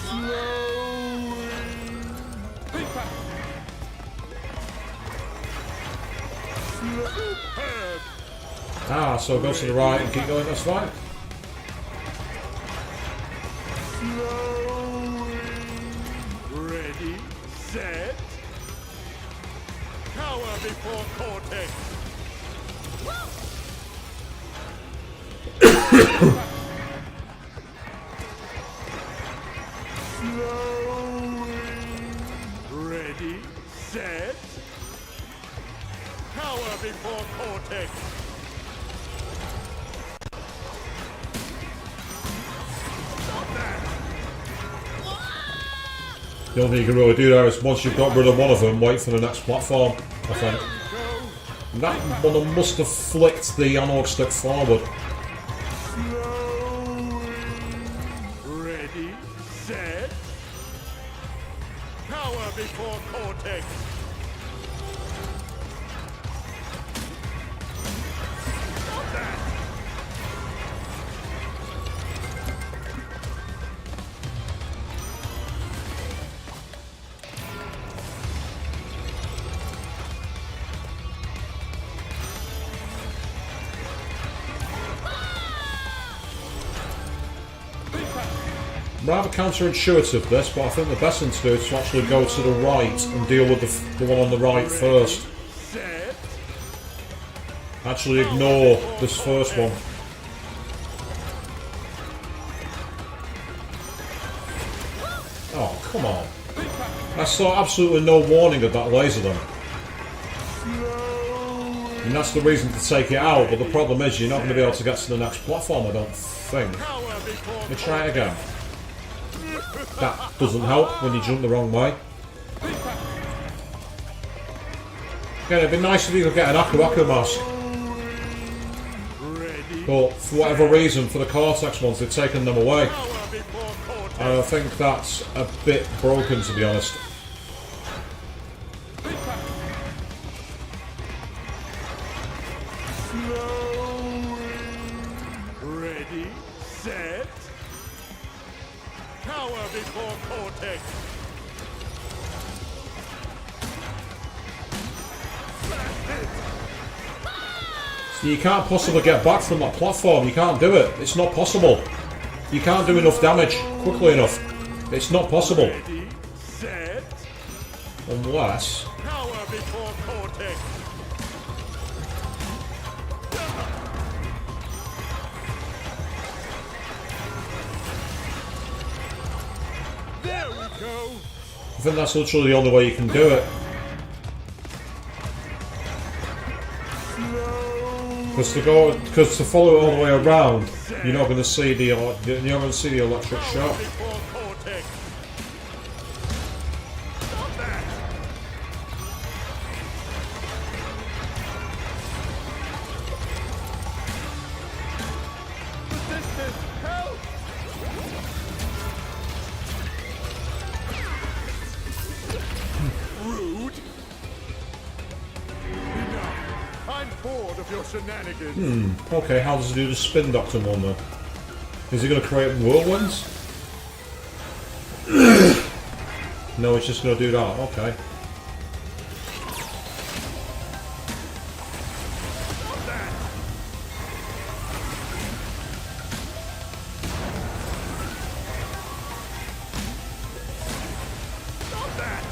Slowly. Ah, so go to the right and keep going, that's fine. Slowly. Ready, set. Power before cortex. Slowly. Ready, set. Power before cortex. The only thing you can really do there is once you've got rid of one of them, wait for the next platform, I think. And that one must have flicked the analog stick forward. Slowly. Ready, set. Power before cortex. Stop that. Rather counterintuitive this, but I think the best thing to do is to actually go to the right and deal with the one on the right first. Actually ignore this first one. Oh, come on. I saw absolutely no warning of that laser then. And that's the reason to take it out, but the problem is you're not going to be able to get to the next platform, I don't think. Let me try it again. That doesn't help when you jump the wrong way. Again, it'd be nice if you could get an Aku Aku mask. But for whatever reason, for the Cortex ones, they've taken them away. And I think that's a bit broken, to be honest. Ready, vortex. So you can't possibly get back from that platform. You can't do it. It's not possible. You can't do enough damage quickly enough. It's not possible. Ready, set, Unless... power before cortex. There we go. I think that's literally the only way you can do it. Because to follow it all the way around, you're not going to see the electric shock. Before cortex. Stop that. Resistance, help! Rude. Enough. I'm bored of your shenanigans. Okay, how does it do the spin doctor one then? Is he going to create whirlwinds? No, it's just going to do that. Okay. Stop that. Stop that.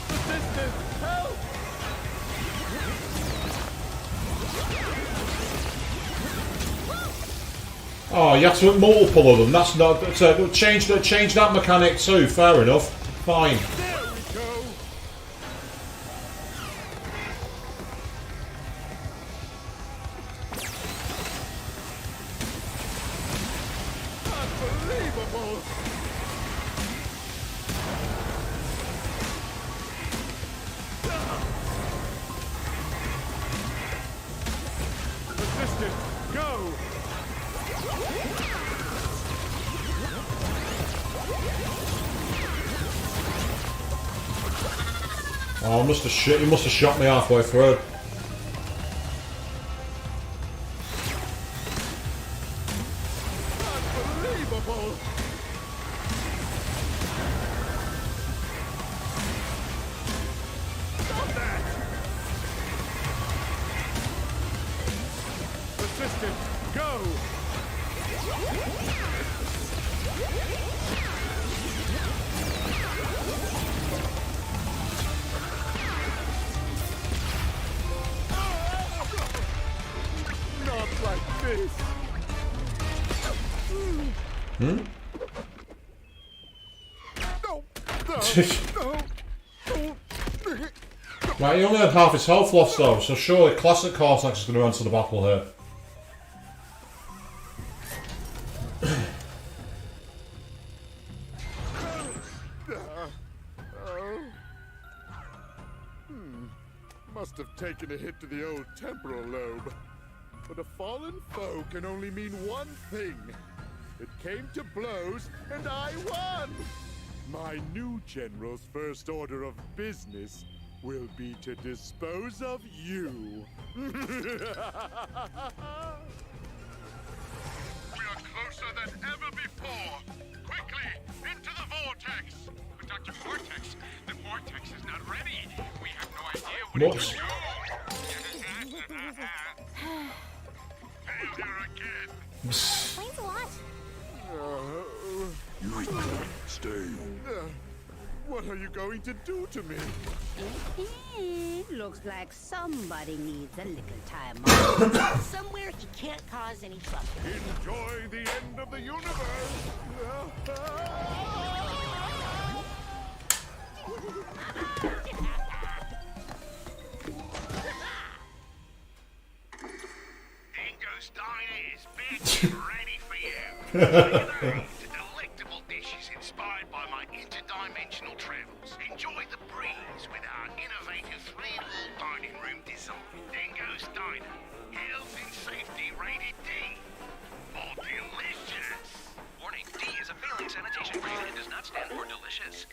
Resistance, help! Oh, you have to hit multiple of them. That's not... change that mechanic too. Fair enough. Fine. There we go. Unbelievable. Resistance, go. Oh, he must have shot me halfway through. Unbelievable. Stop that. Resistance, go. Not like this. No, no, no. Right, he only had half his health lost though, so surely Classic Cortex is going to enter the battle here. Must have taken a hit to the old temporal lobe. But a fallen foe can only mean one thing. It came to blows, and I won! My new general's first order of business will be to dispose of you. We are closer than ever before. Quickly, into the vortex! But Dr. Vortex, the vortex is not ready. We have no idea what it Whoops. can do. Failure again! Explains a lot. Stay. What are you going to do to me? Looks like somebody needs a little time off. Somewhere he can't cause any trouble. Enjoy the end of the universe! Dingo's Diner is big and ready for you. Look at those delectable dishes inspired by my interdimensional travels. Enjoy the breeze with our innovative three-wall dining room design. Dingo's Diner, health and safety rated D. For delicious. Warning, D is a failing sanitation grade and does not stand for delicious.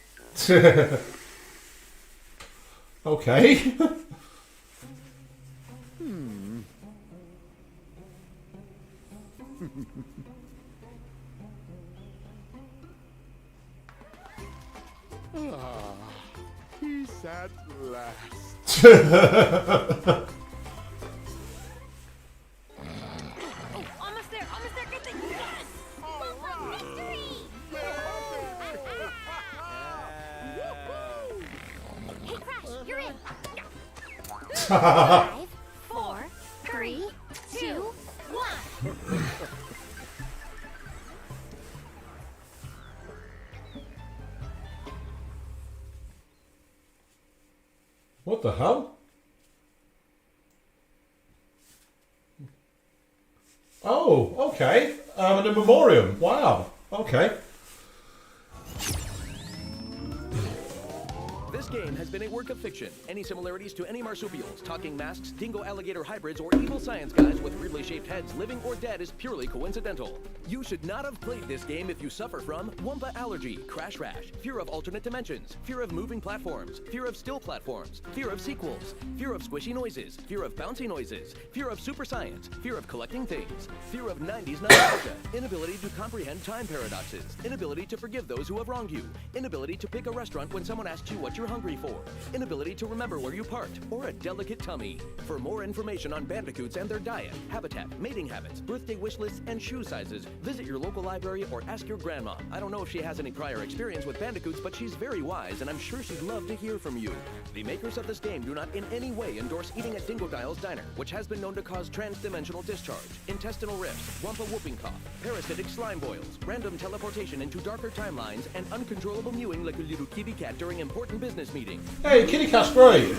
Okay. last. Oh, almost there, good thing. Yes! Mama, victory! Hey, Crash, you're in. 5, 4, 3, 2, 1. What the hell? Oh, okay. In a memoriam. Wow. Okay. This game has been a work of fiction. Any similarities to any marsupials, talking masks, dingo alligator hybrids, or evil science guys with weirdly shaped heads, living or dead, is purely coincidental. You should not have played this game if you suffer from Wumpa allergy, crash rash, fear of alternate dimensions, fear of moving platforms, fear of still platforms, fear of sequels, fear of squishy noises, fear of bouncy noises, fear of super science, fear of collecting things, fear of 90s nostalgia, inability to comprehend time paradoxes, inability to forgive those who have wronged you, inability to pick a restaurant when someone asks you what you're hungry for, inability to remember where you parked, or a delicate tummy. For more information on bandicoots and their diet, habitat, mating habits, birthday wish lists, and shoe sizes, visit your local library or ask your grandma. I don't know if she has any prior experience with bandicoots, but she's very wise, and I'm sure she'd love to hear from you. The makers of this game do not in any way endorse eating at Dingodile's Diner, which has been known to cause trans-dimensional discharge, intestinal rifts, wampa whooping cough, parasitic slime boils, random teleportation into darker timelines, and uncontrollable mewing like a little kitty cat during important business meetings. Hey, Kitty Cat's great.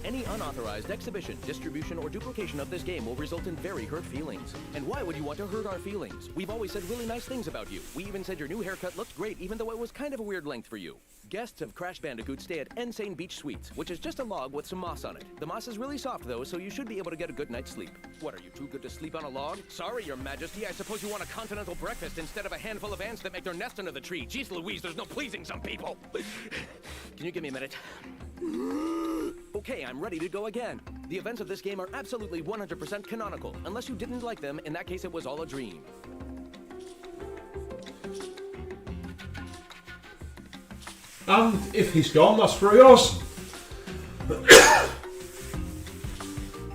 Any unauthorized exhibition, distribution, or duplication of this game will result in very hurt feelings. And why would you want to hurt our feelings? We've always said really nice things about you. We even said your new haircut looked great, even though it was kind of a weird length for you. Guests of Crash Bandicoot stay at Insane Beach Suites, which is just a log with some moss on it. The moss is really soft, though, so you should be able to get a good night's sleep. What, are you too good to sleep on a log? Sorry, Your Majesty, I suppose you want a continental breakfast instead of a handful of ants that make their nest under the tree. Jeez Louise, there's no pleasing some people. Can you give me a minute? Okay, I'm ready to go again. The events of this game are absolutely 100% canonical. Unless you didn't like them, in that case it was all a dream. And if he's gone, that's pretty awesome.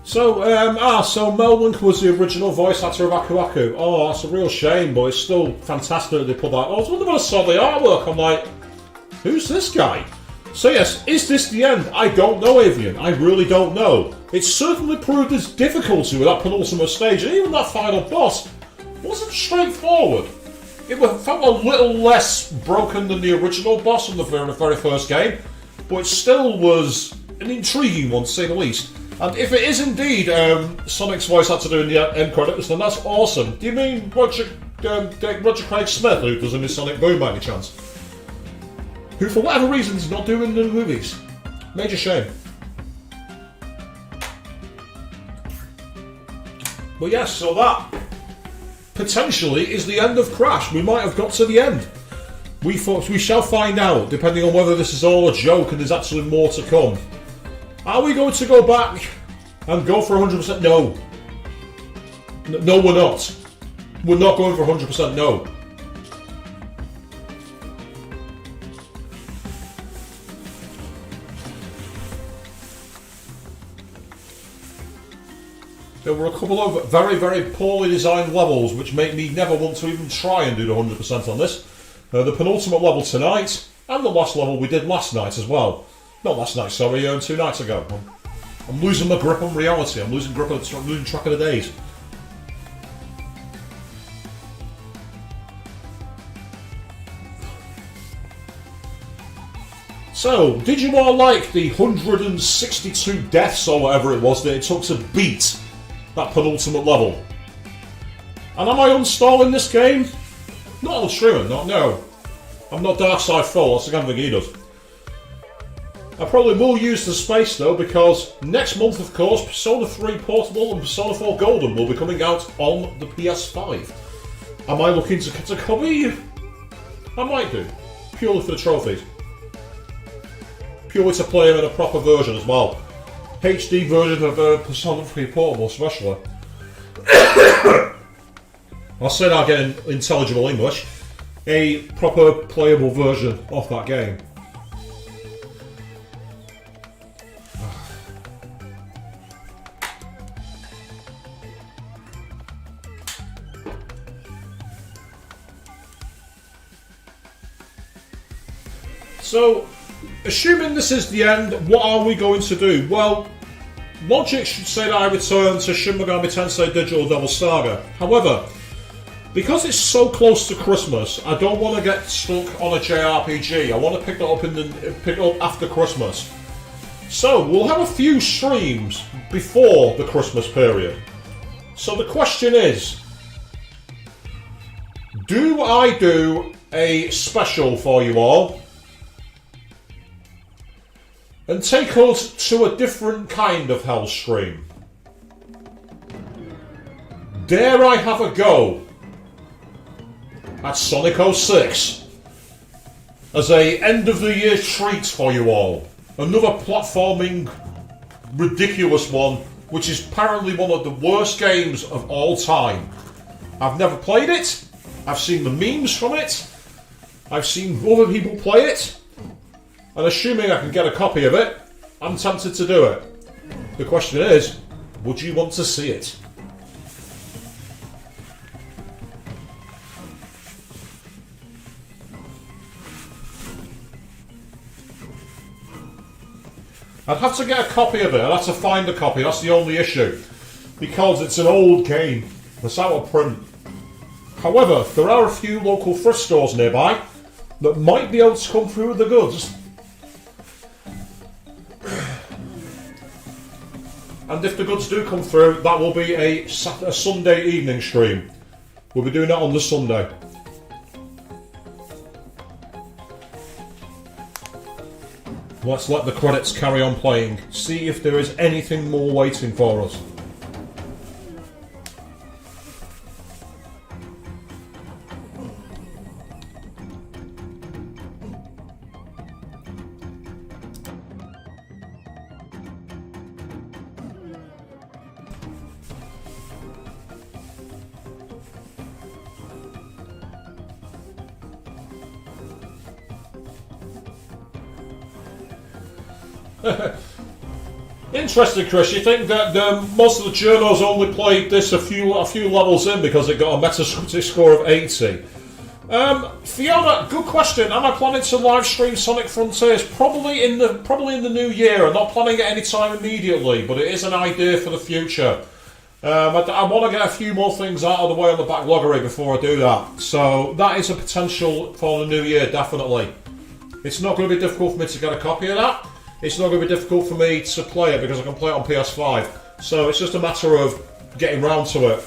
So Melwink was the original voice actor of Aku Aku. Oh, that's a real shame, but it's still fantastic that they put that. I was wondering when I saw the artwork, I'm like, who's this guy? So yes, is this the end? I don't know, Avian. I really don't know. It certainly proved its difficulty with that penultimate stage, and even that final boss wasn't straightforward. It felt a little less broken than the original boss from the very first game, but it still was an intriguing one, to say the least. And if it is indeed Sonic's voice actor doing the end credits, then that's awesome. Do you mean Roger Craig Smith, who does in his Sonic Boom by any chance? Who, for whatever reason, is not doing the movies. Major shame. But yes, so that potentially is the end of Crash. We might have got to the end. We shall find out, depending on whether this is all a joke and there's actually more to come. Are we going to go back and go for 100%? No. No, we're not. We're not going for 100% no. There were a couple of very, very poorly designed levels which make me never want to even try and do the 100% on this. The penultimate level tonight, and the last level we did last night as well. Not last night, sorry, 2 nights ago. I'm losing my grip on reality, I'm losing track of the days. So, did you all like the 162 deaths or whatever it was that it took to beat that penultimate level? And am I uninstalling this game? Not on streaming, no. I'm not Darkside Full, that's the kind of thing he does. I probably will use the space though, because next month, of course, Persona 3 Portable and Persona 4 Golden will be coming out on the PS5. Am I looking to get a copy? I might do, purely for the trophies. Purely to play them in a proper version as well. HD version of Persona 3 Portable, especially. I'll say that again in intelligible English. A proper playable version of that game. So, assuming this is the end, what are we going to do? Well, logic should say that I return to Shin Megami Tensei Digital Devil Saga. However, because it's so close to Christmas, I don't want to get stuck on a JRPG. I want to pick it up after Christmas. So, we'll have a few streams before the Christmas period. So the question is, do I do a special for you all and take us to a different kind of hell stream? Dare I have a go at Sonic 06 as a end of the year treat for you all? Another platforming ridiculous one, which is apparently one of the worst games of all time. I've never played it. I've seen the memes from it. I've seen other people play it. And assuming I can get a copy of it, I'm tempted to do it. The question is, would you want to see it? I'd have to get a copy of it. I'd have to find a copy. That's the only issue. Because it's an old game. It's out of print. However, there are a few local thrift stores nearby that might be able to come through with the goods. And if the goods do come through, that will be a Sunday evening stream. We'll be doing that on the Sunday. Let's let the credits carry on playing. See if there is anything more waiting for us. Interesting, Chris. You think that most of the journos only played this a few levels in because it got a Metacritic score of 80? Fiona, good question. Am I planning to live stream Sonic Frontiers? Probably in the new year. I'm not planning it anytime immediately, but it is an idea for the future. I want to get a few more things out of the way on the backloggery before I do that. So that is a potential for the new year, definitely. It's not going to be difficult for me to get a copy of that. It's not going to be difficult for me to play it because I can play it on PS5. So it's just a matter of getting round to it.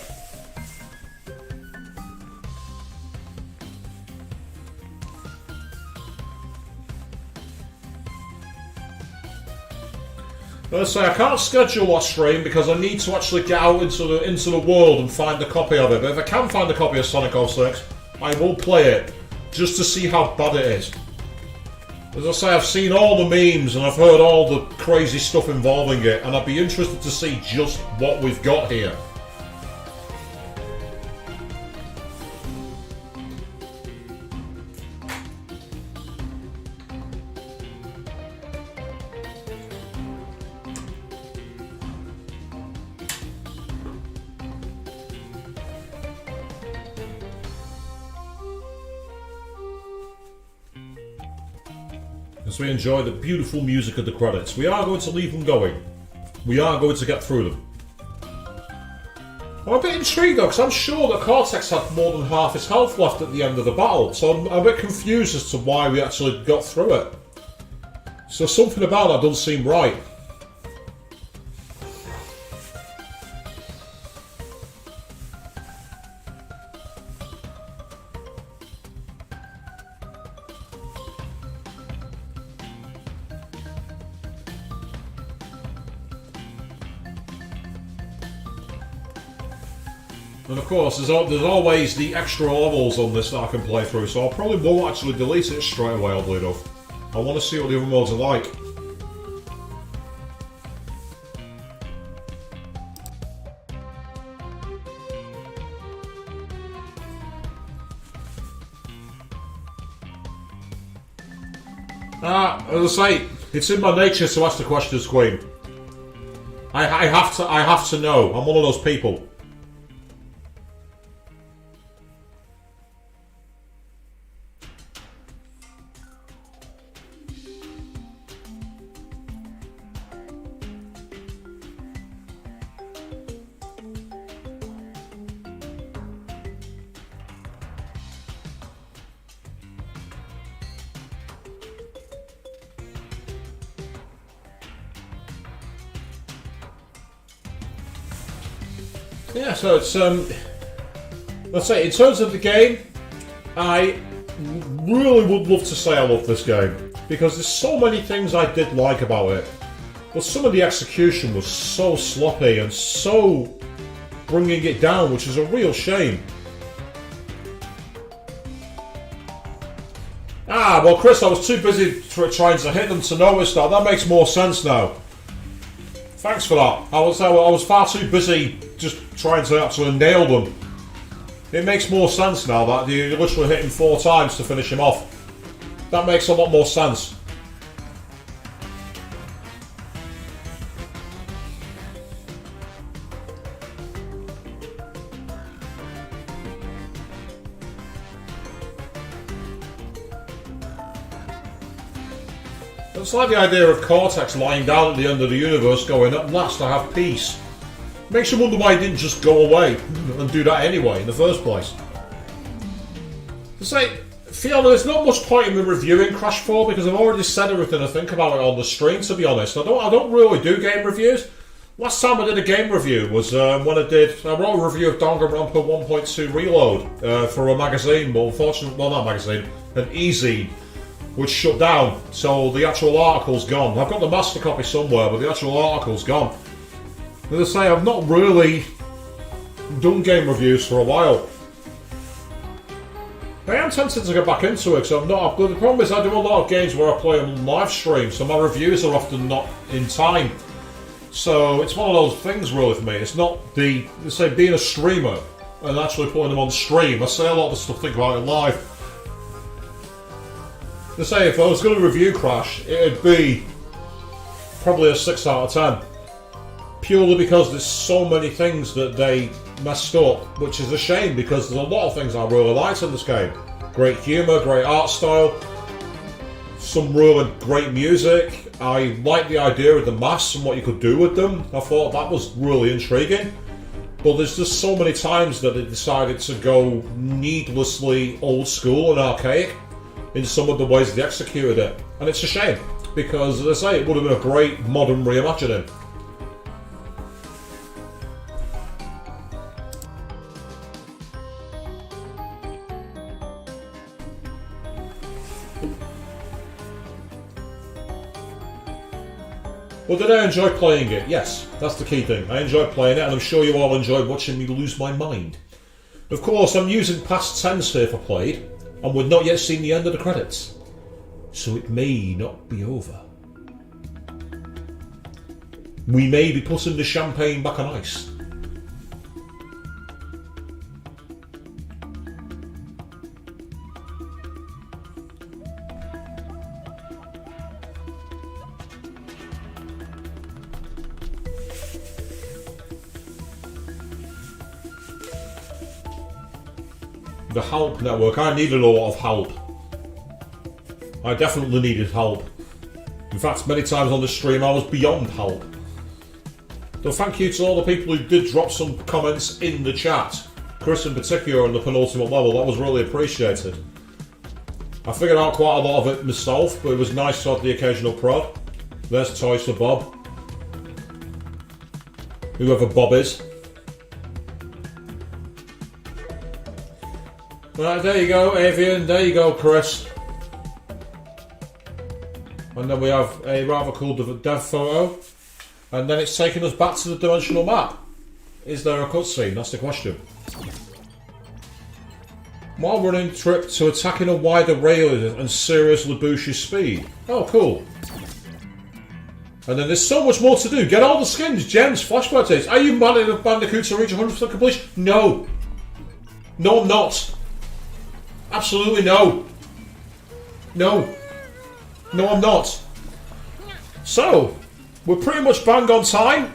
Let's say I can't schedule a stream because I need to actually get out into the world and find a copy of it. But if I can find a copy of Sonic 06, I will play it just to see how bad it is. As I say, I've seen all the memes and I've heard all the crazy stuff involving it, and I'd be interested to see just what we've got here. As we enjoy the beautiful music of the credits, we are going to leave them going. We are going to get through them. I'm a bit intrigued though, because I'm sure that Cortex had more than half his health left at the end of the battle, so I'm a bit confused as to why we actually got through it. So something about that doesn't seem right. And of course, there's always the extra levels on this that I can play through, so I probably won't actually delete it straight away, oddly enough. I want to see what the other modes are like. As I say, it's in my nature to ask the questions, Queen. I have to know. I'm one of those people. Yeah, so it's let's say in terms of the game, I really would love to say I love this game because there's so many things I did like about it, but some of the execution was so sloppy and so bringing it down, which is a real shame. Ah, well, Chris, I was too busy trying to hit them to notice that. That makes more sense now. Thanks for that. I was far too busy just trying to actually nail them. It makes more sense now that you literally hit him 4 times to finish him off. That makes a lot more sense. It's like the idea of Cortex lying down at the end of the universe going, at last I have peace. Makes you wonder why he didn't just go away and do that anyway in the first place. To say, Fiona, there's not much point in me reviewing Crash 4 because I've already said everything I think about it on the stream, to be honest. I don't really do game reviews. Last time I did a game review was when I wrote a review of Danganronpa 1.2 Reload for a magazine, but unfortunately, well, not a magazine, an e-zine, which shut down, so the actual article's gone. I've got the master copy somewhere, but the actual article's gone. As I say, I've not really done game reviews for a while. I am tempted to get back into it, because I'm not. The problem is I do a lot of games where I play on live stream, so my reviews are often not in time. So it's one of those things really for me. It's not being a streamer and actually putting them on stream. I say a lot of the stuff I think about it live. To say, if I was going to review Crash, it'd be probably a 6 out of 10. Purely because there's so many things that they messed up, which is a shame because there's a lot of things I really liked in this game. Great humour, great art style, some really great music. I liked the idea of the masks and what you could do with them. I thought that was really intriguing. But there's just so many times that they decided to go needlessly old school and archaic in some of the ways they executed it. And it's a shame, because as I say, it would have been a great modern reimagining. Well, did I enjoy playing it? Yes, that's the key thing. I enjoyed playing it, and I'm sure you all enjoyed watching me lose my mind. Of course, I'm using past tense here for played, and we've not yet seen the end of the credits, so it may not be over. We may be putting the champagne back on ice. The help network. I needed a lot of help. I definitely needed help. In fact, many times on the stream I was beyond help. So thank you to all the people who did drop some comments in the chat. Chris in particular on the penultimate level, that was really appreciated. I figured out quite a lot of it myself, but it was nice to have the occasional prod. There's toys for Bob. Whoever Bob is. Right, there you go, Avian. There you go, Chris. And then we have a rather cool dev photo. And then it's taking us back to the dimensional map. Is there a cutscene? That's the question. While running trip to attacking a wider rail and seriously boost your speed. Oh, cool. And then there's so much more to do. Get all the skins, gems, flashback tapes. Are you manning of Bandicoot to reach 100% completion? No. No, I'm not. Absolutely no. No. No, I'm not. So, we're pretty much bang on time.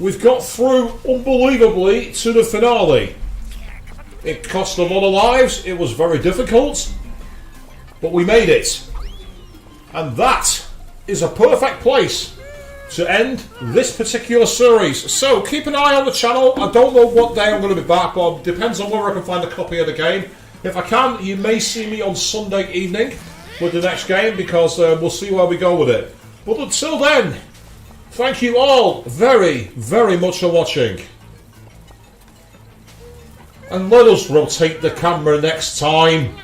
We've got through, unbelievably, to the finale. It cost a lot of lives. It was very difficult. But we made it. And that is a perfect place to end this particular series. So, keep an eye on the channel. I don't know what day I'm going to be back, but it depends on whether I can find a copy of the game. If I can, you may see me on Sunday evening with the next game, because we'll see where we go with it. But until then, thank you all very, very much for watching. And let us rotate the camera next time.